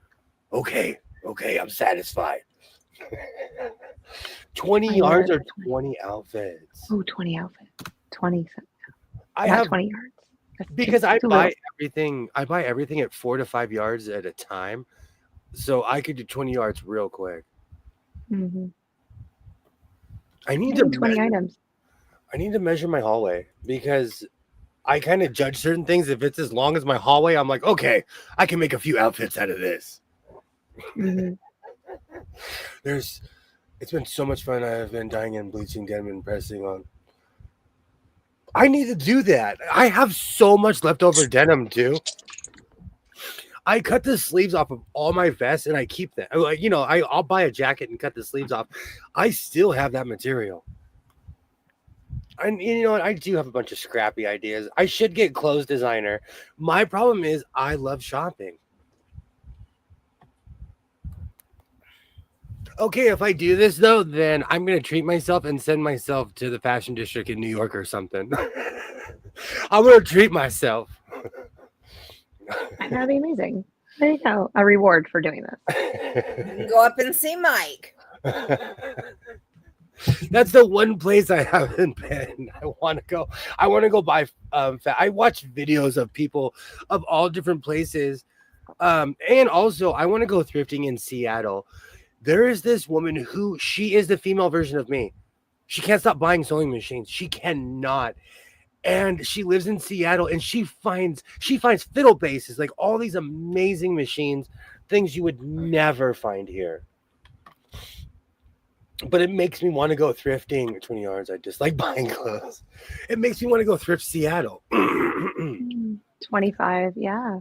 I'm satisfied. 20 yards or 20 outfits. Oh, 20 outfits. 20. I Not have 20 yards. because I It's a buy little- everything. I buy everything at 4 to 5 yards at a time, so I could do 20 yards real quick. Mhm. I need Yeah, to 20 measure, items. I need to measure my hallway because I kind of judge certain things. If it's as long as my hallway, I'm like, okay, I can make a few outfits out of this. Mhm. It's been so much fun. I've been dyeing and bleaching denim and pressing on. I need to do that. I have so much leftover denim too. I cut the sleeves off of all my vests and I keep them. Like, I'll buy a jacket and cut the sleeves off. I still have that material. And you know what? I do have a bunch of scrappy ideas. I should get clothes designer. My problem is I love shopping. Okay, if I do this though, then I'm gonna treat myself and send myself to the fashion district in New York or something. I'm gonna treat myself. That'd be amazing. There you go. A reward for doing this. You can go up and see Mike. That's the one place I haven't been. I want to go. I want to go buy. I watch videos of people of all different places, and also I want to go thrifting in Seattle. There is this woman who she is the female version of me. She can't stop buying sewing machines. She cannot. And she lives in Seattle and she finds fiddle bases, like all these amazing machines, things you would never find here. But it makes me want to go thrifting. 20 yards, I just like buying clothes. It makes me want to go thrift Seattle. 25, yeah.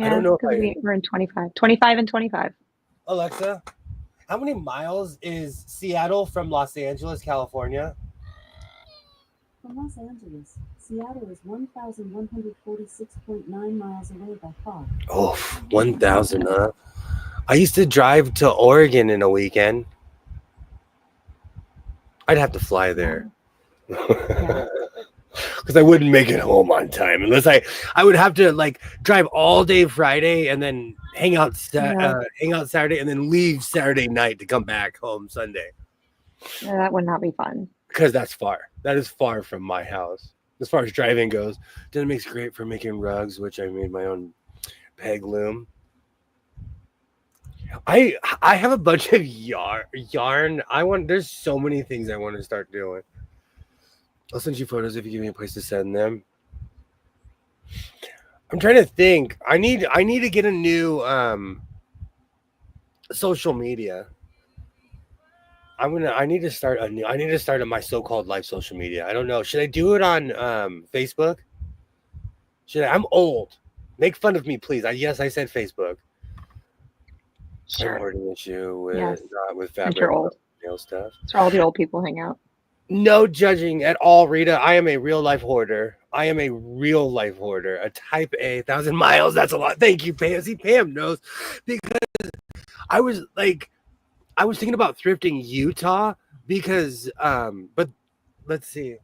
I don't know if we're in 25. 25 and 25. Alexa, how many miles is Seattle from Los Angeles, California? From Los Angeles, Seattle is 1,146.9 miles away by car. Oh, 1,000, huh? I used to drive to Oregon in a weekend. I'd have to fly there. Because I wouldn't make it home on time unless I would have to like drive all day Friday and then hang out Saturday and then leave Saturday night to come back home Sunday. Yeah, that would not be fun. Because that's far. That is far from my house. As far as driving goes, then it makes great for making rugs, which I made my own peg loom. I have a bunch of yarn. There's so many things I want to start doing. I'll send you photos if you give me a place to send them. I'm trying to think. I need to get a new social media. I need to start on my so-called live social media. I don't know. Should I do it on Facebook? I'm old. Make fun of me, please. Yes, I said Facebook. Sure. I'm hoarding issue with Yes. with And fabric you're old. nail stuff. That's where all the old people hang out. No judging at all, Rita. I am a real life hoarder. A type A, 1,000 miles. That's a lot. Thank you, Pam. See, Pam knows because I was thinking about thrifting Utah because, but let's see.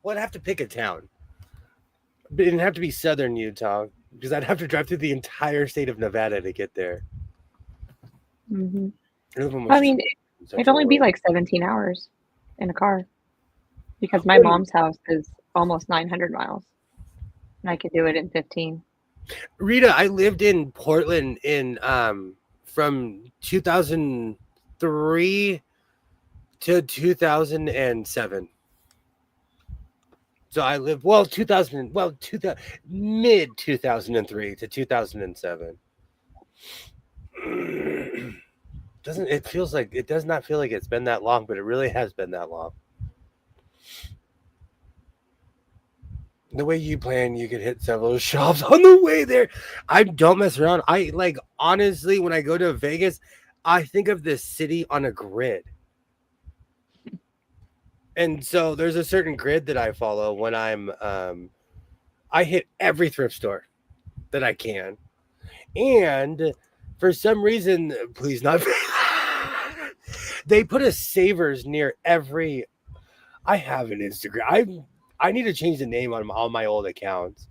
Well, I'd have to pick a town. But it didn't have to be southern Utah because I'd have to drive through the entire state of Nevada to get there. Mm-hmm. It'd only be like 17 hours in a car because my mom's house is almost 900 miles and I could do it in 15. Rita, I lived in Portland from 2003 to 2007. So I lived mid 2003 to 2007. It does not feel like it's been that long, but it really has been that long. The way you plan, you could hit several shops on the way there. I don't mess around. Honestly, when I go to Vegas, I think of this city on a grid. And so there's a certain grid that I follow when I'm I hit every thrift store that I can. And for some reason, please not they put a Savers near every. I have an Instagram. I need to change the name on all my old accounts.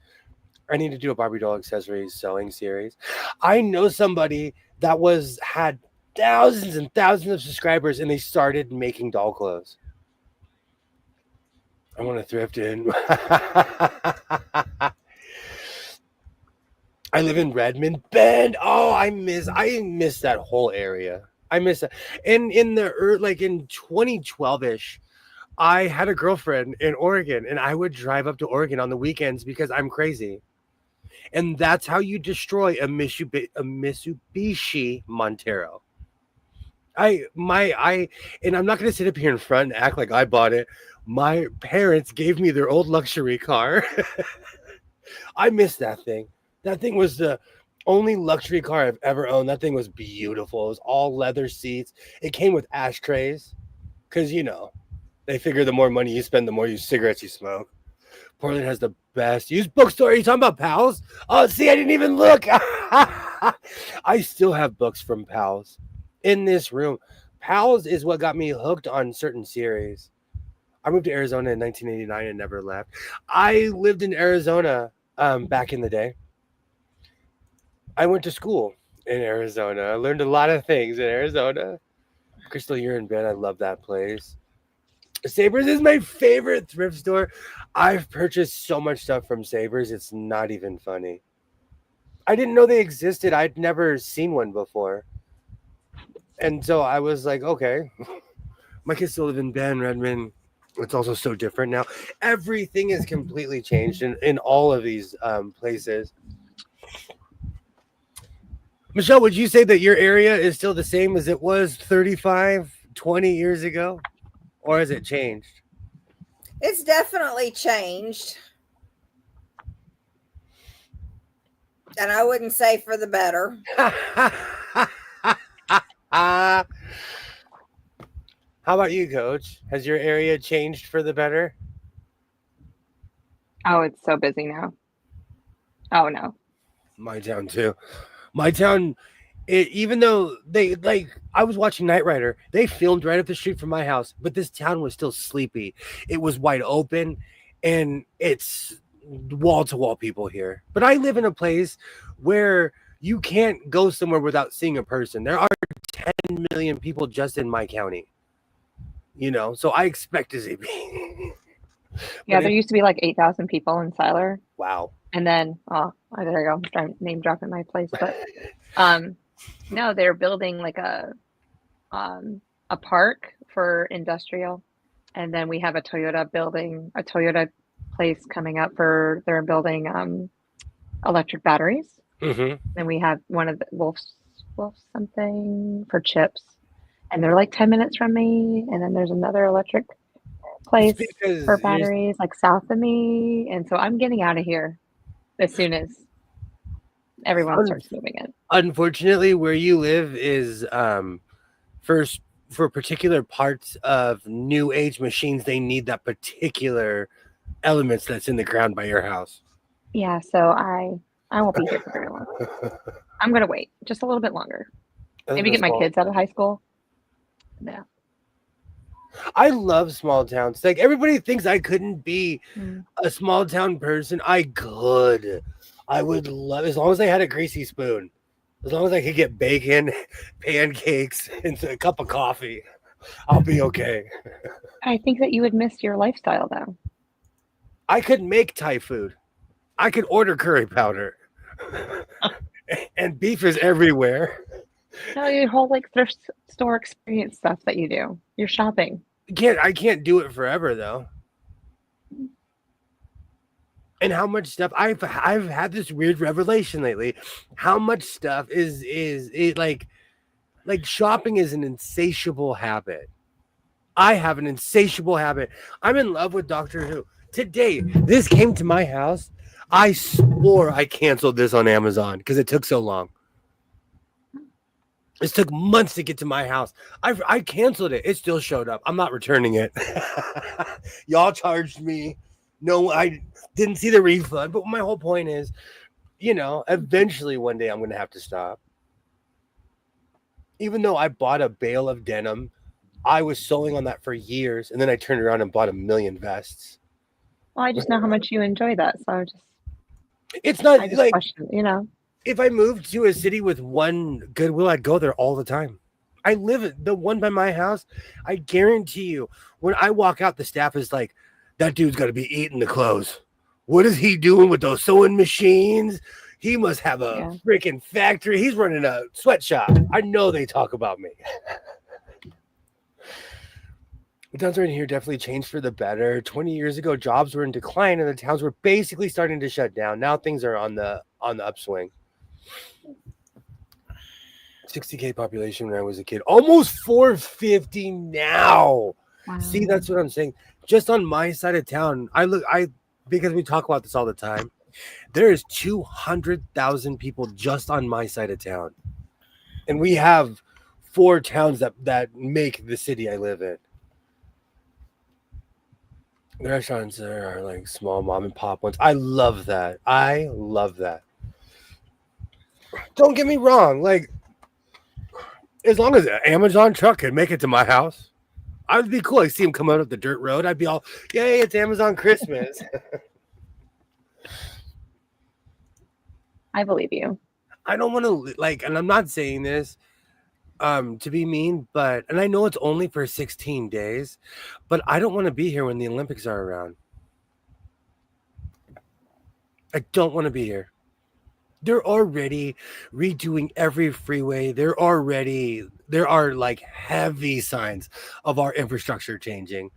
I need to do a Barbie doll accessories sewing series. I know somebody that had thousands and thousands of subscribers, and they started making doll clothes. I want to thrift in. I live in Redmond Bend. Oh, I miss that whole area. I miss it. And in 2012ish, I had a girlfriend in Oregon, and I would drive up to Oregon on the weekends because I'm crazy. And that's how you destroy a Mitsubishi Montero. And I'm not going to sit up here in front and act like I bought it. My parents gave me their old luxury car. I miss that thing. That thing was the only luxury car I've ever owned. That thing was beautiful. It was all leather seats. It came with ashtrays because, they figure the more money you spend, the more cigarettes you smoke. Portland has the best used bookstore. Are you talking about Pals? Oh, see, I didn't even look. I still have books from Pals in this room. Pals is what got me hooked on certain series. I moved to Arizona in 1989 and never left. I lived in Arizona back in the day. I went to school in Arizona. I learned a lot of things in Arizona. Crystal, you're in bed. I love that place. Savers is my favorite thrift store. I've purchased so much stuff from Savers. It's not even funny. I didn't know they existed. I'd never seen one before. And so I was like, okay. My kids still live in Bend, Redmond. It's also so different now. Everything is completely changed in all of these places. Michelle, would you say that your area is still the same as it was 35, 20 years ago? Or has it changed? It's definitely changed. And I wouldn't say for the better. How about you, Coach? Has your area changed for the better? Oh, it's so busy now. Oh, no. My town, too. My town, even though I was watching Knight Rider, they filmed right up the street from my house, but this town was still sleepy. It was wide open, and it's wall-to-wall people here. But I live in a place where you can't go somewhere without seeing a person. There are 10 million people just in my county. So I expect to see people. Yeah, there used to be like 8,000 people in Siler. Wow. And then, there you go. I'm name dropping my place. But no, they're building like a park for industrial. And then we have a Toyota place coming up they're building electric batteries. Mm-hmm. Then we have one of the Wolf something for chips. And they're like 10 minutes from me. And then there's another electric place for batteries like south of me. And so I'm getting out of here as soon as everyone starts moving in. Unfortunately, where you live is for particular parts of new age machines, they need that particular elements that's in the ground by your house. Yeah, so I won't be here for very long. I'm gonna wait just a little bit longer. Maybe get my kids out of high school. Yeah. I love small towns. Like everybody thinks I couldn't be a small town person. I could. I would love, as long as I had a greasy spoon, as long as I could get bacon, pancakes, and a cup of coffee, I'll be okay. I think that you would miss your lifestyle though. I could make Thai food. I could order curry powder. And beef is everywhere. No, your whole like thrift store experience stuff that you do. You're shopping. I can't do it forever though. And how much stuff I've had this weird revelation lately. How much stuff is it like shopping is an insatiable habit. I have an insatiable habit. I'm in love with Doctor Who. Today, this came to my house. I swore I canceled this on Amazon because it took so long. This took months to get to my house. I canceled it. It still showed up. I'm not returning it. Y'all charged me. No, I didn't see the refund. But my whole point is, eventually one day I'm going to have to stop. Even though I bought a bale of denim, I was sewing on that for years. And then I turned around and bought 1,000,000 vests. Well, I just know how much you enjoy that. So It's not I just like, question, if I moved to a city with one Goodwill, I'd go there all the time. I live the one by my house. I guarantee you, when I walk out, the staff is like, that dude's got to be eating the clothes. What is he doing with those sewing machines? He must have a freaking factory. He's running a sweatshop. I know they talk about me. The towns around here definitely changed for the better. 20 years ago, jobs were in decline and the towns were basically starting to shut down. Now things are on the upswing. 60K population when I was a kid. Almost 450 now. Wow. See, that's what I'm saying. Just on my side of town, because we talk about this all the time, there is 200,000 people just on my side of town. And we have 4 towns that make the city I live in. The restaurants there are like small mom and pop ones. I love that. Don't get me wrong. Like, as long as an Amazon truck can make it to my house, I would be cool. I see him come out of the dirt road. I'd be all, yay, it's Amazon Christmas. I believe you. I don't want to, and I'm not saying this to be mean, and I know it's only for 16 days, but I don't want to be here when the Olympics are around. I don't want to be here. They're already redoing every freeway. There are like heavy signs of our infrastructure changing.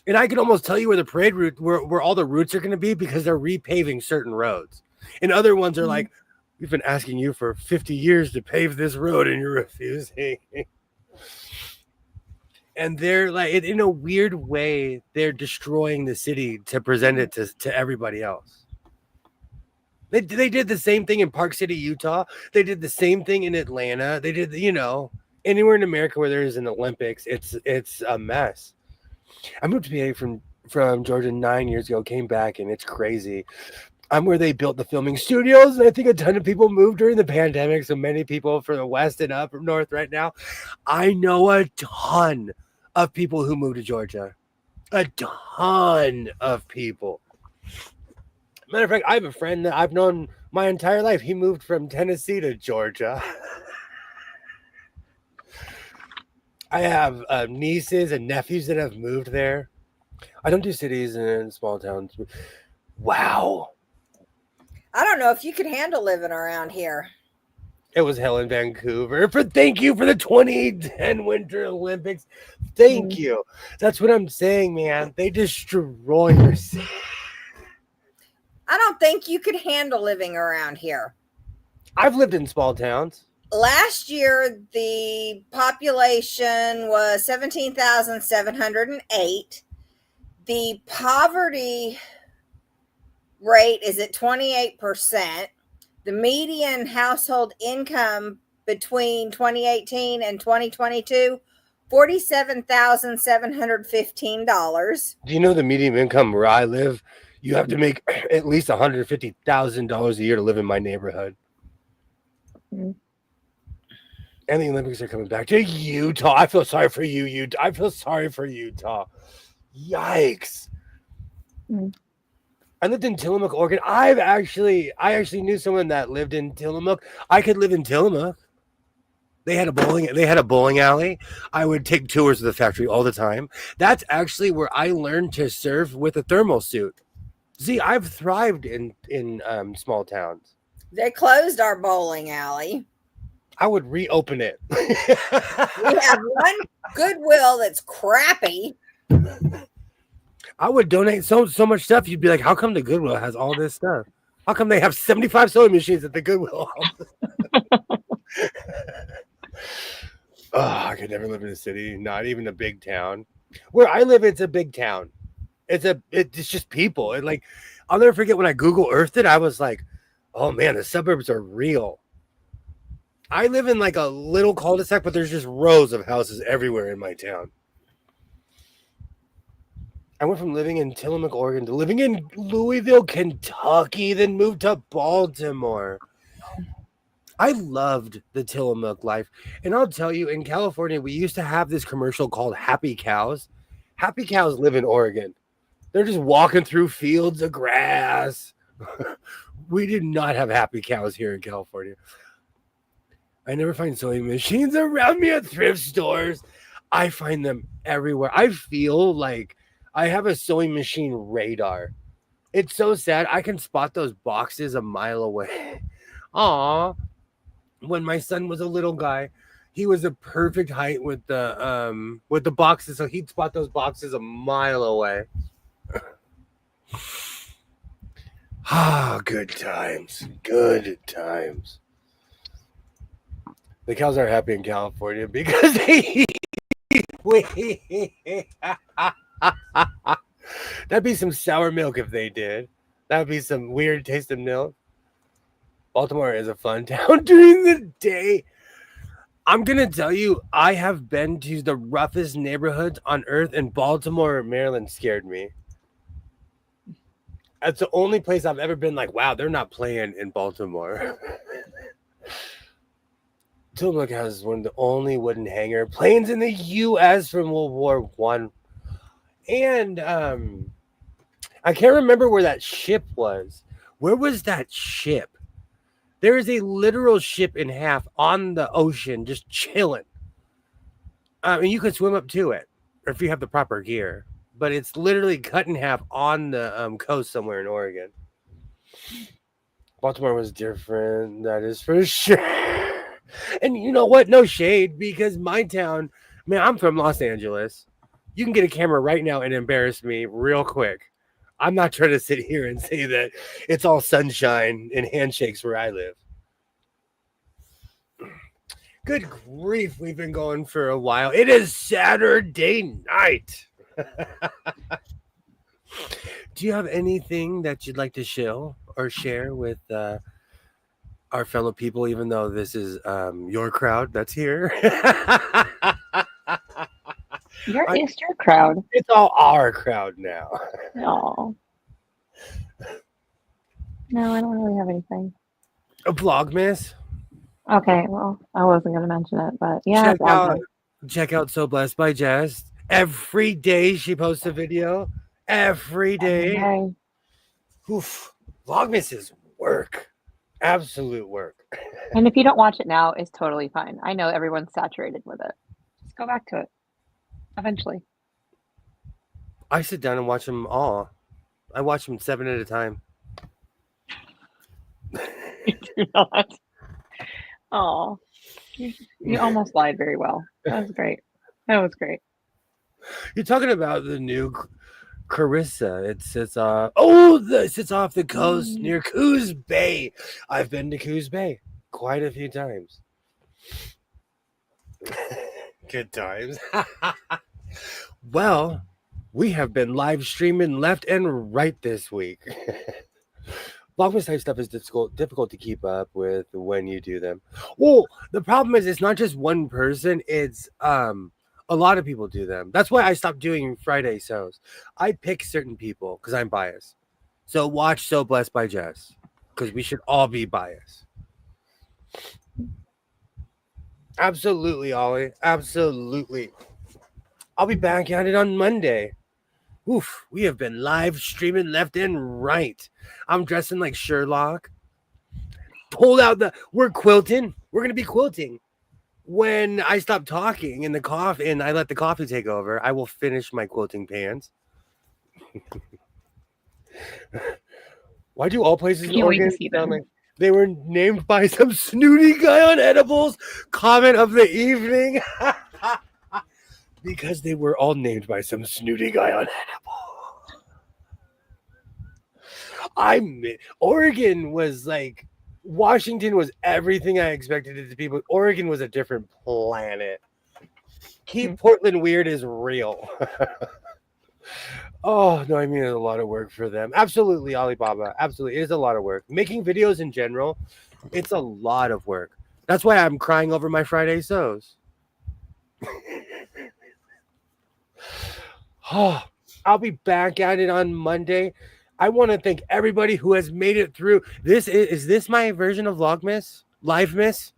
And I can almost tell you where the parade route, where all the routes are going to be, because they're repaving certain roads. And other ones are like, we've been asking you for 50 years to pave this road and you're refusing. And they're like, in a weird way, they're destroying the city to present it to everybody else. They did the same thing in Park City, Utah. They did the same thing in Atlanta. They did, anywhere in America where there's an Olympics, it's a mess. I moved to PA from Georgia 9 years ago, came back, and it's crazy. I'm where they built the filming studios, and I think a ton of people moved during the pandemic, so many people from the west and up north right now. I know a ton of people who moved to Georgia. A ton of people. Matter of fact, I have a friend that I've known my entire life. He moved from Tennessee to Georgia. I have nieces and nephews that have moved there. I don't do cities and small towns. Wow. I don't know if you could handle living around here. It was hell in Vancouver. Thank you for the 2010 Winter Olympics. Thank you. That's what I'm saying, man. They destroy your city. I don't think you could handle living around here. I've lived in small towns. Last year, the population was 17,708. The poverty rate is at 28%. The median household income between 2018 and 2022, $47,715. Do you know the median income where I live? You have to make at least $150,000 a year to live in my neighborhood. And the Olympics are coming back to Utah. I feel sorry for you, Utah. Yikes. I lived in Tillamook, Oregon. I actually knew someone that lived in Tillamook. I could live in Tillamook. They had a bowling alley. I would take tours of the factory all the time. That's actually where I learned to surf with a thermal suit. See, I've thrived in small towns. They closed our bowling alley. I would reopen it. We have one Goodwill that's crappy. I would donate so much stuff. You'd be like, how come the Goodwill has all this stuff? How come they have 75 sewing machines at the Goodwill? I could never live in a city, not even a big town. Where I live, it's a big town. It's just people. And like, I'll never forget when I Google Earthed it, I was like, oh man, the suburbs are real. I live in like a little cul-de-sac, but there's just rows of houses everywhere in my town. I went from living in Tillamook, Oregon to living in Louisville, Kentucky, then moved to Baltimore. I loved the Tillamook life. And I'll tell you, in California, we used to have this commercial called Happy Cows. Happy cows live in Oregon. They're just walking through fields of grass. We did not have happy cows here in California. I never find sewing machines around me at thrift stores. I find them everywhere. I feel like I have a sewing machine radar. It's so sad. I can spot those boxes a mile away. Aw. When my son was a little guy, he was a perfect height with the boxes, so he'd spot those boxes a mile away. Ah, good times. Good times. The cows are happy in California because they that'd be some sour milk if they did. That'd be some weird tasting milk. Baltimore is a fun town during the day. I'm going to tell you, I have been to the roughest neighborhoods on earth, and Baltimore, Maryland scared me. That's the only place I've ever been like, wow, they're not playing in Baltimore. Tillamook has one of the only wooden hangar planes in the U.S. from World War I. And I can't remember where that ship was. Where was that ship? There is a literal ship in half on the ocean just chilling. And you can swim up to it, or if you have the proper gear. But it's literally cut in half on the coast somewhere in Oregon. Baltimore was different, that is for sure. And you know what? No shade, because my town, man, I'm from Los Angeles. You can get a camera right now and embarrass me real quick. I'm not trying to sit here and say that it's all sunshine and handshakes where I live. Good grief, we've been going for a while. It is Saturday night. Do you have anything that you'd like to show or share with our fellow people, even though this is your crowd that's here? It's your crowd. It's all our crowd now. No. No, I don't really have anything. A Vlogmas? Okay, well, I wasn't going to mention it, but yeah. Check out So Blessed by Jess. Every day she posts a video. Every day. Okay. Oof. Vlogmas is work. Absolute work. And if you don't watch it now, it's totally fine. I know everyone's saturated with it. Just go back to it. Eventually. I sit down and watch them all. I watch them 7 at a time. You do not. Oh, you almost lied very well. That was great. That was great. You're talking about the new Carissa. It sits off the coast near Coos Bay. I've been to Coos Bay quite a few times. Good times. Well, we have been live streaming left and right this week. Vlogmas type stuff is difficult to keep up with when you do them. Well, the problem is it's not just one person. It's a lot of people do them. That's why I stopped doing Friday shows. I pick certain people because I'm biased. So watch So Blessed by Jess because we should all be biased. Absolutely, Ollie. Absolutely. I'll be back at it on Monday. Oof, we have been live streaming left and right. I'm dressing like Sherlock. Pulled out we're quilting. We're going to be quilting. When I stop talking and I let the coffee take over, I will finish my quilting pants. Why do all places in Oregon sound like they were named by some snooty guy on edibles? Comment of the evening. Because they were all named by some snooty guy on edibles. Oregon was like, Washington was everything I expected it to be, but Oregon was a different planet. Keep Portland weird is real. Oh, no, I mean, it's a lot of work for them. Absolutely, Alibaba. Absolutely. It is a lot of work. Making videos in general, it's a lot of work. That's why I'm crying over my Friday sows. Oh, I'll be back at it on Monday. I want to thank everybody who has made it through. Is this my version of Vlogmas? Live Miss?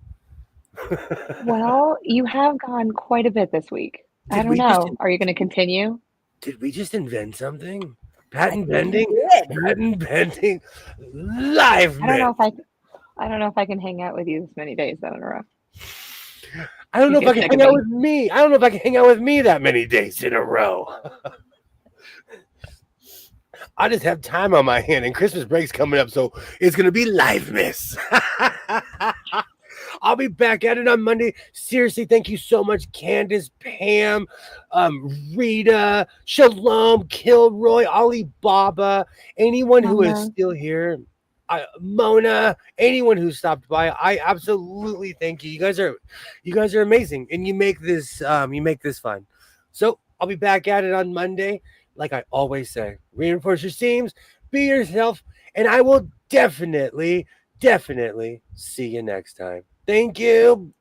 Well, you have gone quite a bit this week. I don't know. Are you going to continue? Did we just invent something? Patent bending? did. Patent bending? Live I don't know Miss. I don't know if I can hang out with you this many days though in a row. I don't know You if I get can sick hang of out me. with me. I don't know if I can hang out with me that many days in a row. I just have time on my hand, and Christmas break's coming up, so it's gonna be Live Miss. I'll be back at it on Monday. Seriously, thank you so much, Candace, Pam, Rita, Shalom, Kilroy, Alibaba, anyone who is Mona. still here. Mona, anyone who stopped by, I absolutely thank you. You guys are amazing, and you make this fun. So I'll be back at it on Monday, like I always say. Reinforce your seams, be yourself, and I will definitely see you next time. Thank you.